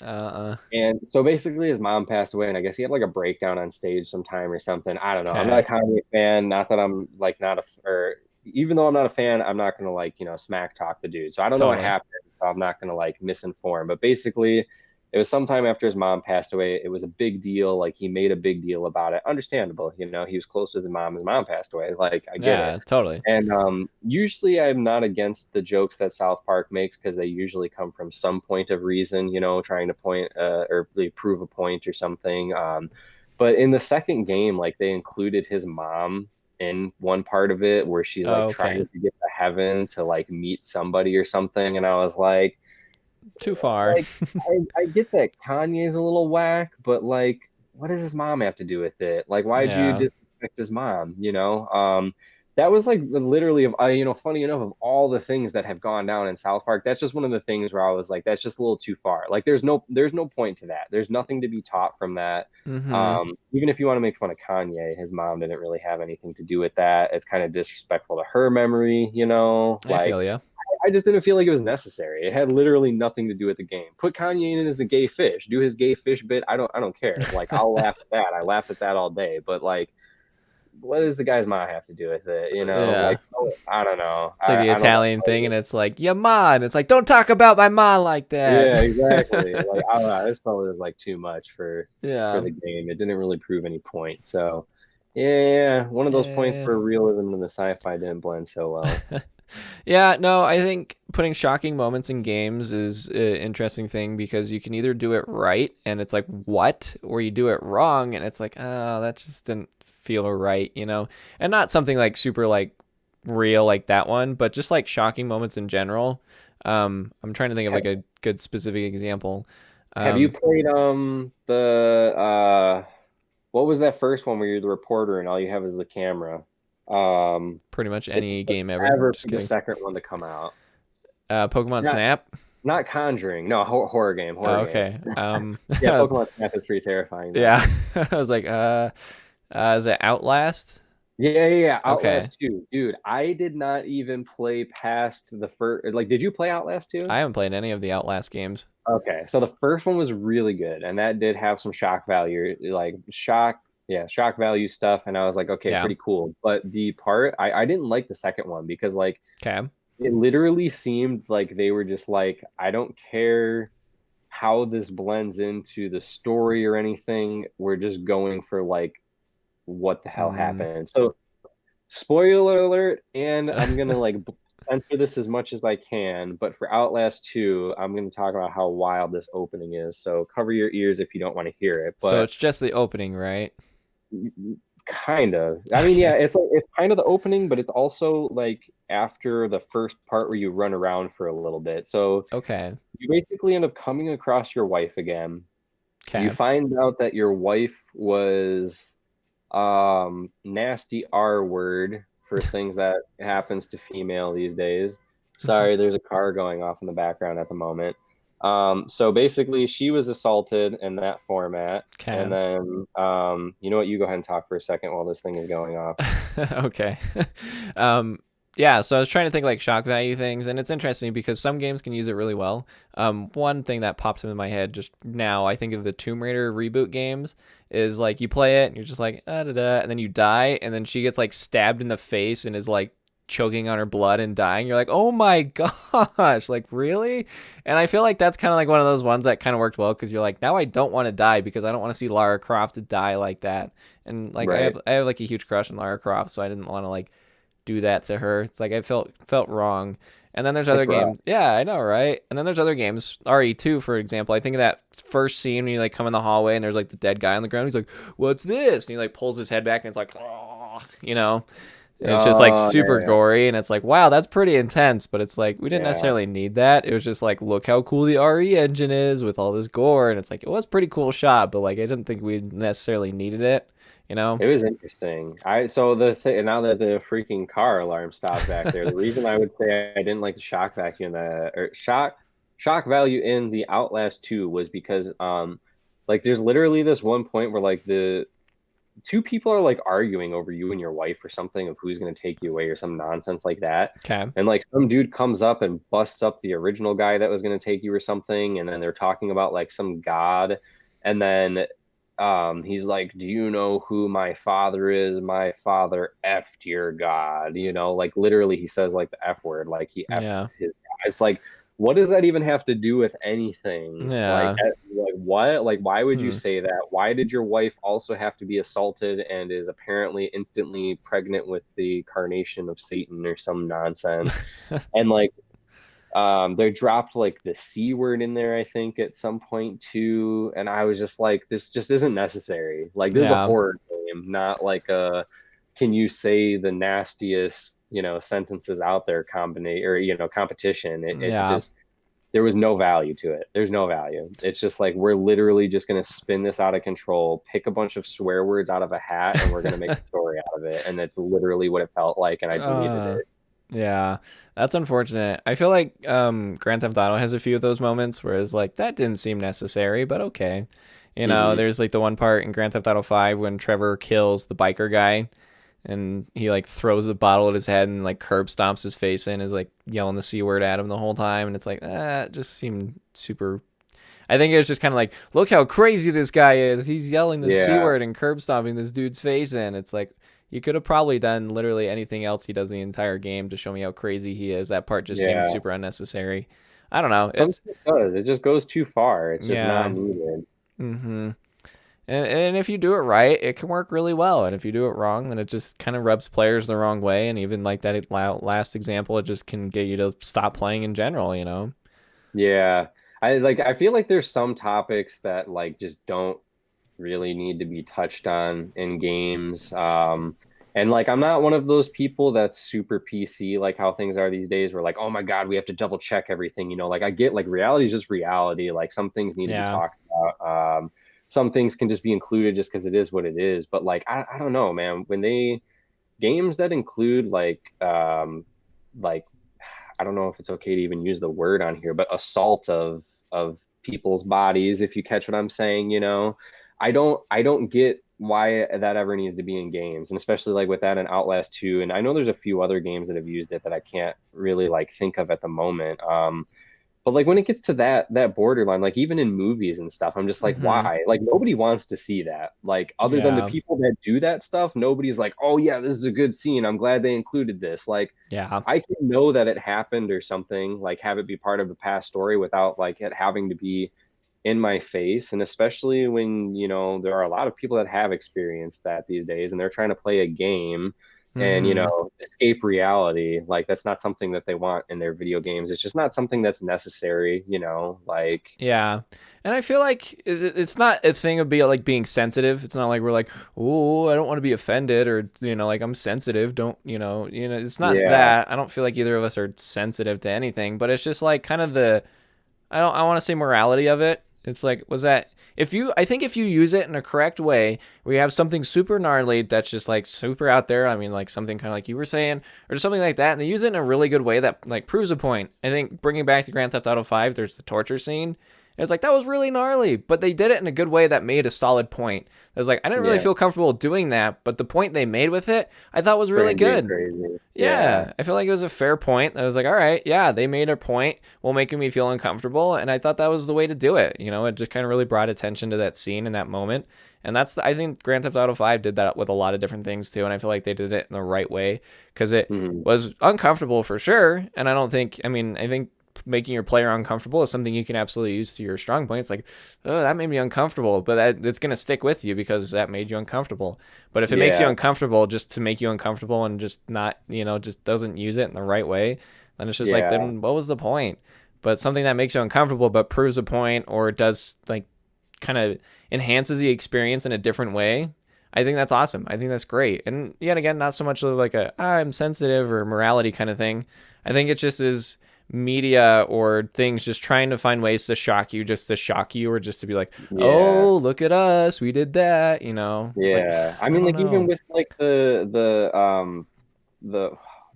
Speaker 1: Uh,
Speaker 2: And so basically his mom passed away, and I guess he had like a breakdown on stage sometime or something. I don't know. I'm not a
Speaker 1: okay.
Speaker 2: Kanye fan. Not that I'm like not a, or even though I'm not a fan, I'm not gonna like, smack talk the dude. So I don't know what
Speaker 1: Totally.
Speaker 2: happened. So I'm not gonna like misinform. But basically, it was sometime after his mom passed away. It was a big deal. Like he made a big deal about it. Understandable. He was close with his mom. His mom passed away. Like I get it.
Speaker 1: Yeah, totally.
Speaker 2: And usually I'm not against the jokes that South Park makes because they usually come from some point of reason, trying to point or really prove a point or something. But in the second game, like they included his mom in one part of it where she's like trying
Speaker 1: Okay.
Speaker 2: to get to heaven to like meet somebody or something. And I was
Speaker 1: Too far.
Speaker 2: like, I get that Kanye's a little whack, but like, what does his mom have to do with it? Like, why'd you
Speaker 1: Yeah.
Speaker 2: disrespect his mom? That was like literally, funny enough, of all the things that have gone down in South Park, that's just one of the things where I was like, that's just a little too far. Like, there's no point to that. There's nothing to be taught from that.
Speaker 1: Mm-hmm.
Speaker 2: Even if you want to make fun of Kanye, his mom didn't really have anything to do with that. It's kind of disrespectful to her memory.
Speaker 1: I
Speaker 2: Like
Speaker 1: feel you.
Speaker 2: I just didn't feel like it was necessary. It had literally nothing to do with the game. Put Kanye in as a gay fish. Do his gay fish bit. I don't care. Like I'll laugh at that. I laughed at that all day. But like, what does the guy's mom have to do with it?
Speaker 1: Yeah.
Speaker 2: Like I don't know.
Speaker 1: It's like the
Speaker 2: I don't
Speaker 1: Italian thing,
Speaker 2: know.
Speaker 1: and it's like, your mom. It's like, don't talk about my mom like that.
Speaker 2: Yeah, exactly. Like I don't know. This probably was like too much for
Speaker 1: Yeah.
Speaker 2: the game. It didn't really prove any point. So yeah, one of those points
Speaker 1: Yeah.
Speaker 2: where realism and the sci-fi didn't blend so well.
Speaker 1: Yeah, no, I think putting shocking moments in games is an interesting thing because you can either do it right and it's like, what? Or you do it wrong and it's like, oh, that just didn't feel right. And not something like super like real like that one, but just like shocking moments in general. I'm trying to think of like a good specific example.
Speaker 2: Have you
Speaker 1: Um,
Speaker 2: played the what was that first one where you're the reporter and all you have is the camera?
Speaker 1: Pretty much
Speaker 2: It
Speaker 1: any
Speaker 2: took
Speaker 1: game ever.
Speaker 2: forever
Speaker 1: Just
Speaker 2: for the
Speaker 1: kidding.
Speaker 2: second one to come out.
Speaker 1: Pokemon
Speaker 2: Not
Speaker 1: Snap.
Speaker 2: not Conjuring. No, horror game, horror
Speaker 1: Oh,
Speaker 2: game.
Speaker 1: okay.
Speaker 2: Yeah, Pokemon Snap is pretty terrifying though.
Speaker 1: Yeah. I was like, is it Outlast?
Speaker 2: Yeah.
Speaker 1: Okay.
Speaker 2: Outlast 2. Dude, I did not even play past the first. Like, did you play Outlast 2?
Speaker 1: I haven't played any of the Outlast games.
Speaker 2: Okay, so the first one was really good, and that did have some shock value, like shock value stuff. And I was like, okay,
Speaker 1: Yeah.
Speaker 2: pretty cool. But the part I didn't like the second one because like
Speaker 1: Okay.
Speaker 2: it literally seemed like they were just like, I don't care how this blends into the story or anything. We're just going for like what the hell
Speaker 1: Mm.
Speaker 2: happened. So spoiler alert, and I'm gonna like censor this as much as I can, but for Outlast 2, I'm gonna talk about how wild this opening is. So cover your ears if you don't want to hear it,
Speaker 1: So
Speaker 2: but
Speaker 1: it's just the opening, right?
Speaker 2: kind of. I mean, yeah,
Speaker 1: Okay.
Speaker 2: it's like it's kind of the opening, but it's also like after the first part where you run around for a little bit. So
Speaker 1: Okay.
Speaker 2: you basically end up coming across your wife again. You
Speaker 1: Okay.
Speaker 2: find out that your wife was nasty R word for things that happens to female these days. Sorry, there's a car going off in the background at the moment. So basically she was assaulted in that format. And
Speaker 1: Okay.
Speaker 2: then you know what, you go ahead and talk for a second while this thing is going off.
Speaker 1: Okay. um, yeah, so I was trying to think like shock value things, and it's interesting because some games can use it really well. One thing that pops into my head just now, I think of the Tomb Raider reboot games, is like you play it and you're just like, ah, da, da, and then you die, and then she gets like stabbed in the face and is like choking on her blood and dying. You're like, oh my gosh, like really? And I feel like that's kind of like one of those ones that kind of worked well because you're like, now I don't want to die because I don't want to see Lara Croft die like that. And like
Speaker 2: Right.
Speaker 1: I have like a huge crush on Lara Croft, so I didn't want to like do that to her. It's like I felt wrong. And then there's other
Speaker 2: It's rough.
Speaker 1: games. Yeah, I know, right? And then there's other games. RE2, for example. I think of that first scene when you like come in the hallway and there's like the dead guy on the ground. He's like, "What's this?" And he like pulls his head back and it's like, oh, you know. And it's just like
Speaker 2: Oh,
Speaker 1: super
Speaker 2: yeah.
Speaker 1: gory and it's like, wow, that's pretty intense. But it's like we didn't
Speaker 2: Yeah.
Speaker 1: necessarily need that. It was just like, look how cool the RE engine is with all this gore, and it's like it was a pretty cool shot, but like I didn't think we necessarily needed it. You know?
Speaker 2: It was interesting. I so the thing now that the freaking car alarm stopped back there, the reason I would say I didn't like the shock vacuum the or shock value in the Outlast 2 was because like there's literally this one point where like the two people are like arguing over you and your wife or something of who's going to take you away or some nonsense like that.
Speaker 1: Okay.
Speaker 2: And like some dude comes up and busts up the original guy that was going to take you or something, and then they're talking about like some god, and then he's like, do you know who my father is? My father effed your god. Like literally he says like the F word, like he effed
Speaker 1: Yeah.
Speaker 2: his god. It's like, what does that even have to do with anything? Like,
Speaker 1: Yeah.
Speaker 2: like what? Like, why would you
Speaker 1: Hmm.
Speaker 2: say that? Why did your wife also have to be assaulted and is apparently instantly pregnant with the carnation of Satan or some nonsense? And like, they dropped like the C word in there, I think, at some point too. And I was just like, this just isn't necessary. Like, this is a
Speaker 1: Yeah.
Speaker 2: horror game, not like a can you say the nastiest, sentences out there combination or, competition. It
Speaker 1: Yeah.
Speaker 2: just, there was no value to it. There's no value. It's just like, we're literally just going to spin this out of control, pick a bunch of swear words out of a hat, and we're going to make a story out of it. And that's literally what it felt like. And I deleted
Speaker 1: Uh,
Speaker 2: it.
Speaker 1: yeah, that's unfortunate. I feel like Grand Theft Auto has a few of those moments where it's like that didn't seem necessary, but okay.
Speaker 2: Mm-hmm.
Speaker 1: There's like the one part in Grand Theft Auto 5 when Trevor kills the biker guy and he like throws the bottle at his head and like curb stomps his face in, is like yelling the C word at him the whole time, and it's like it just seemed super. I think it was just kind of like, look how crazy this guy is. He's yelling the C
Speaker 2: Yeah.
Speaker 1: word and curb stomping this dude's face in. It's like, you could have probably done literally anything else he does in the entire game to show me how crazy he is. That part just seems
Speaker 2: Yeah.
Speaker 1: super unnecessary. I don't know.
Speaker 2: Sometimes it does. It just goes too far. It's just not
Speaker 1: Yeah.
Speaker 2: needed.
Speaker 1: Mm-hmm. And if you do it right, it can work really well. And if you do it wrong, then it just kind of rubs players the wrong way. And even like that last example, it just can get you to stop playing in general.
Speaker 2: Yeah. I feel like there's some topics that like just don't really need to be touched on in games. And like I'm not one of those people that's super PC like how things are these days where like, oh my God, we have to double check everything. Like I get like reality is just reality. Like some things need to be
Speaker 1: Yeah.
Speaker 2: talked about. some things can just be included just because it is what it is. But like I don't know, man. When they games that include like I don't know if it's okay to even use the word on here, but assault of people's bodies, if you catch what I'm saying, you know. I don't get why that ever needs to be in games, and especially like with that and Outlast 2, and I know there's a few other games that have used it that I can't really like think of at the moment. But like when it gets to that borderline, like even in movies and stuff, I'm just like,
Speaker 1: Mm-hmm.
Speaker 2: why? Like nobody wants to see that. Like other than the
Speaker 1: Yeah.
Speaker 2: people that do that stuff, nobody's like, oh yeah, this is a good scene. I'm glad they included this. Like
Speaker 1: Yeah.
Speaker 2: I can know that it happened or something, like have it be part of the past story without like it having to be in my face. And especially when, there are a lot of people that have experienced that these days and they're trying to play a game and,
Speaker 1: Mm-hmm.
Speaker 2: escape reality. Like that's not something that they want in their video games. It's just not something that's necessary, like,
Speaker 1: Yeah. And I feel like it's not a thing of being sensitive. It's not like we're like, oh, I don't want to be offended, or like I'm sensitive. Don't It's not
Speaker 2: yeah.
Speaker 1: that. I don't feel like either of us are sensitive to anything, but it's just like kind of I want to say morality of it. It's like, was that I think if you use it in a correct way, where you have something super gnarly that's just like super out there. I mean, like something kind of like you were saying, or just something like that, and they use it in a really good way that like proves a point. I think bringing back to Grand Theft Auto 5, there's the torture scene. And it's like that was really gnarly, but they did it in a good way that made a solid point. It was like I didn't really
Speaker 2: Yeah.
Speaker 1: feel comfortable doing that, but the point they made with it, I thought was
Speaker 2: For
Speaker 1: really
Speaker 2: him being
Speaker 1: good.
Speaker 2: crazy. Yeah.
Speaker 1: Yeah, I feel like it was a fair point. I was like, all right, yeah, they made a point while making me feel uncomfortable, and I thought that was the way to do it. It just kind of really brought attention to that scene in that moment, and I think Grand Theft Auto 5 did that with a lot of different things too, and I feel like they did it in the right way because it
Speaker 2: Hmm.
Speaker 1: was uncomfortable for sure, and I think making your player uncomfortable is something you can absolutely use to your strong point. It's like, oh, that made me uncomfortable, but it's going to stick with you because that made you uncomfortable. But if it makes you
Speaker 2: Yeah.
Speaker 1: uncomfortable just to make you uncomfortable and just not, just doesn't use it in the right way, then it's just like,
Speaker 2: Yeah.
Speaker 1: then what was the point? But something that makes you uncomfortable but proves a point or does like kind of enhances the experience in a different way, I think that's awesome. I think that's great. And yet again, not so much of like I'm sensitive or morality kind of thing. I think it just is media or things just trying to find ways to shock you, just to shock you, or just to be like,
Speaker 2: Yeah.
Speaker 1: oh, look at us, we did that. It's like,
Speaker 2: Yeah. I
Speaker 1: I
Speaker 2: mean,
Speaker 1: don't
Speaker 2: like even
Speaker 1: know.
Speaker 2: with like the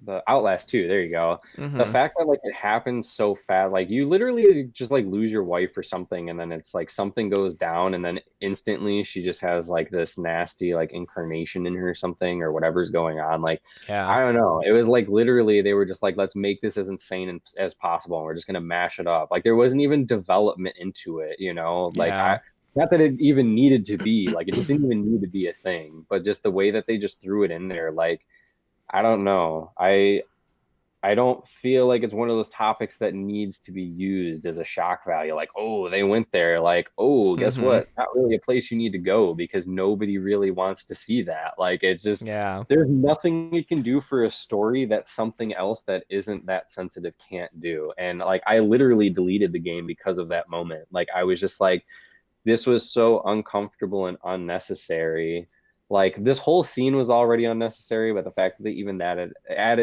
Speaker 2: the Outlast 2, there you go. The
Speaker 1: Mm-hmm.
Speaker 2: fact that like it happens so fast, like you literally just like lose your wife or something, and then it's like something goes down, and then instantly she just has like this nasty like incarnation in her or something or whatever's going on. Like
Speaker 1: Yeah.
Speaker 2: I don't know. It was like literally they were just like, let's make this as insane as possible, and we're just gonna mash it up. Like there wasn't even development into it, Like I
Speaker 1: Yeah.
Speaker 2: not that it even needed to be like it just didn't even need to be a thing, but just the way that they just threw it in there, like I don't know. I don't feel like it's one of those topics that needs to be used as a shock value. Like, oh, they went there. Like, oh, guess
Speaker 1: Mm-hmm.
Speaker 2: what? Not really a place you need to go because nobody really wants to see that. Like, it's just
Speaker 1: Yeah.
Speaker 2: there's nothing you can do for a story that something else that isn't that sensitive can't do. And like, I literally deleted the game because of that moment. Like, I was just like, this was so uncomfortable and unnecessary. Like this whole scene was already unnecessary, but the fact that they even added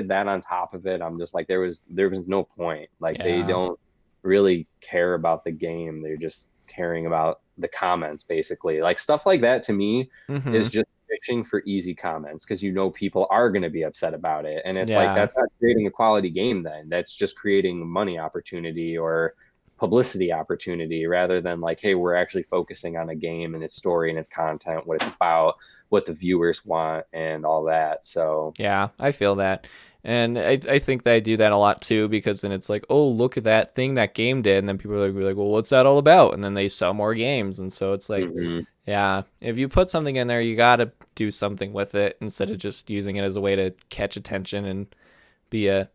Speaker 2: that on top of it, I'm just like there was no point. Like they
Speaker 1: Yeah.
Speaker 2: don't really care about the game. They're just caring about the comments basically. Like stuff like that to me
Speaker 1: Mm-hmm.
Speaker 2: is just fishing for easy comments because people are going to be upset about it. And it's like
Speaker 1: Yeah.
Speaker 2: that's not creating a quality game then. That's just creating money opportunity or publicity opportunity rather than like, hey, we're actually focusing on a game and its story and its content, what it's about, what the viewers want, and all that. So,
Speaker 1: Yeah, I feel that. And I think they do that a lot too because then it's like, oh, look at that thing that game did. And then people are like, well, what's that all about? And then they sell more games. And so it's like,
Speaker 2: mhm.
Speaker 1: yeah, if you put something in there, you got to do something with it instead of just using it as a way to catch attention and be a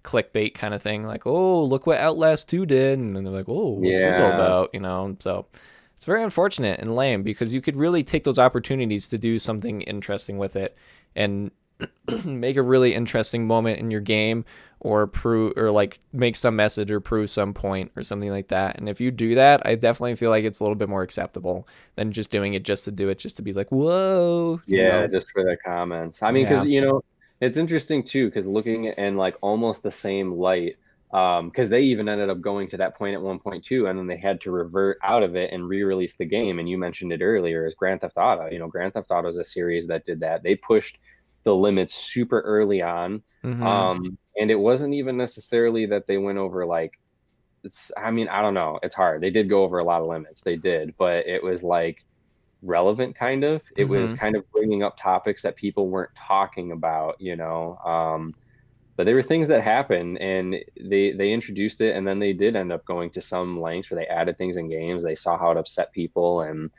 Speaker 1: clickbait kind of thing. Like, oh, look what Outlast 2 did. And then they're like, oh, what's this all
Speaker 2: Yeah,
Speaker 1: about? So it's very unfortunate and lame because you could really take those opportunities to do something interesting with it and make a really interesting moment in your game or prove or like make some message or prove some point or something like that. And if you do that, I definitely feel like it's a little bit more acceptable than just doing it just to do it, just to be like, whoa.
Speaker 2: yeah, just for the comments. I mean, because
Speaker 1: Yeah.
Speaker 2: it's interesting too, because looking in like almost the same light. Because they even ended up going to that point at 1.2, and then they had to revert out of it and re-release the game. And you mentioned it earlier, is Grand Theft Auto. Grand Theft Auto is a series that did that. They pushed the limits super early on,
Speaker 1: Mm-hmm.
Speaker 2: and it wasn't even necessarily that they went over like I mean, I don't know. It's hard. They did go over a lot of limits. They did, but it was like relevant kind of. It was
Speaker 1: Mm-hmm.
Speaker 2: kind of bringing up topics that people weren't talking about. But there were things that happened and they introduced it and then they did end up going to some lengths where they added things in games. They saw how it upset people and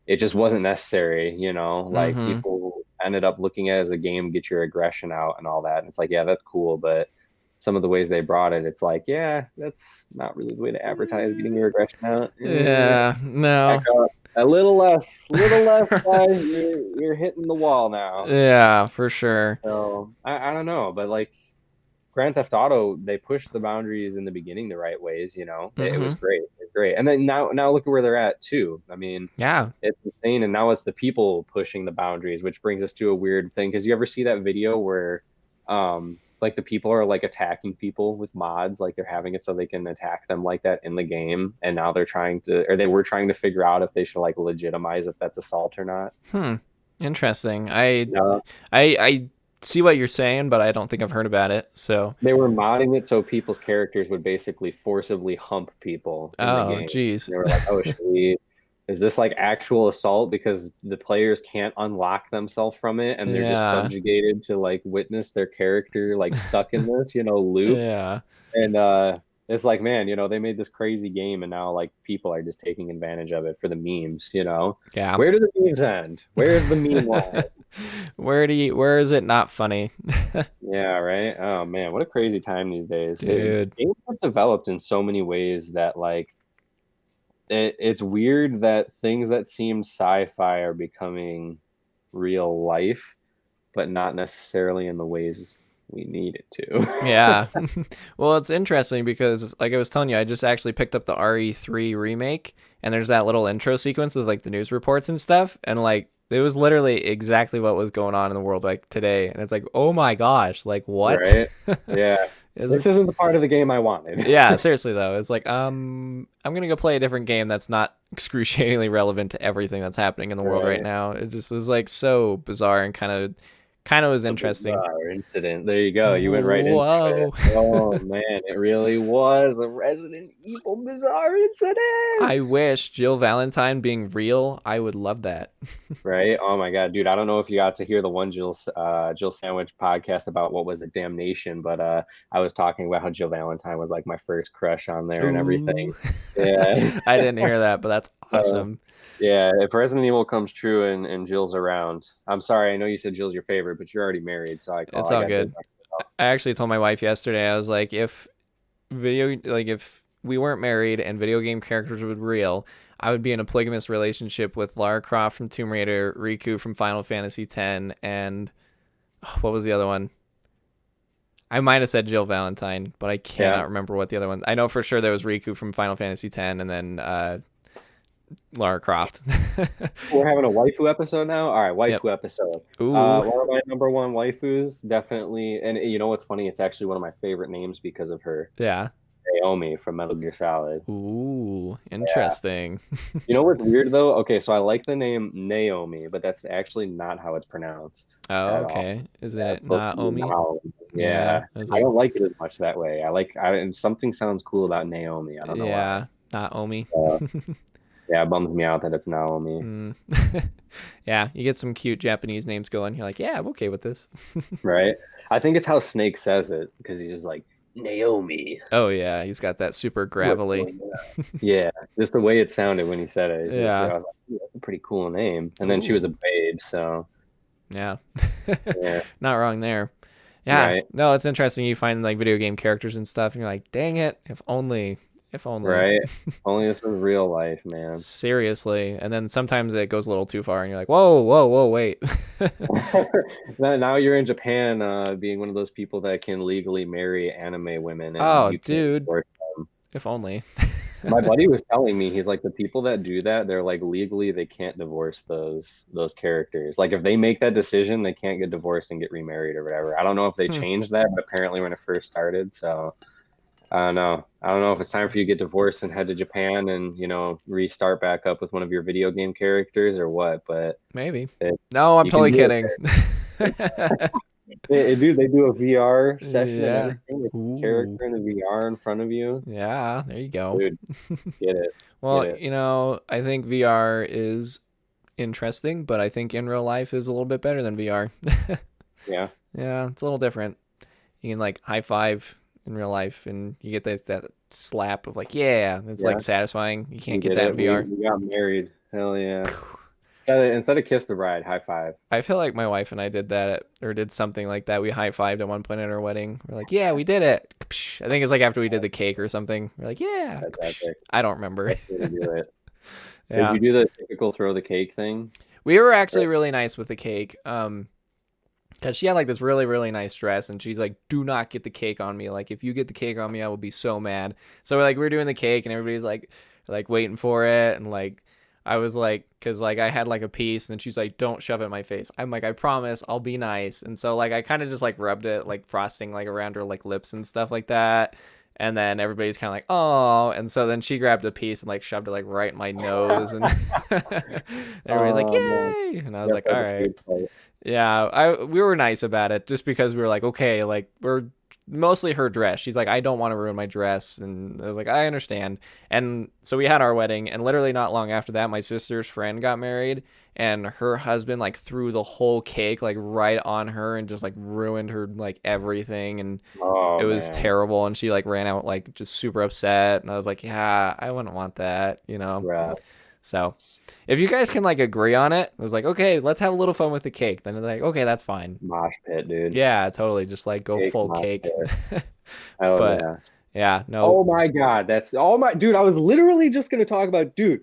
Speaker 2: it just wasn't necessary. Like
Speaker 1: Mm-hmm.
Speaker 2: people ended up looking at it as a game, get your aggression out and all that. And it's like, yeah, that's cool, but some of the ways they brought it, it's like, yeah, that's not really the way to advertise getting your aggression out.
Speaker 1: Yeah,
Speaker 2: Back
Speaker 1: no.
Speaker 2: up a little less, guys. You're hitting the wall now.
Speaker 1: Yeah, for sure.
Speaker 2: So I don't know, but like Grand Theft Auto, they pushed the boundaries in the beginning the right ways. It
Speaker 1: Mm-hmm.
Speaker 2: was great. It was great. And then now look at where they're at too. I mean,
Speaker 1: Yeah.
Speaker 2: it's insane. And now it's the people pushing the boundaries, which brings us to a weird thing. Because you ever see that video where, like the people are like attacking people with mods, like they're having it so they can attack them like that in the game, and now they're trying to, or they were trying to figure out if they should like legitimize if that's assault or not.
Speaker 1: Hmm. Interesting. I
Speaker 2: Yeah.
Speaker 1: I see what you're saying, but I don't think I've heard about it. So,
Speaker 2: They were modding it so people's characters would basically forcibly hump people in the
Speaker 1: oh,
Speaker 2: game.
Speaker 1: geez.
Speaker 2: They were like, "Oh, is this like actual assault?" Because the players can't unlock themselves from it, and they're just
Speaker 1: Yeah.
Speaker 2: subjugated to like witness their character like stuck in this, loop.
Speaker 1: Yeah.
Speaker 2: And it's like, man, they made this crazy game, and now like people are just taking advantage of it for the memes.
Speaker 1: Yeah.
Speaker 2: Where do the memes end? Where's the meme line?
Speaker 1: Where is it not funny?
Speaker 2: Yeah, right. Oh man, what a crazy time these days.
Speaker 1: Dude.
Speaker 2: Games have developed in so many ways that like it's weird that things that seem sci-fi are becoming real life, but not necessarily in the ways we need it to.
Speaker 1: Yeah. Well, it's interesting because, like I was telling you, I just actually picked up the RE3 remake, and there's that little intro sequence with like the news reports and stuff, and like it was literally exactly what was going on in the world like today, and it's like, oh my gosh, like what?
Speaker 2: Right? Yeah.
Speaker 1: Is
Speaker 2: This isn't the part of the game I wanted.
Speaker 1: yeah, seriously though, it's like I'm gonna go play a different game that's not excruciatingly relevant to everything that's happening in the world right
Speaker 2: Right.
Speaker 1: now. It just was like so bizarre and kind of was
Speaker 2: A
Speaker 1: interesting.
Speaker 2: bizarre incident. There you go. You went right into it.
Speaker 1: Whoa.
Speaker 2: Oh man, it really was a Resident Evil bizarre incident.
Speaker 1: I wish Jill Valentine being real. I would love that.
Speaker 2: Right? Oh my God, dude! I don't know if you got to hear the one Jill Sandwich podcast about what was it, Damnation, but I was talking about how Jill Valentine was like my first crush on there and everything.
Speaker 1: Ooh.
Speaker 2: Yeah.
Speaker 1: I didn't hear that, but that's
Speaker 2: Uh,
Speaker 1: awesome.
Speaker 2: yeah, if Resident Evil comes true and Jill's around, I'm sorry, I know you said Jill's your favorite, but you're already married, so
Speaker 1: It's
Speaker 2: I
Speaker 1: all
Speaker 2: got to.
Speaker 1: good. I actually told my wife yesterday, I was like, if we weren't married and video game characters were real, I would be in a polygamous relationship with Lara Croft from Tomb Raider, Riku from Final Fantasy X, and what was the other one? I might have said Jill Valentine, but I
Speaker 2: Yeah,
Speaker 1: cannot remember what the other one. I know for sure there was Riku from Final Fantasy X, and then Lara Croft.
Speaker 2: we're having a waifu episode now. All right,
Speaker 1: Yep.
Speaker 2: waifu episode.
Speaker 1: Ooh.
Speaker 2: One of my number one waifus, definitely. And you know what's funny? It's actually one of my favorite names because of her,
Speaker 1: Yeah.
Speaker 2: Naomi from Metal Gear Solid.
Speaker 1: Ooh.
Speaker 2: Yeah.
Speaker 1: Interesting.
Speaker 2: You know what's weird though? Okay, so I like the name Naomi, but that's actually not how it's pronounced
Speaker 1: Oh,
Speaker 2: at all.
Speaker 1: okay. Isn't
Speaker 2: Yeah, it's
Speaker 1: it
Speaker 2: supposed to be
Speaker 1: Naomi?
Speaker 2: Naomi.
Speaker 1: Yeah.
Speaker 2: Yeah,
Speaker 1: I was
Speaker 2: I
Speaker 1: like,
Speaker 2: don't like it as much that way. And something sounds cool about Naomi. I don't know why.
Speaker 1: yeah, Naomi.
Speaker 2: So, yeah, it bums me out that it's Naomi.
Speaker 1: Mm. Yeah, you get some cute Japanese names going. You're like, yeah, I'm okay with this.
Speaker 2: Right? I think it's how Snake says it because he's just like Naomi.
Speaker 1: Oh yeah, he's got that super
Speaker 2: What's
Speaker 1: gravelly.
Speaker 2: going on? Yeah, just the way it sounded when he said it. It's just
Speaker 1: Yeah.
Speaker 2: I was like, "Ooh, that's a pretty cool name. And then she was a
Speaker 1: Ooh.
Speaker 2: babe, so
Speaker 1: Yeah.
Speaker 2: yeah,
Speaker 1: Not wrong there. Yeah.
Speaker 2: right,
Speaker 1: No, it's interesting. You find like video game characters and stuff, and you're like, dang it, if only, if only.
Speaker 2: right. Only this was real life, man.
Speaker 1: Seriously. And then sometimes it goes a little too far, and you're like, whoa, whoa, whoa, wait.
Speaker 2: Now you're in Japan, being one of those people that can legally marry anime women, and
Speaker 1: Oh,
Speaker 2: you can't
Speaker 1: dude,
Speaker 2: divorce them.
Speaker 1: if only.
Speaker 2: My buddy was telling me, he's like, the people that do that, they're like legally they can't divorce those characters. Like if they make that decision, they can't get divorced and get remarried or whatever. I don't know if they
Speaker 1: Hmm.
Speaker 2: changed that, but apparently when it first started, so I don't know. I don't know if it's time for you to get divorced and head to Japan and, restart back up with one of your video game characters or what, but
Speaker 1: Maybe.
Speaker 2: it,
Speaker 1: No, I'm
Speaker 2: you can
Speaker 1: totally
Speaker 2: do it
Speaker 1: kidding.
Speaker 2: Dude, they do a VR session and
Speaker 1: Yeah.
Speaker 2: everything with your
Speaker 1: Ooh.
Speaker 2: character in the VR in front of you.
Speaker 1: Yeah, there you go.
Speaker 2: Dude, get it. Get
Speaker 1: Well,
Speaker 2: it.
Speaker 1: I think VR is interesting, but I think in real life is a little bit better than VR.
Speaker 2: Yeah.
Speaker 1: Yeah, it's a little different. You can like high five in real life, and you get that slap of like, yeah, it's like
Speaker 2: Yeah.
Speaker 1: satisfying. You can't
Speaker 2: We
Speaker 1: get
Speaker 2: did
Speaker 1: that in
Speaker 2: it. We
Speaker 1: VR.
Speaker 2: we got married. Hell yeah. Instead of kiss the bride, high five.
Speaker 1: I feel like my wife and I did that or did something like that. We high fived at one point at our wedding. We're like, yeah, we did it. I think it's like after we did the cake or something. We're like, yeah.
Speaker 2: That's epic.
Speaker 1: I don't remember.
Speaker 2: That's the way to do it. Did
Speaker 1: Yeah.
Speaker 2: you do the typical throw the cake thing?
Speaker 1: We were
Speaker 2: Or-
Speaker 1: actually really nice with the cake. Because she had like this really, really nice dress, and she's like, do not get the cake on me. Like, if you get the cake on me, I will be so mad. So like we're doing the cake, and everybody's like waiting for it, and like I was like, because like I had like a piece, and she's like, don't shove it in my face. I'm like, I promise, I'll be nice. And so like I kind of just like rubbed it like frosting like around her like lips and stuff like that. And then everybody's kind of like, oh, and so then she grabbed a piece and like shoved it like right in my nose, and everybody's like,
Speaker 2: Oh man.
Speaker 1: yay! And I was
Speaker 2: Yep,
Speaker 1: like, all
Speaker 2: that's a
Speaker 1: right.
Speaker 2: food fight.
Speaker 1: Yeah, we were nice about it just because we were like, okay, like we're mostly her dress. She's like, I don't want to ruin my dress, and I was like, I understand. And so we had our wedding, and literally not long after that, my sister's friend got married, and her husband like threw the whole cake like right on her and just like ruined her like everything, and
Speaker 2: Oh
Speaker 1: it was
Speaker 2: man.
Speaker 1: terrible. And she like ran out like just super upset, and I was like, yeah, I wouldn't want that.
Speaker 2: Bruh.
Speaker 1: So if you guys can like agree on it, it was like, okay, let's have a little fun with the cake. Then it's like, okay, that's fine.
Speaker 2: Mosh pit, dude.
Speaker 1: Yeah, totally. Just like go
Speaker 2: Cake
Speaker 1: full
Speaker 2: mosh
Speaker 1: cake.
Speaker 2: pit. Oh
Speaker 1: But
Speaker 2: yeah.
Speaker 1: yeah, no,
Speaker 2: Oh my God. That's oh my dude. I was literally just gonna talk about dude.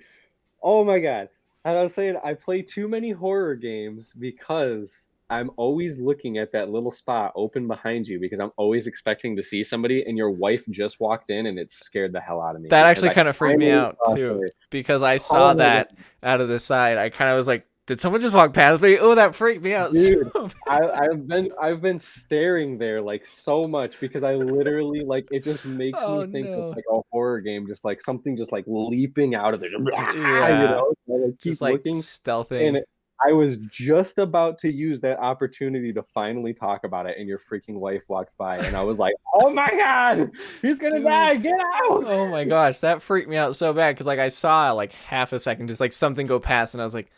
Speaker 2: Oh my God. And I was saying I play too many horror games because I'm always looking at that little spot open behind you because I'm always expecting to see somebody and your wife just walked in and it scared the hell out of me
Speaker 1: that
Speaker 2: because
Speaker 1: actually
Speaker 2: I
Speaker 1: kind of freaked me
Speaker 2: finally
Speaker 1: out
Speaker 2: saw
Speaker 1: too
Speaker 2: her.
Speaker 1: because I
Speaker 2: Oh
Speaker 1: saw
Speaker 2: my
Speaker 1: that
Speaker 2: God.
Speaker 1: out of the side. I kind of was like, did someone just walk past me? Oh, that freaked me out so
Speaker 2: Dude,
Speaker 1: bad.
Speaker 2: I've been staring there like so much because I literally like it just makes
Speaker 1: Oh
Speaker 2: me think of
Speaker 1: no.
Speaker 2: like a horror game, just like something just like leaping out of there,
Speaker 1: Yeah.
Speaker 2: So I like keep
Speaker 1: Just like
Speaker 2: looking, and
Speaker 1: stealthing.
Speaker 2: I was just about to use that opportunity to finally talk about it, and your freaking wife walked by, and I was like, "Oh my God, he's gonna
Speaker 1: Dude.
Speaker 2: die! Get out!"
Speaker 1: Oh my gosh, that freaked me out so bad because like I saw like half a second just like something go past and I was like,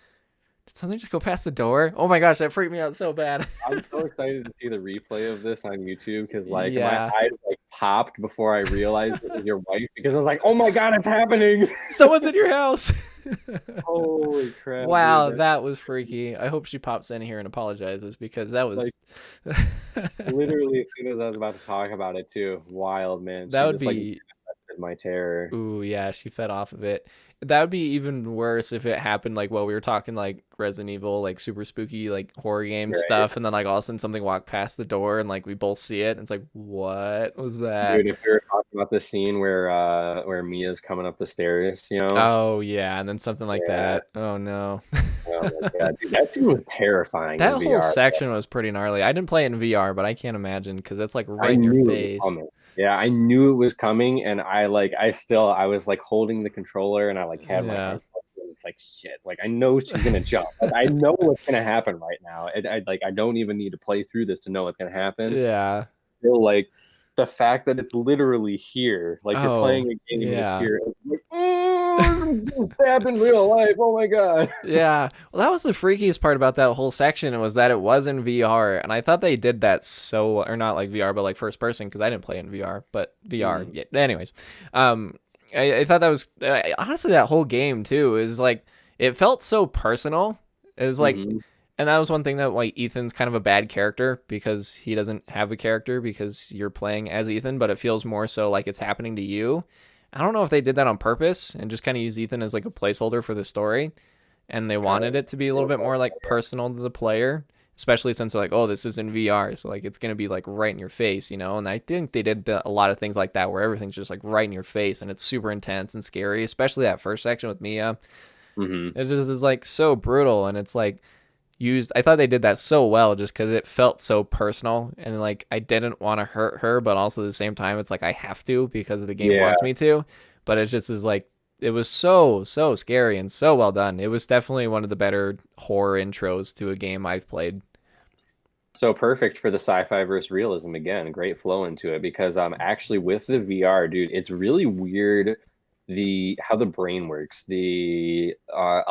Speaker 1: did something just go past the door? Oh my gosh, that freaked me out so bad.
Speaker 2: I'm so excited to see the replay of this on YouTube because like my
Speaker 1: Yeah.
Speaker 2: eyes like popped before I realized it was your wife because I was like, "Oh my God, it's happening!"
Speaker 1: Someone's in your house.
Speaker 2: Holy crap, dude!
Speaker 1: Wow,
Speaker 2: That's
Speaker 1: that was freaky. I hope she pops in here and apologizes because that was
Speaker 2: like literally as soon as I was about to talk about it too. Wild man.
Speaker 1: that
Speaker 2: She
Speaker 1: would
Speaker 2: just like
Speaker 1: be
Speaker 2: manifested my terror.
Speaker 1: ooh, yeah, she fed off of it. That would be even worse if it happened like while we were talking like Resident Evil, like super spooky, like horror game
Speaker 2: Right.
Speaker 1: stuff, and then like all of a sudden something walked past the door and like we both see it, and it's like, what was that?
Speaker 2: Dude, if we were talking about this scene where Mia's coming up the stairs,
Speaker 1: Oh yeah, and then something like
Speaker 2: yeah.
Speaker 1: that. Oh no.
Speaker 2: Oh my God, dude, that scene was terrifying in
Speaker 1: That whole
Speaker 2: VR.
Speaker 1: section was pretty gnarly. I didn't play it in VR, but I can't imagine because it's like
Speaker 2: I
Speaker 1: right in your
Speaker 2: knew it was
Speaker 1: face.
Speaker 2: coming. Yeah, I knew it was coming, and I was like holding the controller, and I like had my
Speaker 1: Yeah.
Speaker 2: hands up, and it's like shit. Like I know she's gonna jump. Like I know what's gonna happen right now. I don't even need to play through this to know what's gonna happen.
Speaker 1: Yeah.
Speaker 2: Still, like the fact that it's literally here, like you're
Speaker 1: Oh,
Speaker 2: playing a game and it's
Speaker 1: yeah.
Speaker 2: here. It's like, oh, it's happened in real life. Oh my God.
Speaker 1: Yeah. Well, that was the freakiest part about that whole section was that it was in VR, and I thought they did that so, or not like VR, but like first person because I didn't play in VR, but VR.
Speaker 2: Mm,
Speaker 1: Yeah. Anyways, um, I thought that was honestly that whole game too is like it felt so personal. It was like,
Speaker 2: mm-hmm.
Speaker 1: and that was one thing that like Ethan's kind of a bad character because he doesn't have a character because you're playing as Ethan, but it feels more so like it's happening to you. I don't know if they did that on purpose and just kind of used Ethan as like a placeholder for the story, and they wanted it to be a little bit more like personal to the player, especially since they're like, oh, this is in VR, so like it's gonna be like right in your face. And I think they did a lot of things like that where everything's just like right in your face and it's super intense and scary, especially that first section with Mia.
Speaker 2: Mm-hmm.
Speaker 1: It just is like so brutal, and it's like used. I thought they did that so well, just because it felt so personal, and like I didn't want to hurt her, but also at the same time, it's like I have to because the game
Speaker 2: Yeah.
Speaker 1: wants me to. But it just is like it was so scary and so well done. It was definitely one of the better horror intros to a game I've played.
Speaker 2: So perfect for the sci-fi versus realism again. Great flow into it because actually with the VR, dude, it's really weird the how the brain works, the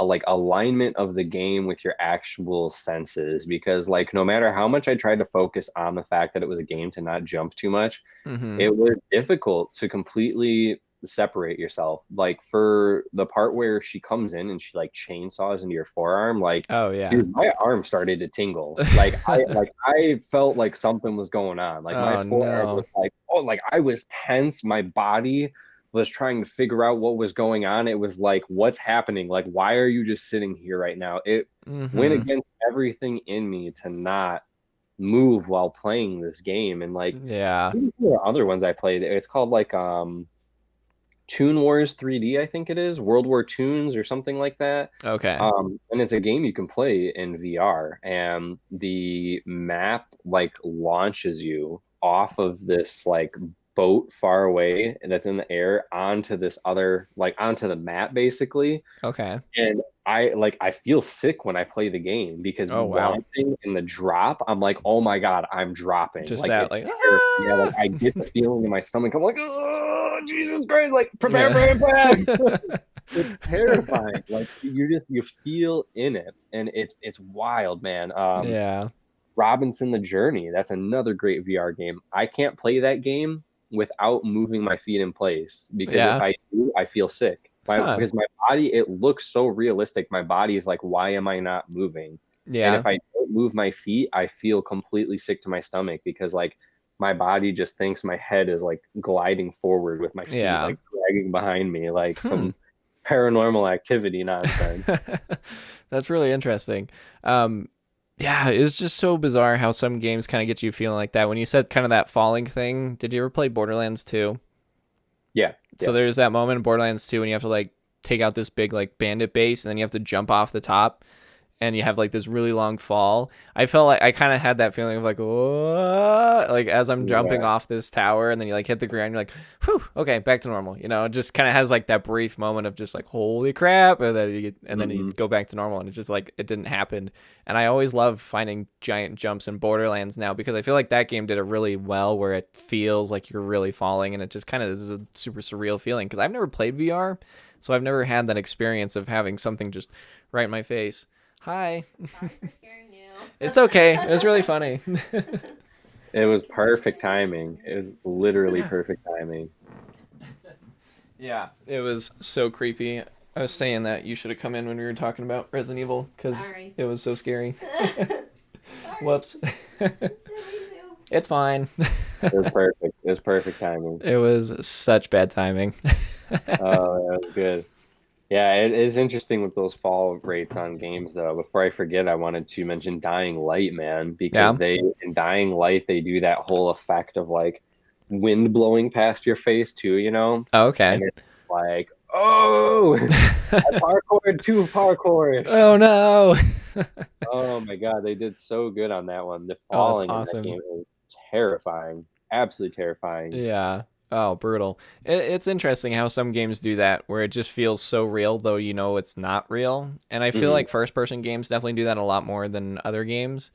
Speaker 2: like alignment of the game with your actual senses because like no matter how much I tried to focus on the fact that it was a game to not jump too much,
Speaker 1: Mm-hmm.
Speaker 2: it was difficult to completely separate yourself. Like for the part where she comes in and she like chainsaws into your forearm, like
Speaker 1: Oh yeah.
Speaker 2: dude, my arm started to tingle. Like I felt like something was going on. Like my
Speaker 1: Oh
Speaker 2: forearm was
Speaker 1: no.
Speaker 2: like, oh, like I was tense. My body was trying to figure out what was going on. It was like, what's happening? Like, why are you just sitting here right now? It went
Speaker 1: Mm-hmm.
Speaker 2: against everything in me to not move while playing this game. And like
Speaker 1: Yeah.
Speaker 2: there are other ones I played. It's called like Toon Wars 3D, I think it is, World War Toons or something like that.
Speaker 1: Okay.
Speaker 2: And it's a game you can play in VR, and the map like launches you off of this like boat far away that's in the air onto this other like onto the map basically.
Speaker 1: Okay.
Speaker 2: And I feel sick when I play the game because
Speaker 1: Oh wow.
Speaker 2: launching in the drop, I'm like, oh my God, I'm dropping.
Speaker 1: Just
Speaker 2: Like
Speaker 1: that
Speaker 2: it's
Speaker 1: like
Speaker 2: yeah, like
Speaker 1: ah!
Speaker 2: I get the feeling in my stomach. I'm like, oh Jesus Christ, like prepare
Speaker 1: Yeah.
Speaker 2: for impact. It's terrifying. Like you feel in it, and it's wild, man.
Speaker 1: Yeah.
Speaker 2: Robinson the Journey, that's another great VR game. I can't play that game without moving my feet in place because if
Speaker 1: Yeah.
Speaker 2: I do, I feel sick.
Speaker 1: Huh.
Speaker 2: Because my body, it looks so realistic. My body is like, why am I not moving? And
Speaker 1: Yeah.
Speaker 2: if I don't move my feet, I feel completely sick to my stomach because like my body just thinks my head is like gliding forward with my feet
Speaker 1: Yeah.
Speaker 2: like dragging behind me like
Speaker 1: Hmm.
Speaker 2: some paranormal activity nonsense.
Speaker 1: That's really interesting. Um, yeah, it's just so bizarre how some games kind of get you feeling like that. When you said kind of that falling thing, did you ever play Borderlands 2?
Speaker 2: Yeah,
Speaker 1: So
Speaker 2: yeah.
Speaker 1: there's that moment in Borderlands 2 when you have to like take out this big like bandit base and then you have to jump off the top and you have like this really long fall. I felt like I kind of had that feeling of like, whoa, like as I'm jumping
Speaker 2: Yeah.
Speaker 1: off this tower and then you like hit the ground, you're like, whew, okay, back to normal. You know, it just kind of has like that brief moment of just like, holy crap, and then you
Speaker 2: Hmm.
Speaker 1: go back to normal, and it's just like it didn't happen. And I always love finding giant jumps in Borderlands now because I feel like that game did it really well, where it feels like you're really falling, and it just kind of is a super surreal feeling. Because I've never played VR, so I've never had that experience of having something just right in my face. Hi.
Speaker 3: Sorry for scaring you.
Speaker 1: It's okay. It was really funny.
Speaker 2: It was perfect
Speaker 3: Very
Speaker 2: timing.
Speaker 3: interesting.
Speaker 2: It was literally perfect timing.
Speaker 1: Yeah, it was so creepy. I was saying that you should have come in when we were talking about Resident Evil because
Speaker 3: Sorry.
Speaker 1: it was so scary.
Speaker 3: Sorry.
Speaker 1: Whoops.
Speaker 3: Silly Sue.
Speaker 1: It's fine.
Speaker 2: It was perfect. It was perfect timing.
Speaker 1: It was such bad timing.
Speaker 2: Oh, that was good. Yeah, it is interesting with those fall rates on games though. Before I forget, I wanted to mention Dying Light, man, because
Speaker 1: Yeah.
Speaker 2: they in Dying Light they do that whole effect of like wind blowing past your face too, you know?
Speaker 1: Oh,
Speaker 2: And
Speaker 1: okay.
Speaker 2: it's like, oh, I parkoured too parkourish.
Speaker 1: Oh no.
Speaker 2: Oh my God, they did so good on that one. The
Speaker 1: Oh, that's
Speaker 2: falling in that
Speaker 1: awesome.
Speaker 2: game is terrifying. Absolutely terrifying.
Speaker 1: Yeah. Oh, brutal. It's interesting how some games do that, where it just feels so real, though you know it's not real. And I feel
Speaker 2: Hmm.
Speaker 1: like first person games definitely do that a lot more than other games,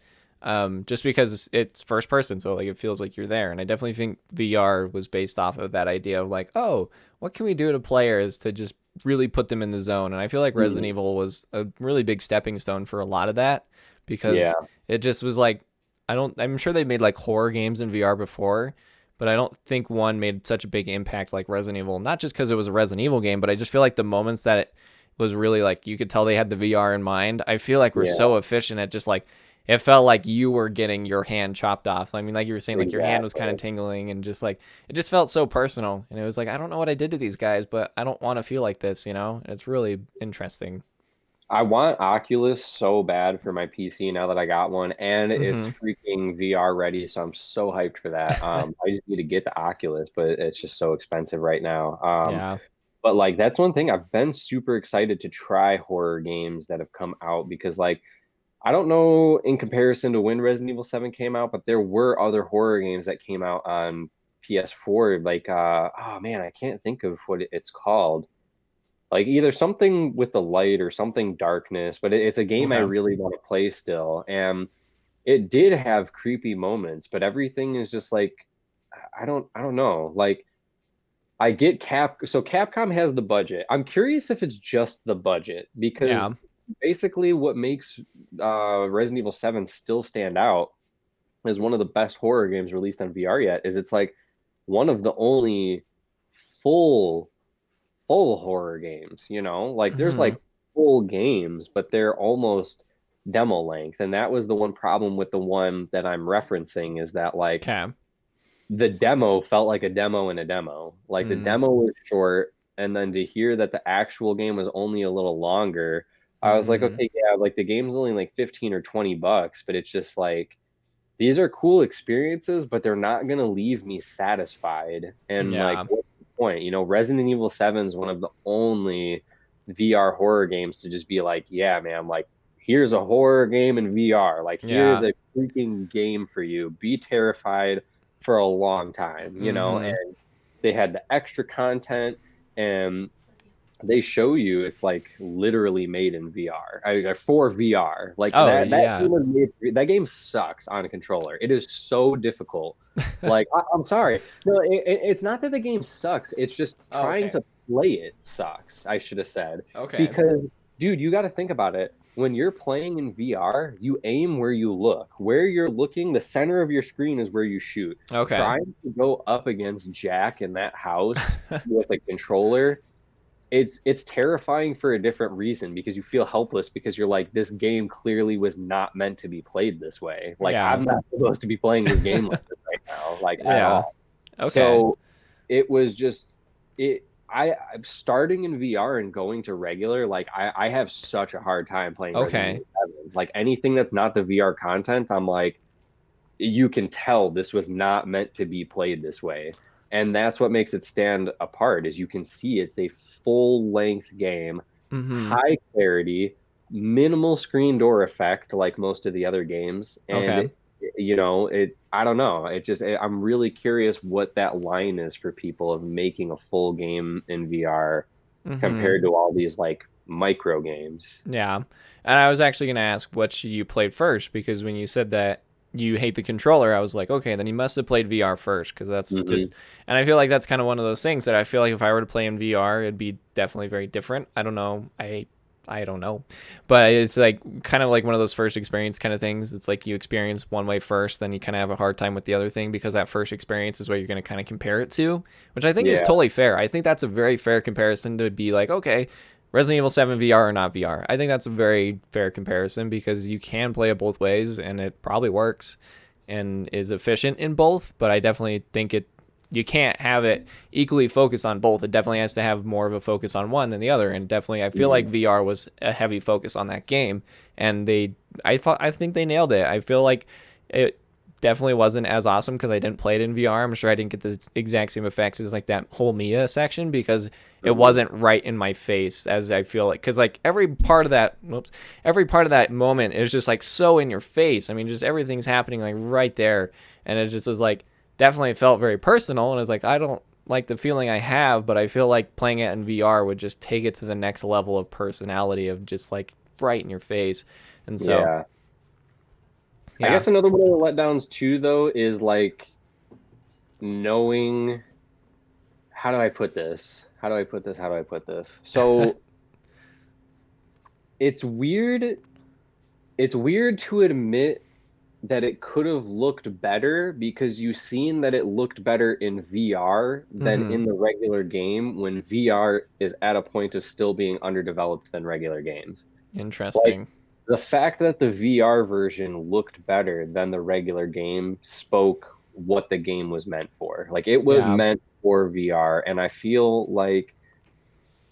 Speaker 1: just because it's first person, so like it feels like you're there. And I definitely think VR was based off of that idea of like, oh, what can we do to players to just really put them in the zone? And I feel like Resident
Speaker 2: Hmm.
Speaker 1: Evil was a really big stepping stone for a lot of that
Speaker 2: Yeah.
Speaker 1: because it just was like, I'm sure they made like horror games in VR before, but I don't think one made such a big impact like Resident Evil. Not just because it was a Resident Evil game, but I just feel like the moments that it was really like you could tell they had the VR in mind. I feel like we're
Speaker 2: Yeah.
Speaker 1: so efficient at just like it felt like you were getting your hand chopped off. I mean, like you were saying, like your hand was kind of
Speaker 2: Exactly.
Speaker 1: tingling and just like it just felt so personal. And it was like I don't know what I did to these guys, but I don't want to feel like this, you know? And it's really interesting.
Speaker 2: I want Oculus so bad for my PC now that I got one, and it's
Speaker 1: Mm-hmm.
Speaker 2: freaking VR ready, so I'm so hyped for that. I just need to get the Oculus, but it's just so expensive right now.
Speaker 1: Yeah.
Speaker 2: But like that's one thing I've been super excited to try horror games that have come out because like I don't know in comparison to when Resident Evil 7 came out, but there were other horror games that came out on PS4. Like, oh man, I can't think of what it's called. Like either something with the light or something darkness, but it's a game I
Speaker 1: Okay.
Speaker 2: really want to play still. And it did have creepy moments, but everything is just like, I don't know. Like I get so Capcom has the budget. I'm curious if it's just the budget
Speaker 1: Yeah.
Speaker 2: because basically what makes Resident Evil 7 still stand out as one of the best horror games released on VR yet is it's like one of the only full full horror games, you know? Like there's
Speaker 1: Mm-hmm.
Speaker 2: like full games, but they're almost demo length. And that was the one problem with the one that I'm referencing is that like
Speaker 1: Okay.
Speaker 2: the demo felt like a demo in a demo. Like the
Speaker 1: Mm-hmm.
Speaker 2: demo was short, and then to hear that the actual game was only a little longer, I was like,
Speaker 1: Mm-hmm.
Speaker 2: okay, yeah, like the game's only like 15 or 20 bucks, but it's just like these are cool experiences, but they're not gonna leave me satisfied. And like,
Speaker 1: Yeah.
Speaker 2: what's the point? You know, Resident Evil 7 is one of the only VR horror games to just be like, yeah, man, like here's a horror game in VR. Like here's
Speaker 1: Yeah.
Speaker 2: a freaking game for you. Be terrified for a long time, you know?
Speaker 1: Mm-hmm.
Speaker 2: And they had the extra content and they show you it's like literally made in VR. For VR. Like
Speaker 1: Oh
Speaker 2: that
Speaker 1: yeah.
Speaker 2: game was made, that game sucks on a controller. It is so difficult. Like I'm sorry. No, it's not that the game sucks. It's just trying
Speaker 1: Okay.
Speaker 2: to play it sucks, I should have said.
Speaker 1: Okay.
Speaker 2: Because dude, you got to think about it. When you're playing in VR, you aim where you look. Where you're looking, the center of your screen is where you shoot.
Speaker 1: Okay.
Speaker 2: Trying to go up against Jack in that house with a controller, it's terrifying for a different reason because you feel helpless because you're like this game clearly was not meant to be played this way. Like
Speaker 1: Yeah.
Speaker 2: I'm not supposed to be playing this game like this right now, like at
Speaker 1: Yeah.
Speaker 2: all.
Speaker 1: Okay.
Speaker 2: So it was just it I'm starting in VR and going to regular, like I have such a hard time playing Resident
Speaker 1: Okay.
Speaker 2: Evil 7. Like anything that's not the VR content, I'm like you can tell this was not meant to be played this way. And that's what makes it stand apart is you can see it's a full length game,
Speaker 1: Mm-hmm.
Speaker 2: high clarity, minimal screen door effect like most of the other games. And
Speaker 1: Okay.
Speaker 2: you know, I don't know. I'm really curious what that line is for people of making a full game in VR
Speaker 1: Mm-hmm.
Speaker 2: compared to all these like micro games.
Speaker 1: Yeah. And I was actually gonna ask what you played first because when you said that you hate the controller, I was like, okay, then you must have played VR first because that's
Speaker 2: Hmm.
Speaker 1: just, and I feel like that's kind of one of those things that I feel like if I were to play in VR, it'd be definitely very different. I don't know. I don't know, but it's like kind of like one of those first experience kind of things. It's like you experience one way first, then you kind of have a hard time with the other thing because that first experience is what you're going to kind of compare it to, which I think is
Speaker 2: Yeah.
Speaker 1: totally fair. I think that's a very fair comparison to be like, okay, Resident Evil 7 VR or not VR. I think that's a very fair comparison because you can play it both ways and it probably works and is efficient in both, but I definitely think you can't have it equally focused on both. It definitely has to have more of a focus on one than the other. And definitely, I feel like
Speaker 2: Mhm.
Speaker 1: VR was a heavy focus on that game, and I think they nailed it. I feel like it definitely wasn't as awesome because I didn't play it in VR. I'm sure I didn't get the exact same effects as like that whole Mia section because it
Speaker 2: Mhm.
Speaker 1: wasn't right in my face as I feel like because like every part of that moment is just like so in your face. I mean, just everything's happening like right there, and it just was like definitely felt very personal. And it's like I don't like the feeling I have, but I feel like playing it in VR would just take it to the next level of personality of just like right in your face. And so,
Speaker 2: Yeah. I
Speaker 1: yeah.
Speaker 2: guess another one of the letdowns too, though, is like knowing how do I put this? How do I put this? How do I put this? So it's weird. It's weird to admit that it could have looked better because you've seen that it looked better in VR than
Speaker 1: Mm-hmm.
Speaker 2: in the regular game when VR is at a point of still being underdeveloped than regular games. Like
Speaker 1: Interesting.
Speaker 2: the fact that the VR version looked better than the regular game spoke what the game was meant for. Like it was
Speaker 1: Yeah.
Speaker 2: meant for VR, and I feel like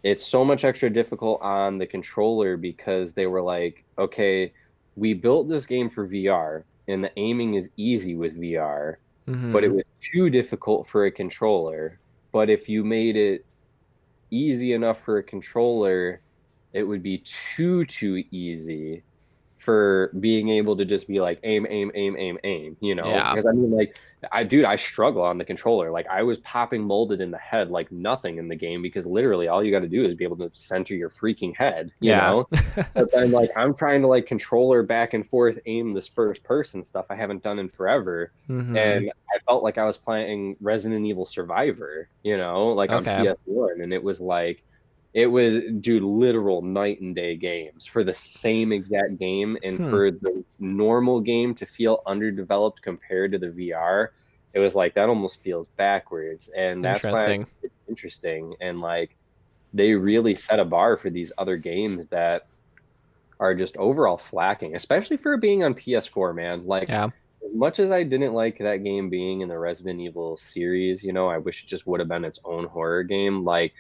Speaker 2: it's so much extra difficult on the controller because they were like, okay, we built this game for VR, and the aiming is easy with VR, but it
Speaker 1: Mm-hmm.
Speaker 2: was too difficult for a controller. But if you made it easy enough for a controller, it would be too easy for being able to just be like aim, aim, aim, aim, aim, you know?
Speaker 1: Yeah.
Speaker 2: Because I mean, like, I struggle on the controller. Like, I was popping molded in the head like nothing in the game because literally all you got to do is be able to center your freaking head, you
Speaker 1: Yeah.
Speaker 2: know? But then, like, I'm trying to like controller back and forth aim this first person stuff I haven't done in forever.
Speaker 1: Mm-hmm.
Speaker 2: And I felt like I was playing Resident Evil Survivor, you know, like on
Speaker 1: Okay.
Speaker 2: PS1. And it was like, it was, dude, literal night and day games for the same exact game. And
Speaker 1: Hmm.
Speaker 2: for the normal game to feel underdeveloped compared to the VR, it was like that almost feels backwards. And that's why I think
Speaker 1: Interesting.
Speaker 2: it's interesting. And like they really set a bar for these other games that are just overall slacking, especially for being on PS4, man. Like,
Speaker 1: Yeah.
Speaker 2: as much as I didn't like that game being in the Resident Evil series, you know, I wish it just would have been its own horror game. Like,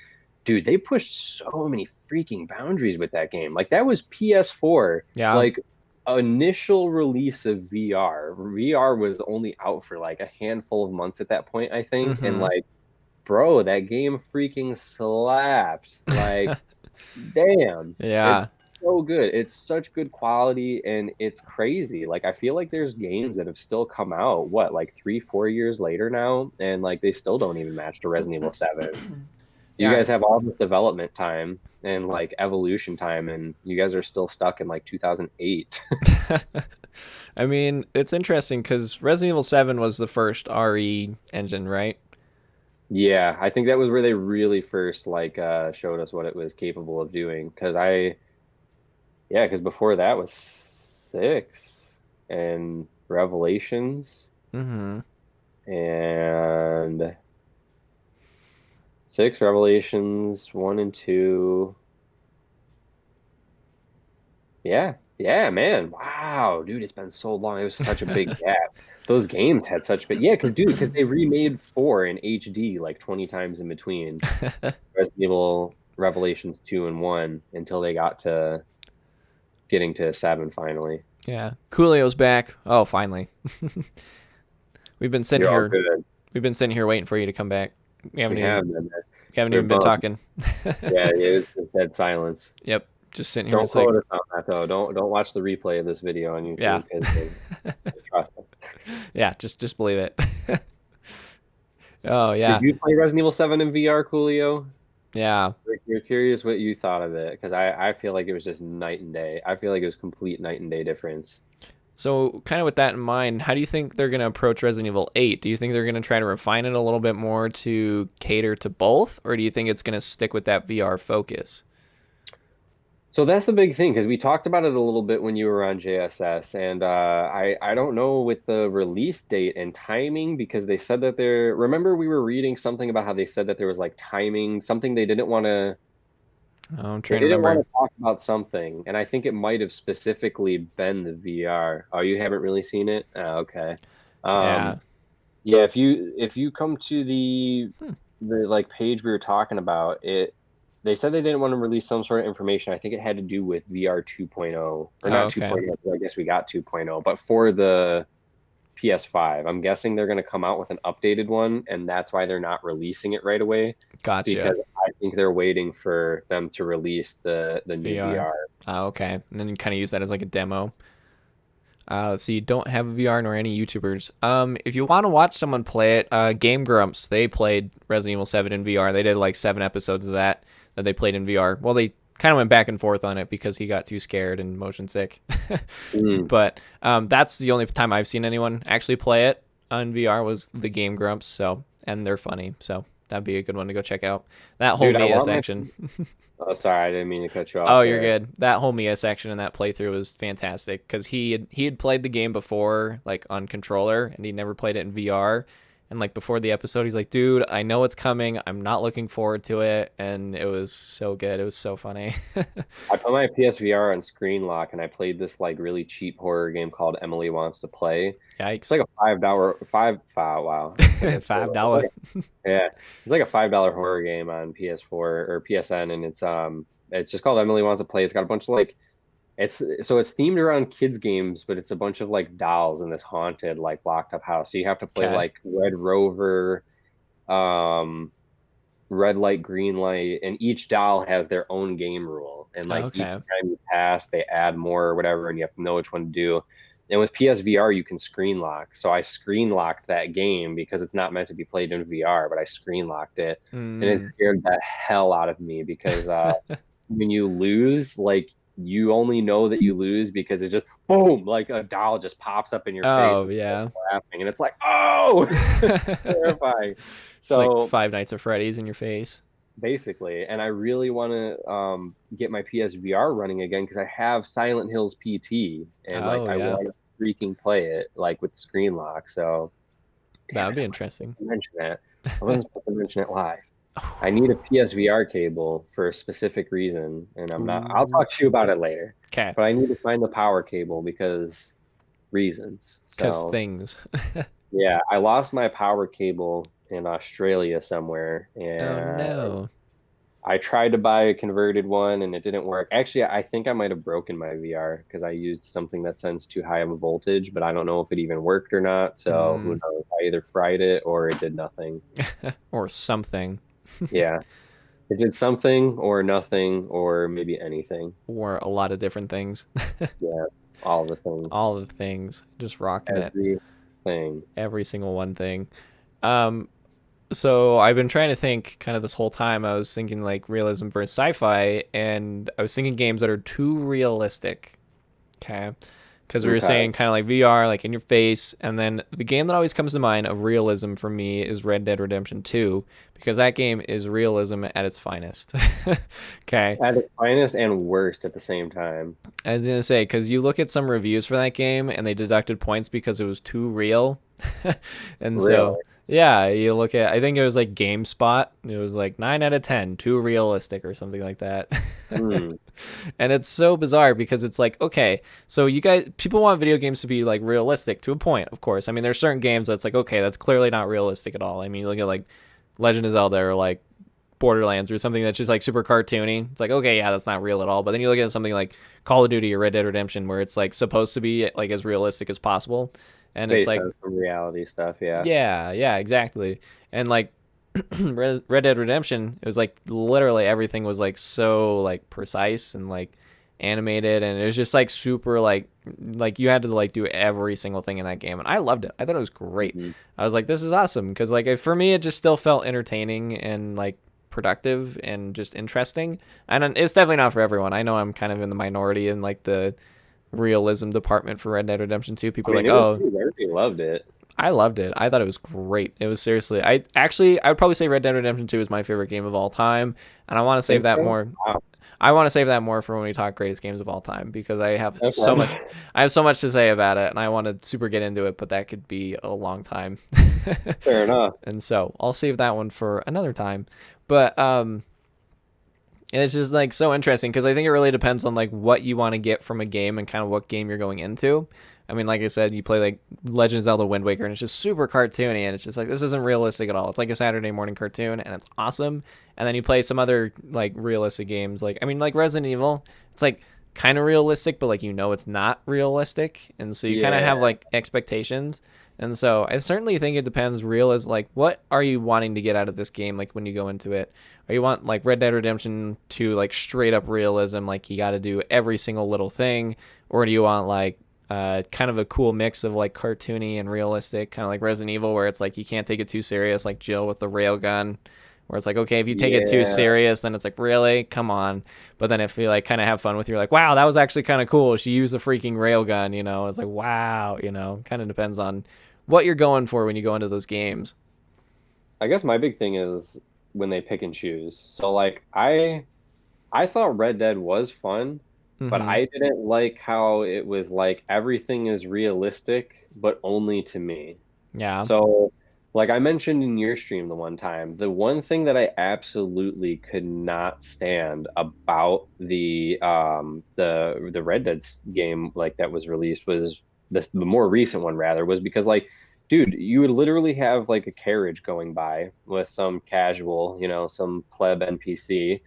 Speaker 2: dude, they pushed so many freaking boundaries with that game. Like, that was PS4,
Speaker 1: Yeah.
Speaker 2: like, initial release of VR. VR was only out for like a handful of months at that point, I think. And
Speaker 1: Mm-hmm.
Speaker 2: like, bro, that game freaking slaps. Like, damn, it's
Speaker 1: Yeah.
Speaker 2: so good. It's such good quality and it's crazy. Like I feel like there's games that have still come out, what, like 3, 4 years later now, and like they still don't even match to Resident Evil 7. You
Speaker 1: Yeah.
Speaker 2: guys have all this development time and like evolution time, and you guys are still stuck in like 2008.
Speaker 1: I mean, it's interesting because Resident Evil 7 was the first RE engine, right?
Speaker 2: Yeah, I think that was where they really first like showed us what it was capable of doing. Because before that was 6 and Revelations
Speaker 1: Mm-hmm.
Speaker 2: and 6 Revelations 1 and 2. Yeah. Yeah, man. Wow, dude, it's been so long. It was such a big gap. Those games had such big, yeah, because they remade 4 in HD like 20 times in between Resident Evil Revelations 2 and 1 until they got to getting to 7 finally.
Speaker 1: Yeah. Coolio's back. Oh, finally. We've been sitting
Speaker 2: You're all
Speaker 1: here.
Speaker 2: good.
Speaker 1: We've been sitting here waiting for you to come back. We haven't
Speaker 2: We
Speaker 1: even.
Speaker 2: have them.
Speaker 1: We haven't
Speaker 2: They're
Speaker 1: even been
Speaker 2: bummed.
Speaker 1: talking.
Speaker 2: Yeah, it's dead silence.
Speaker 1: Yep. Just sitting here.
Speaker 2: Don't
Speaker 1: It's like,
Speaker 2: quote us on that though. Don't watch the replay of this video on
Speaker 1: yeah,
Speaker 2: YouTube because trust us.
Speaker 1: yeah. Just believe it. Oh
Speaker 2: Did
Speaker 1: yeah,
Speaker 2: you play Resident Evil 7 in VR, Coolio?
Speaker 1: yeah.
Speaker 2: You're curious what you thought of it because I feel like it was just night and day. I feel like it was complete night and day difference.
Speaker 1: So, kind of with that in mind, how do you think they're going to approach Resident Evil 8? Do you think they're going to try to refine it a little bit more to cater to both, or do you think it's going to stick with that VR focus?
Speaker 2: So that's the big thing because we talked about it a little bit when you were on JSS, and I don't know with the release date and timing because they said that they're. Remember we were reading something about how they said that there was like timing, something they didn't want to.
Speaker 1: Oh, I'm
Speaker 2: They
Speaker 1: trying to
Speaker 2: didn't want
Speaker 1: remember.
Speaker 2: to talk about something, and I think it might have specifically been the VR. Oh, you haven't really seen it? Oh, okay.
Speaker 1: Yeah.
Speaker 2: Um, yeah, if you come to the
Speaker 1: Hmm.
Speaker 2: the like page we were talking about, they said they didn't want to release some sort of information. I think it had to do with VR 2.0 or
Speaker 1: Oh,
Speaker 2: not
Speaker 1: okay.
Speaker 2: 2.0, 'cause I guess we got 2.0, but for the PS5. I'm guessing they're going to come out with an updated one, and that's why they're not releasing it right away
Speaker 1: Gotcha.
Speaker 2: because I think they're waiting for them to release the new
Speaker 1: VR.
Speaker 2: VR.
Speaker 1: Oh, okay. And then you kind of use that as like a demo. Let's see, you don't have a VR nor any YouTubers. If you want to watch someone play it, Game Grumps, they played Resident Evil 7 in VR. They did like 7 episodes of that they played in VR. Well, they kind of went back and forth on it because he got too scared and motion sick.
Speaker 2: Mm.
Speaker 1: But that's the only time I've seen anyone actually play it on VR was the Game Grumps. So, and they're funny. So that'd be a good one to go check out. That whole
Speaker 2: Dude, I
Speaker 1: Mia
Speaker 2: want my.
Speaker 1: section.
Speaker 2: Oh, sorry, I didn't mean to cut you
Speaker 1: Oh,
Speaker 2: off
Speaker 1: you're
Speaker 2: there.
Speaker 1: good. That whole Mia section in that playthrough was fantastic because he had played the game before, like on controller, and he never played it in VR. And like before the episode, he's like, "Dude, I know it's coming. I'm not looking forward to it." And it was so good. It was so funny.
Speaker 2: I put my PSVR on screen lock and I played this like really cheap horror game called Emily Wants to Play. It's
Speaker 1: Yikes!
Speaker 2: like a $5 wow.
Speaker 1: $5.
Speaker 2: Yeah, it's like a $5 horror game on PS4 or PSN, and it's just called Emily Wants to Play. It's got a bunch of like it's themed around kids games, but it's a bunch of like dolls in this haunted like locked up house. So you have to play
Speaker 1: Okay.
Speaker 2: like Red Rover, um, red light, green light, and each doll has their own game rule. and like each
Speaker 1: Okay.
Speaker 2: time you pass, they add more or whatever, and you have to know which one to do. And with PSVR, you can screen lock. So I screen locked that game because it's not meant to be played in VR, but I screen locked it, and it
Speaker 1: Mm.
Speaker 2: scared the hell out of me because when you lose, like you only know that you lose because it just boom, like a doll just pops up in your face
Speaker 1: Oh
Speaker 2: and
Speaker 1: yeah.
Speaker 2: starts laughing, and it's like, oh, it's terrifying.
Speaker 1: It's like
Speaker 2: So
Speaker 1: Five Nights at Freddy's in your face.
Speaker 2: basically, and I really want to get my PSVR running again because I have Silent Hills PT, and like
Speaker 1: Oh
Speaker 2: I
Speaker 1: yeah.
Speaker 2: want to freaking play it like with the screen lock. So
Speaker 1: That
Speaker 2: damn
Speaker 1: would
Speaker 2: it,
Speaker 1: be
Speaker 2: I wasn't
Speaker 1: interesting.
Speaker 2: supposed to mention that. I wasn't supposed to mention it live. I need a PSVR cable for a specific reason, and I'm not. I'll
Speaker 1: Ooh.
Speaker 2: talk to you about it later.
Speaker 1: Okay.
Speaker 2: But I need to find the power cable because reasons.
Speaker 1: Cause
Speaker 2: So
Speaker 1: things.
Speaker 2: yeah, I lost my power cable in Australia somewhere,
Speaker 1: Oh
Speaker 2: and
Speaker 1: no.
Speaker 2: I tried to buy a converted one and it didn't work. Actually, I think I might have broken my VR because I used something that sends too high of a voltage, but I don't know if it even worked or not. So who
Speaker 1: Mm.
Speaker 2: knows? I either fried it or it did nothing.
Speaker 1: Or something.
Speaker 2: Yeah, it did something or nothing or maybe anything.
Speaker 1: Or a lot of different things.
Speaker 2: Yeah, all the things,
Speaker 1: All the things. Just rocking it.
Speaker 2: everything.
Speaker 1: Every single one thing. Um, so I've been trying to think kind of this whole time. I was thinking like realism versus sci-fi, and I was thinking games that are too realistic. Okay. Because we were
Speaker 2: Okay.
Speaker 1: saying kind of like VR, like in your face. And then the game that always comes to mind of realism for me is Red Dead Redemption 2, because that game is realism at its finest. Okay.
Speaker 2: At its finest and worst at the same time.
Speaker 1: I was going to say, because you look at some reviews for that game and they deducted points because it was too real. And so,
Speaker 2: Really.
Speaker 1: yeah, you look at, I think it was like GameSpot. It was like 9 out of 10, too realistic or something like that.
Speaker 2: Hmm.
Speaker 1: And it's so bizarre because it's like, okay, so you guys, people want video games to be like realistic to a point, of course. I mean, there's certain games that's like, okay, that's clearly not realistic at all. I mean, you look at like Legend of Zelda or like Borderlands or something that's just like super cartoony. It's like, okay, yeah, that's not real at all. But then you look at something like Call of Duty or Red Dead Redemption where it's like supposed to be like as realistic as possible. And it's
Speaker 2: Based
Speaker 1: like,
Speaker 2: on some reality stuff, yeah.
Speaker 1: yeah, yeah, exactly. And like Red Dead Redemption, it was like literally everything was like so like precise and like animated, and it was just like super like you had to like do every single thing in that game, and I loved it. I thought it was great.
Speaker 2: Hmm.
Speaker 1: I was like, this is awesome because like for me, it just still felt entertaining and like productive and just interesting. And it's definitely not for everyone. I know I'm kind of in the minority in like the realism department for Red Dead Redemption 2.
Speaker 2: I
Speaker 1: People are
Speaker 2: mean,
Speaker 1: like,
Speaker 2: it was
Speaker 1: oh,
Speaker 2: pretty. Everybody loved it.
Speaker 1: I loved it. I thought it was great. It was seriously. I would probably say Red Dead Redemption 2 is my favorite game of all time, and I want to save
Speaker 2: Think
Speaker 1: that
Speaker 2: so?
Speaker 1: more.
Speaker 2: Wow.
Speaker 1: I want to save that more for when we talk greatest games of all time because
Speaker 2: Okay.
Speaker 1: I have so much to say about it and I want to super get into it, but that could be a long time.
Speaker 2: Fair enough.
Speaker 1: And so, I'll save that one for another time. But and it's just like so interesting because I think it really depends on like what you want to get from a game and kind of what game you're going into. I mean, like I said, you play like Legend of Zelda Wind Waker and it's just super cartoony and it's just like this isn't realistic at all. It's like a Saturday morning cartoon and it's awesome. And then you play some other like realistic games, like I mean, like Resident Evil. It's like kind of realistic, but like you know it's not realistic, and so you kind of
Speaker 2: Yeah.
Speaker 1: have like expectations. And so I certainly think it depends. Real is like, what are you wanting to get out of this game? Like when you go into it, or you want like Red Dead Redemption to like straight up realism, like you got to do every single little thing, or do you want like kind of a cool mix of like cartoony and realistic, kind of like Resident Evil, where it's like you can't take it too serious, like Jill with the railgun, where it's like, okay, if you take it too
Speaker 2: Yeah.
Speaker 1: serious, then it's like, really, come on. But then if you like kind of have fun with, you're like, wow, that was actually kind of cool. She used a freaking railgun, you know. It's like, wow, you know, kind of depends on what you're going for when you go into those games.
Speaker 2: I guess my big thing is when they pick and choose. So like I thought Red Dead was fun, but
Speaker 1: Mm-hmm.
Speaker 2: I didn't like how it was like everything is realistic, but only to me.
Speaker 1: Yeah.
Speaker 2: So, like I mentioned in your stream the one time, the one thing that I absolutely could not stand about the Red Dead game like that was released was this the more recent one rather was because like dude, you would literally have like a carriage going by with some casual, some pleb NPC,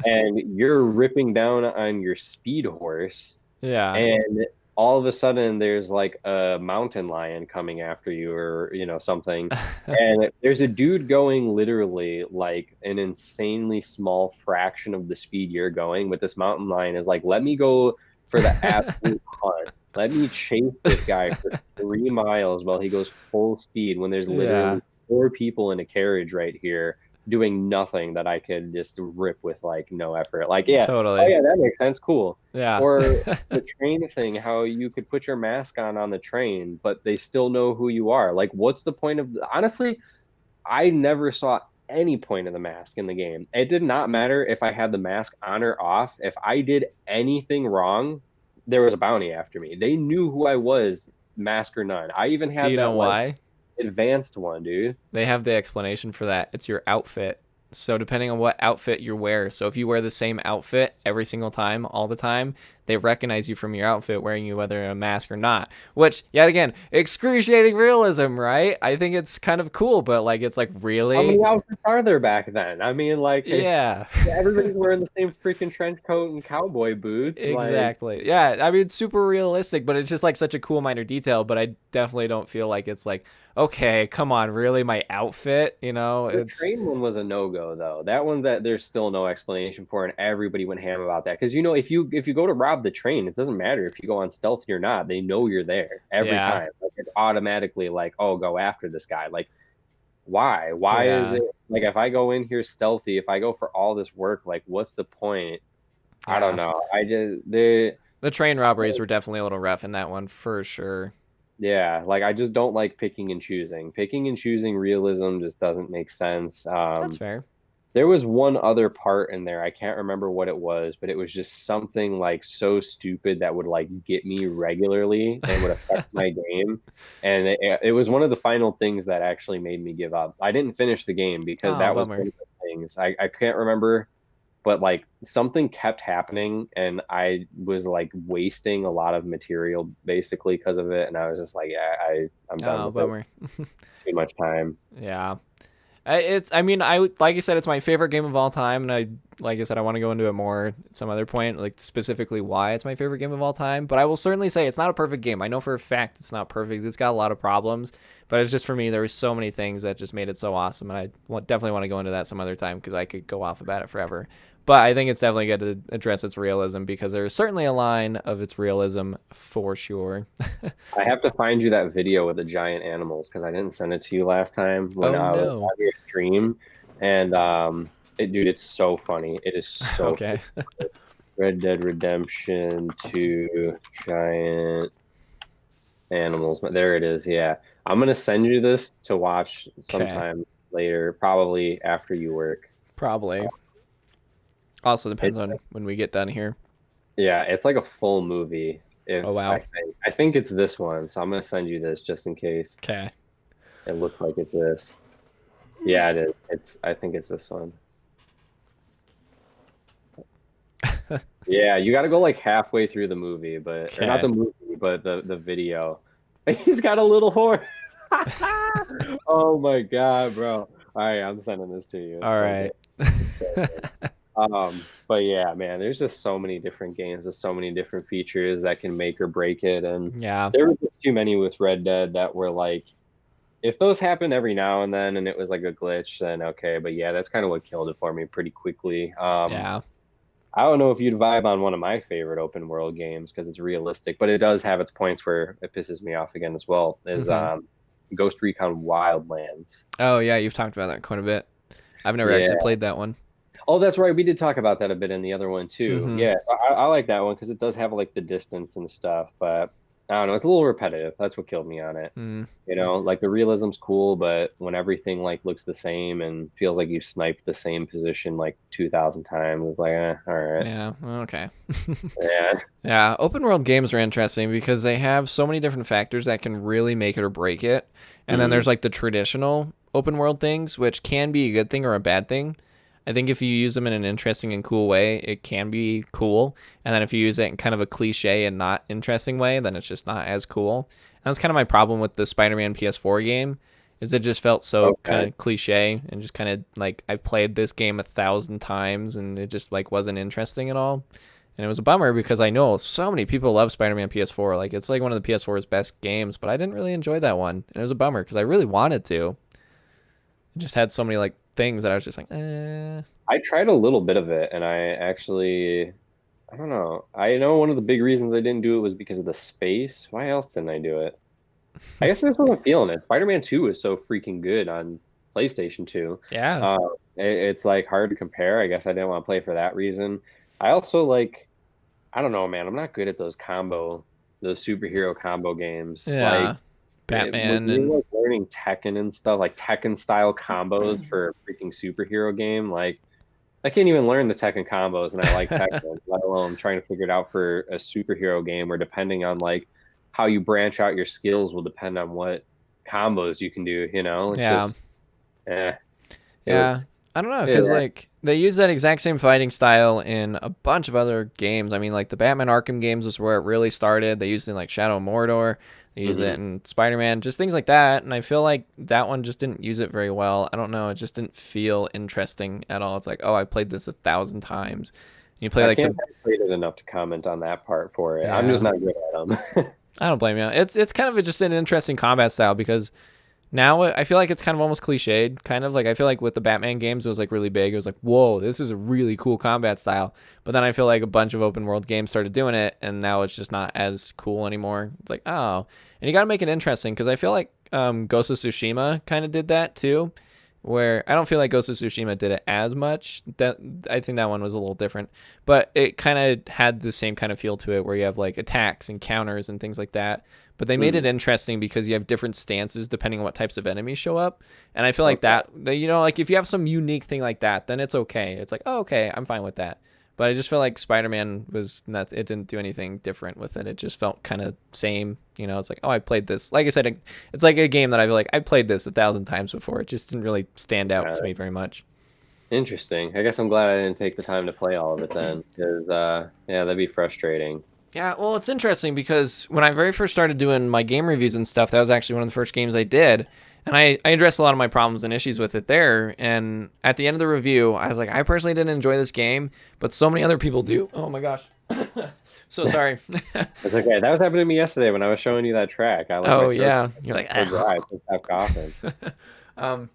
Speaker 2: and you're ripping down on your speed horse
Speaker 1: Yeah.
Speaker 2: and all of a sudden there's like a mountain lion coming after you, or something, and there's a dude going literally like an insanely small fraction of the speed you're going, but this mountain lion is like, let me go for the absolute hunt. Let me chase this guy for 3 miles while he goes full speed when there's
Speaker 1: Yeah,
Speaker 2: literally 4 people in a carriage right here doing nothing that I could just rip with like no effort. Like, yeah, oh
Speaker 1: totally.
Speaker 2: yeah, that makes sense. Cool.
Speaker 1: Yeah.
Speaker 2: Or the train thing, how you could put your mask on the train, but they still know who you are. Like, what's the point of honestly, I never saw any point of the mask in the game. It did not matter if I had the mask on or off. If I did anything wrong, there was a bounty after me. They knew who I was, mask or none. I even
Speaker 1: Do
Speaker 2: had
Speaker 1: you know
Speaker 2: that like
Speaker 1: why?
Speaker 2: advanced one, dude.
Speaker 1: They have the explanation for that. It's your outfit. So depending on what outfit you wear, so if you wear the same outfit every single time, all the time, they recognize you from your outfit wearing you whether a mask or not. Which, yet again, excruciating realism, right? I think it's kind of cool, but like it's like
Speaker 2: How
Speaker 1: really,
Speaker 2: many outfits are there back then? I mean, like,
Speaker 1: yeah.
Speaker 2: everybody's wearing the same freaking trench coat and cowboy boots. Like,
Speaker 1: Exactly. Yeah, I mean, it's super realistic, but it's just like such a cool minor detail. But I definitely don't feel like it's like, okay, come on, really, my outfit? You know,
Speaker 2: the
Speaker 1: it's
Speaker 2: train one was a no-go though. That one that there's still no explanation for, and everybody went ham about that. Because if you go to rob the train, it doesn't matter if you go on stealthy or not. They know you're there every
Speaker 1: yeah,
Speaker 2: time. Like, it's automatically like, oh, go after this guy. Like, why? Why is
Speaker 1: yeah,
Speaker 2: it like if I go in here stealthy, if I go for all this work, like what's the point? I don't
Speaker 1: yeah.
Speaker 2: know. I just they
Speaker 1: The train robberies were definitely a little rough in that one for sure.
Speaker 2: Yeah, like I just don't like picking and choosing. Picking and choosing realism just doesn't make sense.
Speaker 1: That's fair.
Speaker 2: There was one other part in there. I can't remember what it was, but it was just something like so stupid that would like get me regularly and would affect my game. And it was one of the final things that actually made me give up. I didn't finish the game because
Speaker 1: Oh,
Speaker 2: that was
Speaker 1: bummer.
Speaker 2: one of the things. I can't remember, but like something kept happening and I was like wasting a lot of material basically because of it. And I was just like, yeah, I'm done
Speaker 1: Oh,
Speaker 2: with it.
Speaker 1: bummer.
Speaker 2: Too much time.
Speaker 1: Yeah. I mean, like I said, it's my favorite game of all time, and like I said, I want to go into it more at some other point, like specifically why it's my favorite game of all time. But I will certainly say it's not a perfect game. I know for a fact it's not perfect. It's got a lot of problems, but it's just for me, there were so many things that just made it so awesome, and definitely want to go into that some other time because I could go off about it forever. But I think it's definitely good to address its realism because there's certainly a line of its realism for sure.
Speaker 2: I have to find you that video with the giant animals because I didn't send it to you last time when
Speaker 1: Oh
Speaker 2: I was
Speaker 1: no.
Speaker 2: on your stream. And dude, it's so funny. It is so
Speaker 1: Okay.
Speaker 2: Red Dead Redemption 2 giant animals. But there it is. Yeah. I'm gonna send you this to watch
Speaker 1: Okay.
Speaker 2: sometime later, probably after you work.
Speaker 1: Probably. Also depends
Speaker 2: It,
Speaker 1: on when we get done here.
Speaker 2: yeah, it's like a full movie.
Speaker 1: Oh
Speaker 2: If
Speaker 1: wow.
Speaker 2: I think it's this one, so I'm gonna send you this just in case.
Speaker 1: Okay.
Speaker 2: It looks like it's this. Yeah, it is. I think it's this one. Yeah, you got to go like halfway through the movie, but or not
Speaker 1: Okay.
Speaker 2: the movie, but the video. He's got a little horse. Oh my God, bro. All right, I'm sending this to you. It's
Speaker 1: All
Speaker 2: so good.
Speaker 1: right.
Speaker 2: It's so good. But yeah, man, there's just so many different games, there's so many different features that can make or break it, and
Speaker 1: Yeah.
Speaker 2: there were just too many with Red Dead that were like, if those happen every now and then and it was like a glitch, then okay. But yeah, that's kind of what killed it for me pretty quickly.
Speaker 1: Yeah.
Speaker 2: I don't know if you'd vibe on one of my favorite open world games because it's realistic, but it does have its points where it pisses me off again as well. Is
Speaker 1: Hmm.
Speaker 2: Ghost Recon Wildlands.
Speaker 1: Oh yeah, you've talked about that quite a bit. I've never actually
Speaker 2: Yeah.
Speaker 1: played that one.
Speaker 2: Oh, that's right. We did talk about that a bit in the other one too.
Speaker 1: Hmm.
Speaker 2: Yeah, I like that one because it does have like the distance and stuff, but I don't know. It's a little repetitive. That's what killed me on it.
Speaker 1: Mm.
Speaker 2: Like the realism's cool, but when everything like looks the same and feels like you've sniped the same position like 2,000 times, it's like, all right.
Speaker 1: Yeah. Okay.
Speaker 2: Yeah.
Speaker 1: Yeah. Open world games are interesting because they have so many different factors that can really make it or break it. And then there's
Speaker 2: Mm.
Speaker 1: like the traditional open world things, which can be a good thing or a bad thing. I think if you use them in an interesting and cool way, it can be cool. And then if you use it in kind of a cliche and not interesting way, then it's just not as cool. And that's kind of my problem with the Spider-Man PS4 game, is it just felt so kind
Speaker 2: Okay.
Speaker 1: of cliche and just kind of like I've played this game 1,000 times and it just like wasn't interesting at all. And it was a bummer because I know so many people love Spider-Man PS4. Like, it's like one of the PS4's best games, but I didn't really enjoy that one. And it was a bummer because I really wanted to. It just had so many, like, things that I was just like, eh.
Speaker 2: I tried a little bit of it, and I don't know. I know one of the big reasons I didn't do it was because of the space. Why else didn't I do it? I guess I just wasn't feeling it. Spider-Man 2 is so freaking good on PlayStation 2.
Speaker 1: Yeah.
Speaker 2: It's like hard to compare. I guess I didn't want to play for that reason. I also like, I don't know, man. I'm not good at those superhero combo games. Like,
Speaker 1: Yeah.
Speaker 2: when
Speaker 1: Batman
Speaker 2: you're
Speaker 1: and
Speaker 2: like learning Tekken and stuff, like Tekken style combos for a freaking superhero game, like I can't even learn the Tekken combos, and I like Tekken, let alone trying to figure it out for a superhero game where depending on like how you branch out your skills will depend on what combos you can do, you know? It's
Speaker 1: yeah.
Speaker 2: just eh. It
Speaker 1: Yeah.
Speaker 2: was
Speaker 1: I don't know,
Speaker 2: yeah,
Speaker 1: because, like, they use that exact same fighting style in a bunch of other games. I mean, like, the Batman Arkham games was where it really started. They used it in, like, Shadow of Mordor. They used it
Speaker 2: mhm.
Speaker 1: in Spider-Man, just things like that. And I feel like that one just didn't use it very well. I don't know. It just didn't feel interesting at all. It's like, oh, I played this 1,000 times. You play,
Speaker 2: I
Speaker 1: like,
Speaker 2: can't
Speaker 1: the,
Speaker 2: have played it enough to comment on that part for it. I'm just
Speaker 1: yeah.
Speaker 2: not good at them.
Speaker 1: I don't blame you. It's kind of just an interesting combat style because now I feel like it's kind of almost cliched. Kind of like I feel like with the Batman games, it was like really big. It was like, whoa, this is a really cool combat style. But then I feel like a bunch of open world games started doing it, and now it's just not as cool anymore. It's like, oh, and you got to make it interesting because I feel like Ghost of Tsushima kind of did that too. Where I don't feel like Ghost of Tsushima did it as much. That I think that one was a little different, but it kind of had the same kind of feel to it, where you have like attacks and counters and things like that. But they made it
Speaker 2: Mm,
Speaker 1: interesting because you have different stances depending on what types of enemies show up. And I feel like
Speaker 2: okay.
Speaker 1: like if you have some unique thing like that, then it's okay. It's like, oh, okay, I'm fine with that. But I just feel like Spider-Man was not, it didn't do anything different with it. It just felt kind of same. It's like, oh, I played this. Like I said, it's like a game that I feel like I played this 1,000 times before. It just didn't really stand out to me very much.
Speaker 2: Interesting. I guess I'm glad I didn't take the time to play all of it then, because yeah, that'd be frustrating.
Speaker 1: Yeah, well, it's interesting because when I very first started doing my game reviews and stuff, that was actually one of the first games I did. And I addressed a lot of my problems and issues with it there. And at the end of the review, I was like, I personally didn't enjoy this game, but so many other people do. Oh my gosh. So sorry.
Speaker 2: It's okay. That was happening to me yesterday when I was showing you that track. I like my
Speaker 1: Oh,
Speaker 2: throat
Speaker 1: yeah. You're like,
Speaker 2: so dry. I couldn't stop coughing.
Speaker 1: um,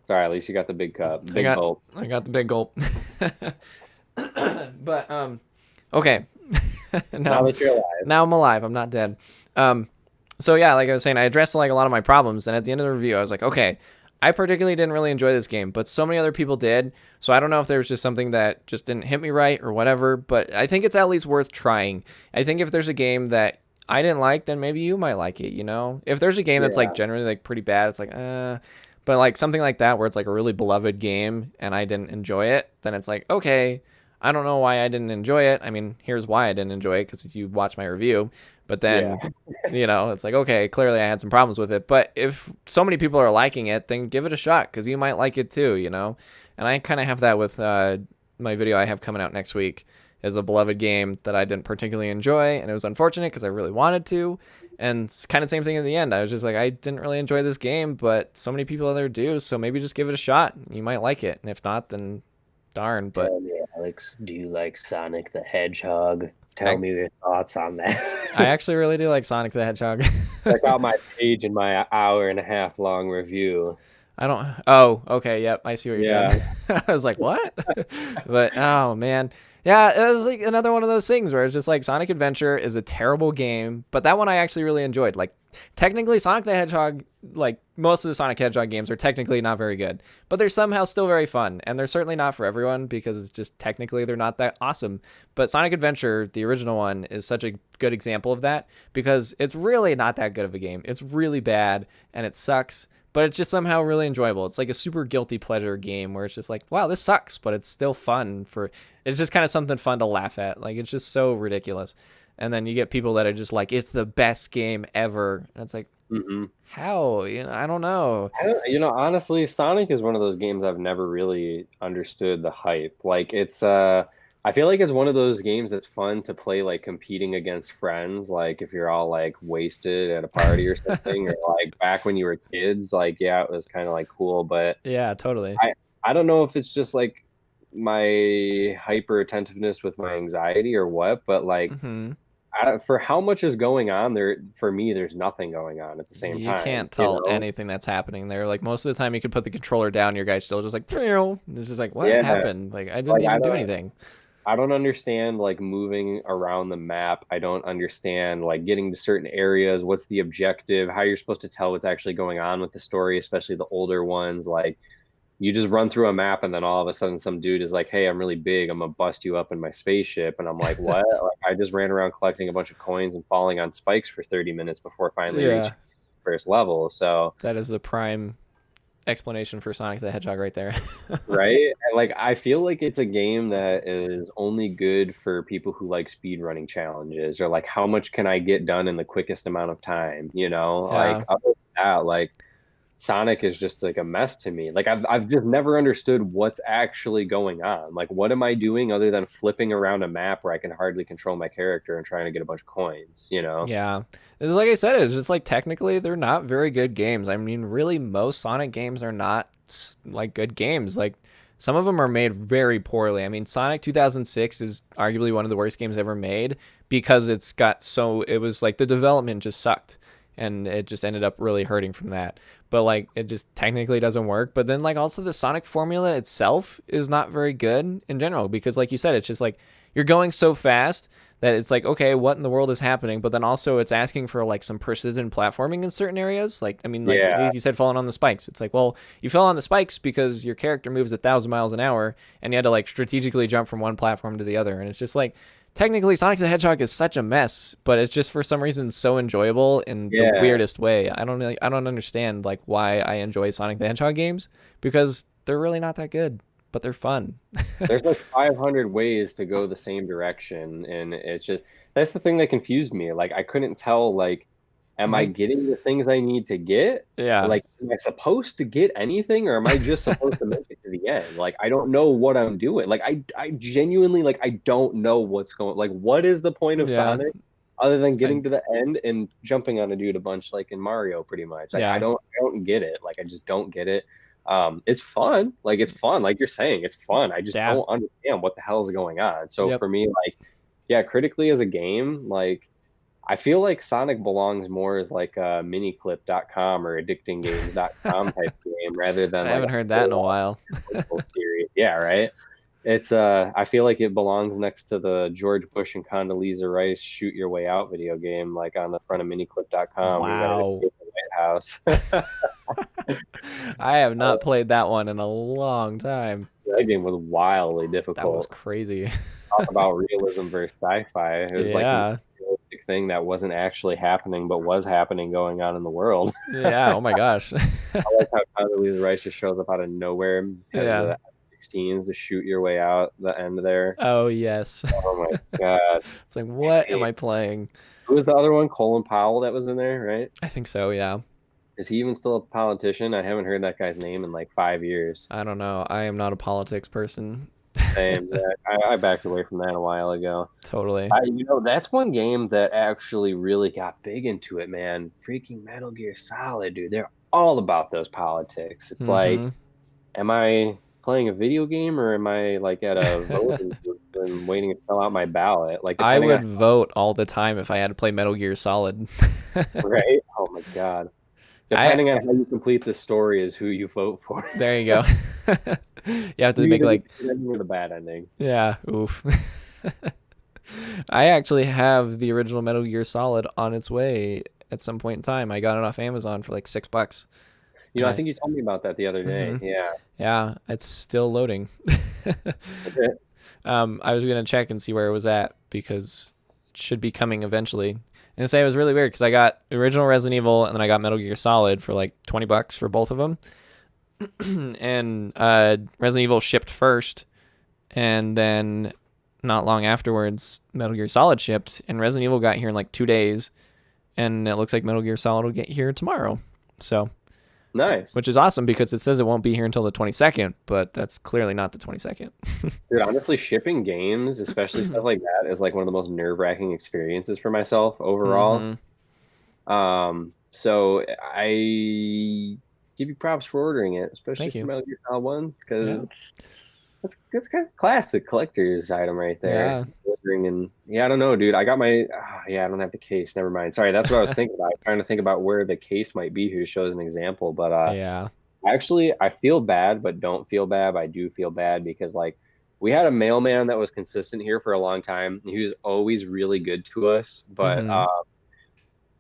Speaker 2: Sorry, at least you got the big cup,
Speaker 1: I
Speaker 2: big
Speaker 1: got,
Speaker 2: gulp.
Speaker 1: I got the big gulp. But, okay. now,
Speaker 2: Now
Speaker 1: I'm,
Speaker 2: that you're alive.
Speaker 1: now I'm alive. I'm not dead. So yeah, like I was saying, I addressed like a lot of my problems, and at the end of the review, I was like, okay, I particularly didn't really enjoy this game, but so many other people did. So I don't know if there was just something that just didn't hit me right or whatever, but I think it's at least worth trying. I think if there's a game that I didn't like, then maybe you might like it, you know? If there's a game that's like
Speaker 2: Yeah.
Speaker 1: generally like pretty bad, it's like, but like something like that where it's like a really beloved game and I didn't enjoy it, then it's like, okay, I don't know why I didn't enjoy it. I mean, here's why I didn't enjoy it because you watched my review. But
Speaker 2: Yeah.
Speaker 1: then, it's like, okay, clearly I had some problems with it. But if so many people are liking it, then give it a shot because you might like it too, you know? And I kind of have that with my video I have coming out next week is a beloved game that I didn't particularly enjoy. And it was unfortunate because I really wanted to. And it's kind of same thing in the end. I was just like, I didn't really enjoy this game, but so many people out there do. So maybe just give it a shot. You might like it. And if not, then darn. But
Speaker 2: Tell me, Alex, do you like Sonic the Hedgehog? Tell
Speaker 1: I,
Speaker 2: me your thoughts on that.
Speaker 1: I actually really do like Sonic the Hedgehog.
Speaker 2: Check out my page in my hour and a half long review.
Speaker 1: I don't. Oh, okay. Yep. I see what you're doing.
Speaker 2: Yeah.
Speaker 1: I was like, what? But oh man, yeah, it was like another one of those things where it's just like Sonic Adventure is a terrible game, but that one I actually really enjoyed. Like technically, Sonic the Hedgehog, like most of the Sonic Hedgehog games, are technically not very good, but they're somehow still very fun, and they're certainly not for everyone because it's just technically they're not that awesome. But Sonic Adventure, the original one, is such a good example of that because it's really not that good of a game. It's really bad and it sucks, but it's just somehow really enjoyable. It's like a super guilty pleasure game where it's just like, wow, this sucks, but it's still fun it's just kind of something fun to laugh at. Like, it's just so ridiculous. And then you get people that are just like, it's the best game ever. And it's like,
Speaker 2: hmm
Speaker 1: how? I don't know.
Speaker 2: Honestly, Sonic is one of those games I've never really understood the hype. Like I feel like it's one of those games that's fun to play like competing against friends, like if you're all like wasted at a party or something, or like back when you were kids, like yeah, it was kind of like cool, but
Speaker 1: Yeah, totally.
Speaker 2: I don't know if it's just like my hyper attentiveness with my anxiety or what, but like
Speaker 1: Hmm.
Speaker 2: for how much is going on there, for me, there's nothing going on at the same
Speaker 1: You
Speaker 2: time,
Speaker 1: can't
Speaker 2: you
Speaker 1: tell
Speaker 2: know?
Speaker 1: anything that's happening there. Like most of the time, you could put the controller down, your guy's still just like, "Pew." It's just like, what
Speaker 2: Yeah.
Speaker 1: happened? Like I didn't
Speaker 2: Like
Speaker 1: even do anything.
Speaker 2: I don't understand like moving around the map. I don't understand like getting to certain areas. What's the objective? How you're supposed to tell what's actually going on with the story, especially the older ones. Like you just run through a map and then all of a sudden some dude is like, "Hey, I'm really big. I'm gonna bust you up in my spaceship." And I'm like, "What?" Like I just ran around collecting a bunch of coins and falling on spikes for 30 minutes before finally
Speaker 1: Yeah,
Speaker 2: reaching first level. So,
Speaker 1: that is the prime explanation for Sonic the Hedgehog right there.
Speaker 2: right? And like I feel like it's a game that is only good for people who like speed running challenges or like how much can I get done in the quickest amount of time, you know? Like
Speaker 1: Yeah.
Speaker 2: other than that, like Sonic is just like a mess to me. Like I've just never understood what's actually going on. Like what am I doing other than flipping around a map where I can hardly control my character and trying to get a bunch of coins, you know?
Speaker 1: Yeah. It's like I said, it's just like technically they're not very good games. I mean, really, most Sonic games are not like good games. Like some of them are made very poorly. I mean, Sonic 2006 is arguably one of the worst games ever made because it was like the development just sucked and it just ended up really hurting from that. But like it just technically doesn't work. But then like also the Sonic formula itself is not very good in general because like you said, it's just like you're going so fast that it's like, okay, what in the world is happening? But then also it's asking for like some precision platforming in certain areas. Like, I mean, like
Speaker 2: Yeah.
Speaker 1: you said, falling on the spikes. It's like, well, you fell on the spikes because your character moves 1,000 miles an hour and you had to like strategically jump from one platform to the other. And it's just like, technically Sonic the Hedgehog is such a mess, but it's just for some reason so enjoyable in the
Speaker 2: Yeah.
Speaker 1: weirdest way. I don't understand like why I enjoy Sonic the Hedgehog games because they're really not that good, but they're fun.
Speaker 2: There's like 500 ways to go the same direction, and it's just that's the thing that confused me. Like I couldn't tell like am
Speaker 1: Am
Speaker 2: I
Speaker 1: I?
Speaker 2: getting the things I need to get?
Speaker 1: Yeah.
Speaker 2: Like am I supposed to get anything or am I just supposed to make it to the end? Like I don't know what I'm doing. Like I genuinely like I don't know what's going like what is the point of
Speaker 1: Yeah.
Speaker 2: Sonic other than
Speaker 1: I
Speaker 2: getting to the end and jumping on a dude a bunch like in Mario pretty much. Like
Speaker 1: yeah.
Speaker 2: I don't get it. Like I just don't get it. It's fun. Like it's fun. Like you're saying, it's fun. I just
Speaker 1: Yeah.
Speaker 2: don't understand what the hell is going on. So
Speaker 1: Yep.
Speaker 2: for me, like, yeah, critically as a game, like I feel like Sonic belongs more as like a miniclip.com or addictinggames.com type game rather
Speaker 1: I
Speaker 2: than like
Speaker 1: haven't
Speaker 2: a
Speaker 1: heard that in a
Speaker 2: full
Speaker 1: while.
Speaker 2: on series. Yeah, right. It's I feel like it belongs next to the George Bush and Condoleezza Rice shoot your way out video game, like on the front of miniclip.com where you gotta
Speaker 1: Wow.
Speaker 2: escape the White House.
Speaker 1: I have not played that one in a long time.
Speaker 2: That game was wildly
Speaker 1: That was
Speaker 2: difficult.
Speaker 1: crazy.
Speaker 2: Talk about realism versus sci-fi. It was like the most
Speaker 1: Yeah.
Speaker 2: realistic thing that wasn't actually happening, but was happening going on in the world.
Speaker 1: Yeah. Oh my gosh.
Speaker 2: I like how Condoleezza Rice just shows up out of nowhere, has
Speaker 1: Yeah.
Speaker 2: the 16s to shoot your way out the end there.
Speaker 1: Oh yes.
Speaker 2: Oh my God.
Speaker 1: It's like, what am
Speaker 2: Hey,
Speaker 1: I playing?
Speaker 2: who was the other one? Colin Powell that was in there, right?
Speaker 1: I think so. Yeah.
Speaker 2: Is he even still a politician? I haven't heard that guy's name in like 5 years.
Speaker 1: I don't know. I am not a politics person.
Speaker 2: Same. Yeah, I backed away from that a while ago.
Speaker 1: Totally.
Speaker 2: That's one game that actually really got big into it, man. Freaking Metal Gear Solid, dude. They're all about those politics. It's like,
Speaker 1: Mm-hmm.
Speaker 2: am I playing a video game or am I like at a voting booth and waiting to fill out my ballot? Like,
Speaker 1: I
Speaker 2: depending on,
Speaker 1: would vote all the time if I had to play Metal Gear Solid.
Speaker 2: right? Oh my God.
Speaker 1: I
Speaker 2: Depending on how you complete the story is who you vote for.
Speaker 1: There you go. You have to
Speaker 2: You
Speaker 1: make
Speaker 2: either get
Speaker 1: like,
Speaker 2: the good ending or the bad ending.
Speaker 1: yeah, oof. I actually have the original Metal Gear Solid on its way at some point in time. I got it off Amazon for like $6,
Speaker 2: You
Speaker 1: and
Speaker 2: know, I think you told me about that the other day.
Speaker 1: hmm
Speaker 2: Yeah.
Speaker 1: yeah, it's still loading. I was gonna check and see where it was at because it should be coming eventually. And say it was really weird because I got the original Resident Evil and then I got Metal Gear Solid for like $20 for both of them. And Resident Evil shipped first, and then not long afterwards, Metal Gear Solid shipped, and Resident Evil got here in like 2 days, and it looks like Metal Gear Solid will get here tomorrow. So,
Speaker 2: Nice.
Speaker 1: which is awesome because it says it won't be here until the 22nd, but that's clearly not the 22nd.
Speaker 2: Dude, honestly, shipping games, especially stuff like that, is like one of the most nerve-wracking experiences for myself overall.
Speaker 1: Mm-hmm.
Speaker 2: So I give you props for ordering it, especially
Speaker 1: Thank
Speaker 2: for
Speaker 1: you.
Speaker 2: Metal Gear Solid 1, because
Speaker 1: Yeah.
Speaker 2: That's kind of classic collector's item right there.
Speaker 1: Yeah.
Speaker 2: And yeah, I don't know, dude. I got my yeah, I don't have the case. Never mind. Sorry, that's what I was thinking about. Trying to think about where the case might be who shows an example. But
Speaker 1: Yeah.
Speaker 2: actually I feel bad, but don't feel bad. I do feel bad because like we had a mailman that was consistent here for a long time. He was always really good to us, but
Speaker 1: Mm-hmm.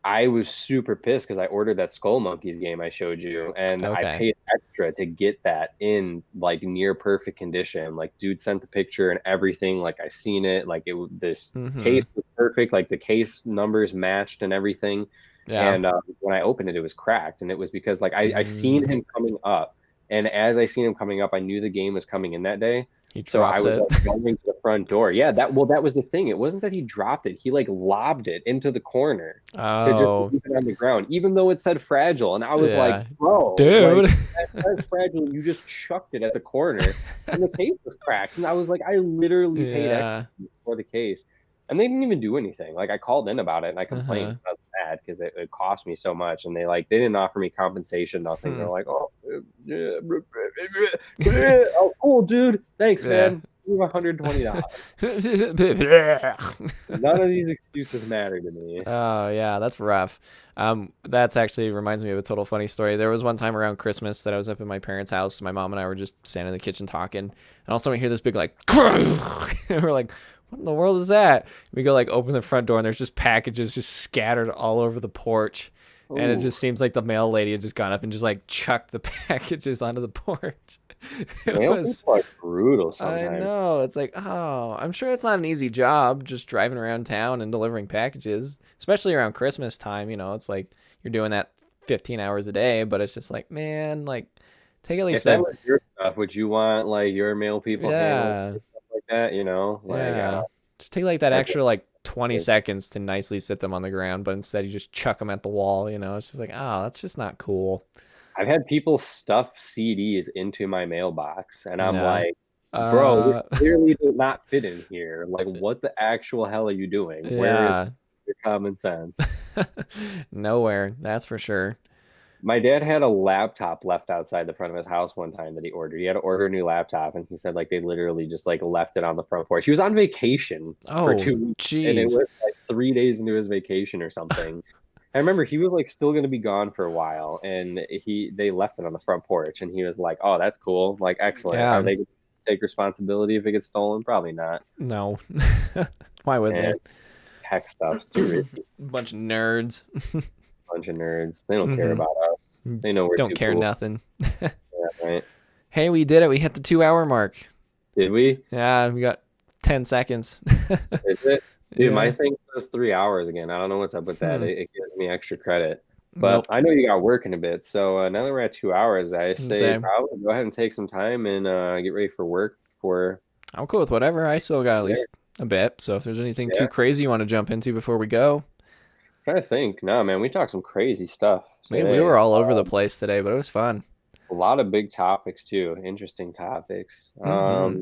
Speaker 2: I was super pissed because I ordered that Skull Monkeys game I showed you, and I
Speaker 1: Okay.
Speaker 2: paid extra to get that in like near perfect condition. Like, dude sent the picture and everything. Like, I seen it. Like, this
Speaker 1: Mm-hmm.
Speaker 2: case was perfect. Like, the case numbers matched and everything.
Speaker 1: Yeah.
Speaker 2: And when I opened it, it was cracked, and it was because like I seen
Speaker 1: Mm.
Speaker 2: him coming up, and as I seen him coming up, I knew the game was coming in that day.
Speaker 1: He
Speaker 2: So I
Speaker 1: drops
Speaker 2: was
Speaker 1: it.
Speaker 2: like going to the front door. Yeah, that was the thing. It wasn't that he dropped it. He like lobbed it into the corner to just
Speaker 1: Oh,
Speaker 2: leave it on the ground, even though it said fragile. And I was like,
Speaker 1: yeah.
Speaker 2: bro, like
Speaker 1: Dude.
Speaker 2: that says fragile. You just chucked it at the corner, and the case was cracked. And I was like, I literally paid extra
Speaker 1: Yeah.
Speaker 2: for the case, and they didn't even do anything. Like I called in about it and I complained.
Speaker 1: Uh-huh.
Speaker 2: I was mad because it cost me so much, and they didn't offer me compensation, nothing.
Speaker 1: Hmm.
Speaker 2: They're like, oh, oh, cool, dude. Thanks,
Speaker 1: Yeah.
Speaker 2: man. $120. None of these excuses matter to me.
Speaker 1: Oh yeah, that's rough. That's actually reminds me of a total funny story. There was one time around Christmas that I was up at my parents' house. My mom and I were just standing in the kitchen talking, and all of a sudden we hear this big like, and we're like, "What in the world is that?" We go like open the front door, and there's just packages just scattered all over the porch, and it
Speaker 2: Ooh.
Speaker 1: just seems like the mail lady had just gone up and just like chucked the packages onto the porch. It
Speaker 2: Male
Speaker 1: was.
Speaker 2: people are brutal
Speaker 1: I
Speaker 2: sometimes.
Speaker 1: know. It's like, oh, I'm sure it's not an easy job just driving around town and delivering packages, especially around Christmas time. It's like you're doing that 15 hours a day, but it's just like, man, like take at
Speaker 2: If
Speaker 1: least
Speaker 2: that
Speaker 1: a,
Speaker 2: was your stuff, would you want like your male people handling
Speaker 1: yeah,
Speaker 2: stuff like that? Like
Speaker 1: yeah. Just take like that
Speaker 2: that's
Speaker 1: extra like 20
Speaker 2: what
Speaker 1: seconds to nicely sit them on the ground, but instead you just chuck them at the wall. It's just like, oh, that's just not cool.
Speaker 2: I've had people stuff CDs into my mailbox, and I'm
Speaker 1: Yeah.
Speaker 2: like, bro, this
Speaker 1: Uh,
Speaker 2: clearly does not fit in here. Like, what the actual hell are you doing? Where is
Speaker 1: yeah.
Speaker 2: your common sense?
Speaker 1: Nowhere, that's for sure.
Speaker 2: My dad had a laptop left outside the front of his house one time that he ordered. He had to order a new laptop, and he said like they literally just like left it on the front porch. He was on vacation for
Speaker 1: Oh,
Speaker 2: 2 weeks, and it
Speaker 1: jeez.
Speaker 2: was like 3 days into his vacation or something. I remember he was like still gonna be gone for a while, and they left it on the front porch, and he was like, "Oh, that's cool, like excellent." Are
Speaker 1: Yeah.
Speaker 2: they gonna take responsibility if it gets stolen? Probably not.
Speaker 1: No. Why would they?
Speaker 2: And tech stuff's too risky.
Speaker 1: Bunch of nerds.
Speaker 2: Bunch of nerds. They don't care
Speaker 1: Hmm.
Speaker 2: about us. They know we're
Speaker 1: Don't
Speaker 2: too
Speaker 1: care
Speaker 2: cool.
Speaker 1: nothing.
Speaker 2: Yeah, right?
Speaker 1: Hey, we did it. We hit the 2 hour mark.
Speaker 2: Did we?
Speaker 1: Yeah, we got 10 seconds.
Speaker 2: Is it? Dude, my
Speaker 1: Yeah.
Speaker 2: thing says 3 hours again. I don't know what's up with that.
Speaker 1: Hmm.
Speaker 2: It gives me extra credit. But
Speaker 1: Nope.
Speaker 2: I know you got work in a bit. So now that we're at 2 hours, I say
Speaker 1: Same.
Speaker 2: probably go ahead and take some time and get ready for work for
Speaker 1: I'm cool with whatever. I still got at
Speaker 2: there.
Speaker 1: least a bit. So if there's anything too
Speaker 2: Yeah.
Speaker 1: crazy you want to jump into before we go,
Speaker 2: Trying to think. No, man, we talked some crazy stuff
Speaker 1: we
Speaker 2: today.
Speaker 1: were all over the place today, but it was fun.
Speaker 2: A lot of big topics too. Interesting topics.
Speaker 1: Hmm.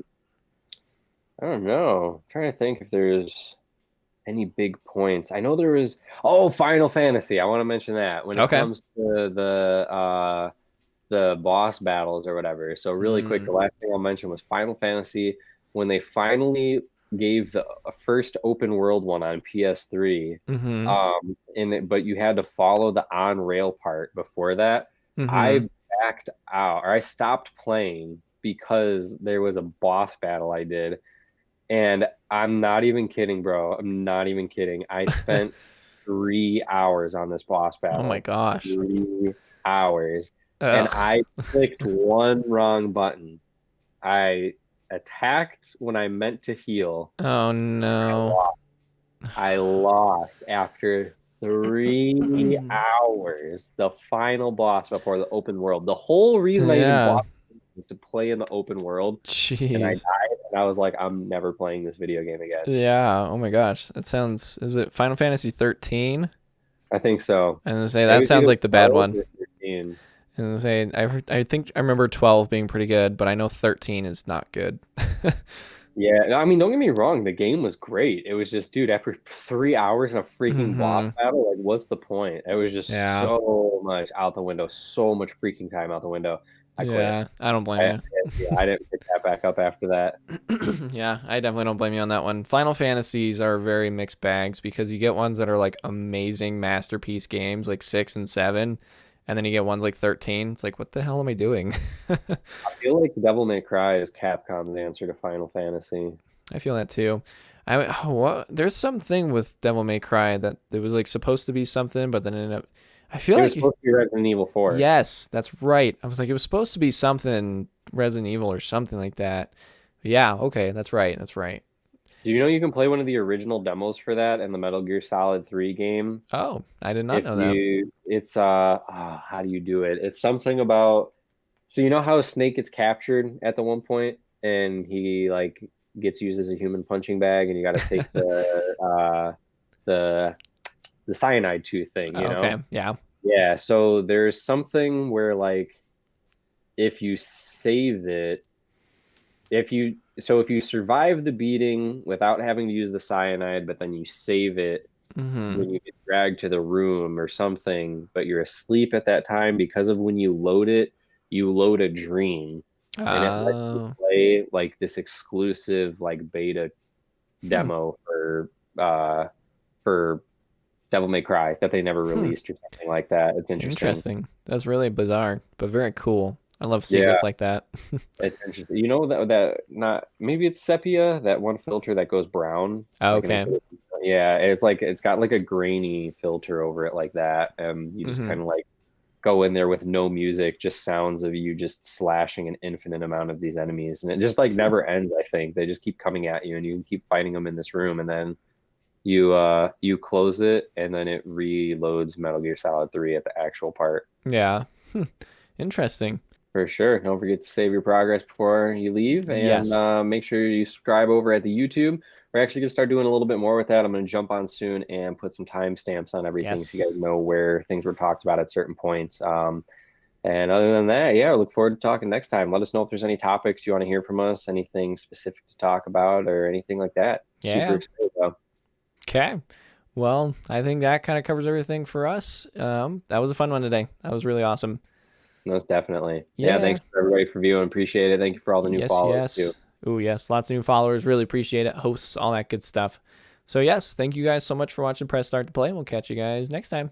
Speaker 2: I don't know. I'm trying to think if there's any big points. I know there was Final Fantasy. I want to mention that when it
Speaker 1: Okay.
Speaker 2: comes to the boss battles or whatever. So really quick,
Speaker 1: Mm.
Speaker 2: the last thing I'll mention was Final Fantasy when they finally gave the first open world one on PS3.
Speaker 1: Hmm.
Speaker 2: But you had to follow the on rail part before that.
Speaker 1: Hmm.
Speaker 2: I backed out or I stopped playing because there was a boss battle I did. And I'm not even kidding, bro. I'm not even kidding. I spent 3 hours on this boss
Speaker 1: Oh my
Speaker 2: battle.
Speaker 1: gosh.
Speaker 2: 3 hours. And
Speaker 1: Ugh.
Speaker 2: I clicked one wrong button. I attacked when I meant to heal.
Speaker 1: Oh
Speaker 2: I
Speaker 1: no.
Speaker 2: lost. I lost after 3 hours. The final boss before the open world. The whole reason I even
Speaker 1: Yeah.
Speaker 2: bought it was to play in the open world. And I
Speaker 1: Jeez.
Speaker 2: died, and I was like, I'm never playing this video game again.
Speaker 1: Yeah. Oh my gosh. That sounds. Is it Final Fantasy 13?
Speaker 2: I think so.
Speaker 1: And I say
Speaker 2: It
Speaker 1: that
Speaker 2: was
Speaker 1: sounds
Speaker 2: either
Speaker 1: like the bad
Speaker 2: 12
Speaker 1: one.
Speaker 2: or 13.
Speaker 1: And I say I think I remember 12 being pretty good, but I know 13 is not good.
Speaker 2: Yeah, I mean, don't get me wrong, the game was great. It was just, dude, after 3 hours of freaking boss
Speaker 1: Hmm.
Speaker 2: battle, like, what's the point? It was just
Speaker 1: Yeah.
Speaker 2: so much out the window, so much freaking time out the window. I quit.
Speaker 1: Yeah, I don't blame
Speaker 2: I didn't pick that back up after that.
Speaker 1: you. Yeah, I definitely don't blame you on that one. Final Fantasies are very mixed bags because you get ones that are like amazing masterpiece games, like 6 and 7, and then you get ones like 13. It's like, what the hell am I doing?
Speaker 2: I feel like Devil May Cry is Capcom's answer to Final Fantasy.
Speaker 1: I feel that too. There's something with Devil May Cry that it was like supposed to be something, but then it ended up. I feel
Speaker 2: It
Speaker 1: like
Speaker 2: was supposed to be Resident Evil 4.
Speaker 1: yes, that's right. I was like, it was supposed to be something Resident Evil or something like that. Yeah, okay, that's right. That's right.
Speaker 2: Do you know you can play one of the original demos for that in the Metal Gear Solid 3 game?
Speaker 1: Oh, I did not
Speaker 2: If
Speaker 1: know that.
Speaker 2: you, it's how do you do it? It's something about, so you know how Snake gets captured at the one point and he like gets used as a human punching bag and you got to take the the cyanide tooth thing,
Speaker 1: Oh,
Speaker 2: you
Speaker 1: okay,
Speaker 2: know?
Speaker 1: yeah.
Speaker 2: Yeah, so there's something where like if you save it, if you survive the beating without having to use the cyanide, but then you save it
Speaker 1: Mm-hmm.
Speaker 2: when you get dragged to the room or something, but you're asleep at that time because of when you load it, you load a dream and it lets you
Speaker 1: Oh.
Speaker 2: play like this exclusive like beta
Speaker 1: Hmm.
Speaker 2: demo for Devil May Cry that they never
Speaker 1: Hmm.
Speaker 2: released or something like that. It's interesting.
Speaker 1: Interesting. That's really bizarre, but very cool. I love
Speaker 2: Yeah,
Speaker 1: secrets like that.
Speaker 2: it's interesting. You know that not maybe it's sepia, that one filter that goes brown, like it makes
Speaker 1: Okay.
Speaker 2: it. Yeah, it's like it's got like a grainy filter over it like that, and you just
Speaker 1: Mm-hmm.
Speaker 2: kind of like go in there with no music, just sounds of you just slashing an infinite amount of these enemies, and it just like
Speaker 1: Hmm.
Speaker 2: never ends. I think they just keep coming at you, and you keep fighting them in this room, and then you close it, and then it reloads Metal Gear Solid 3 at the actual part.
Speaker 1: Yeah. Interesting.
Speaker 2: For sure. Don't forget to save your progress before you leave, and
Speaker 1: Yes.
Speaker 2: make sure you subscribe over at the YouTube. We're actually going to start doing a little bit more with that. I'm going to jump on soon and put some timestamps on everything so you
Speaker 1: Yes.
Speaker 2: guys know where things were talked about at certain points. And other than that, yeah, I look forward to talking next time. Let us know if there's any topics you want to hear from us, anything specific to talk about, or anything like that. Super
Speaker 1: Yeah.
Speaker 2: excited, though.
Speaker 1: Okay. Well, I think that kind of covers everything for us. That was a fun one today. That was really awesome.
Speaker 2: Most definitely. Yeah,
Speaker 1: Yeah.
Speaker 2: thanks for everybody for viewing. Appreciate it. Thank you for all the new
Speaker 1: Yes,
Speaker 2: followers, too.
Speaker 1: yes. Oh, yes. Lots of new followers. Really appreciate it. Hosts, all that good stuff. So, yes, thank you guys so much for watching Press Start to Play. We'll catch you guys next time.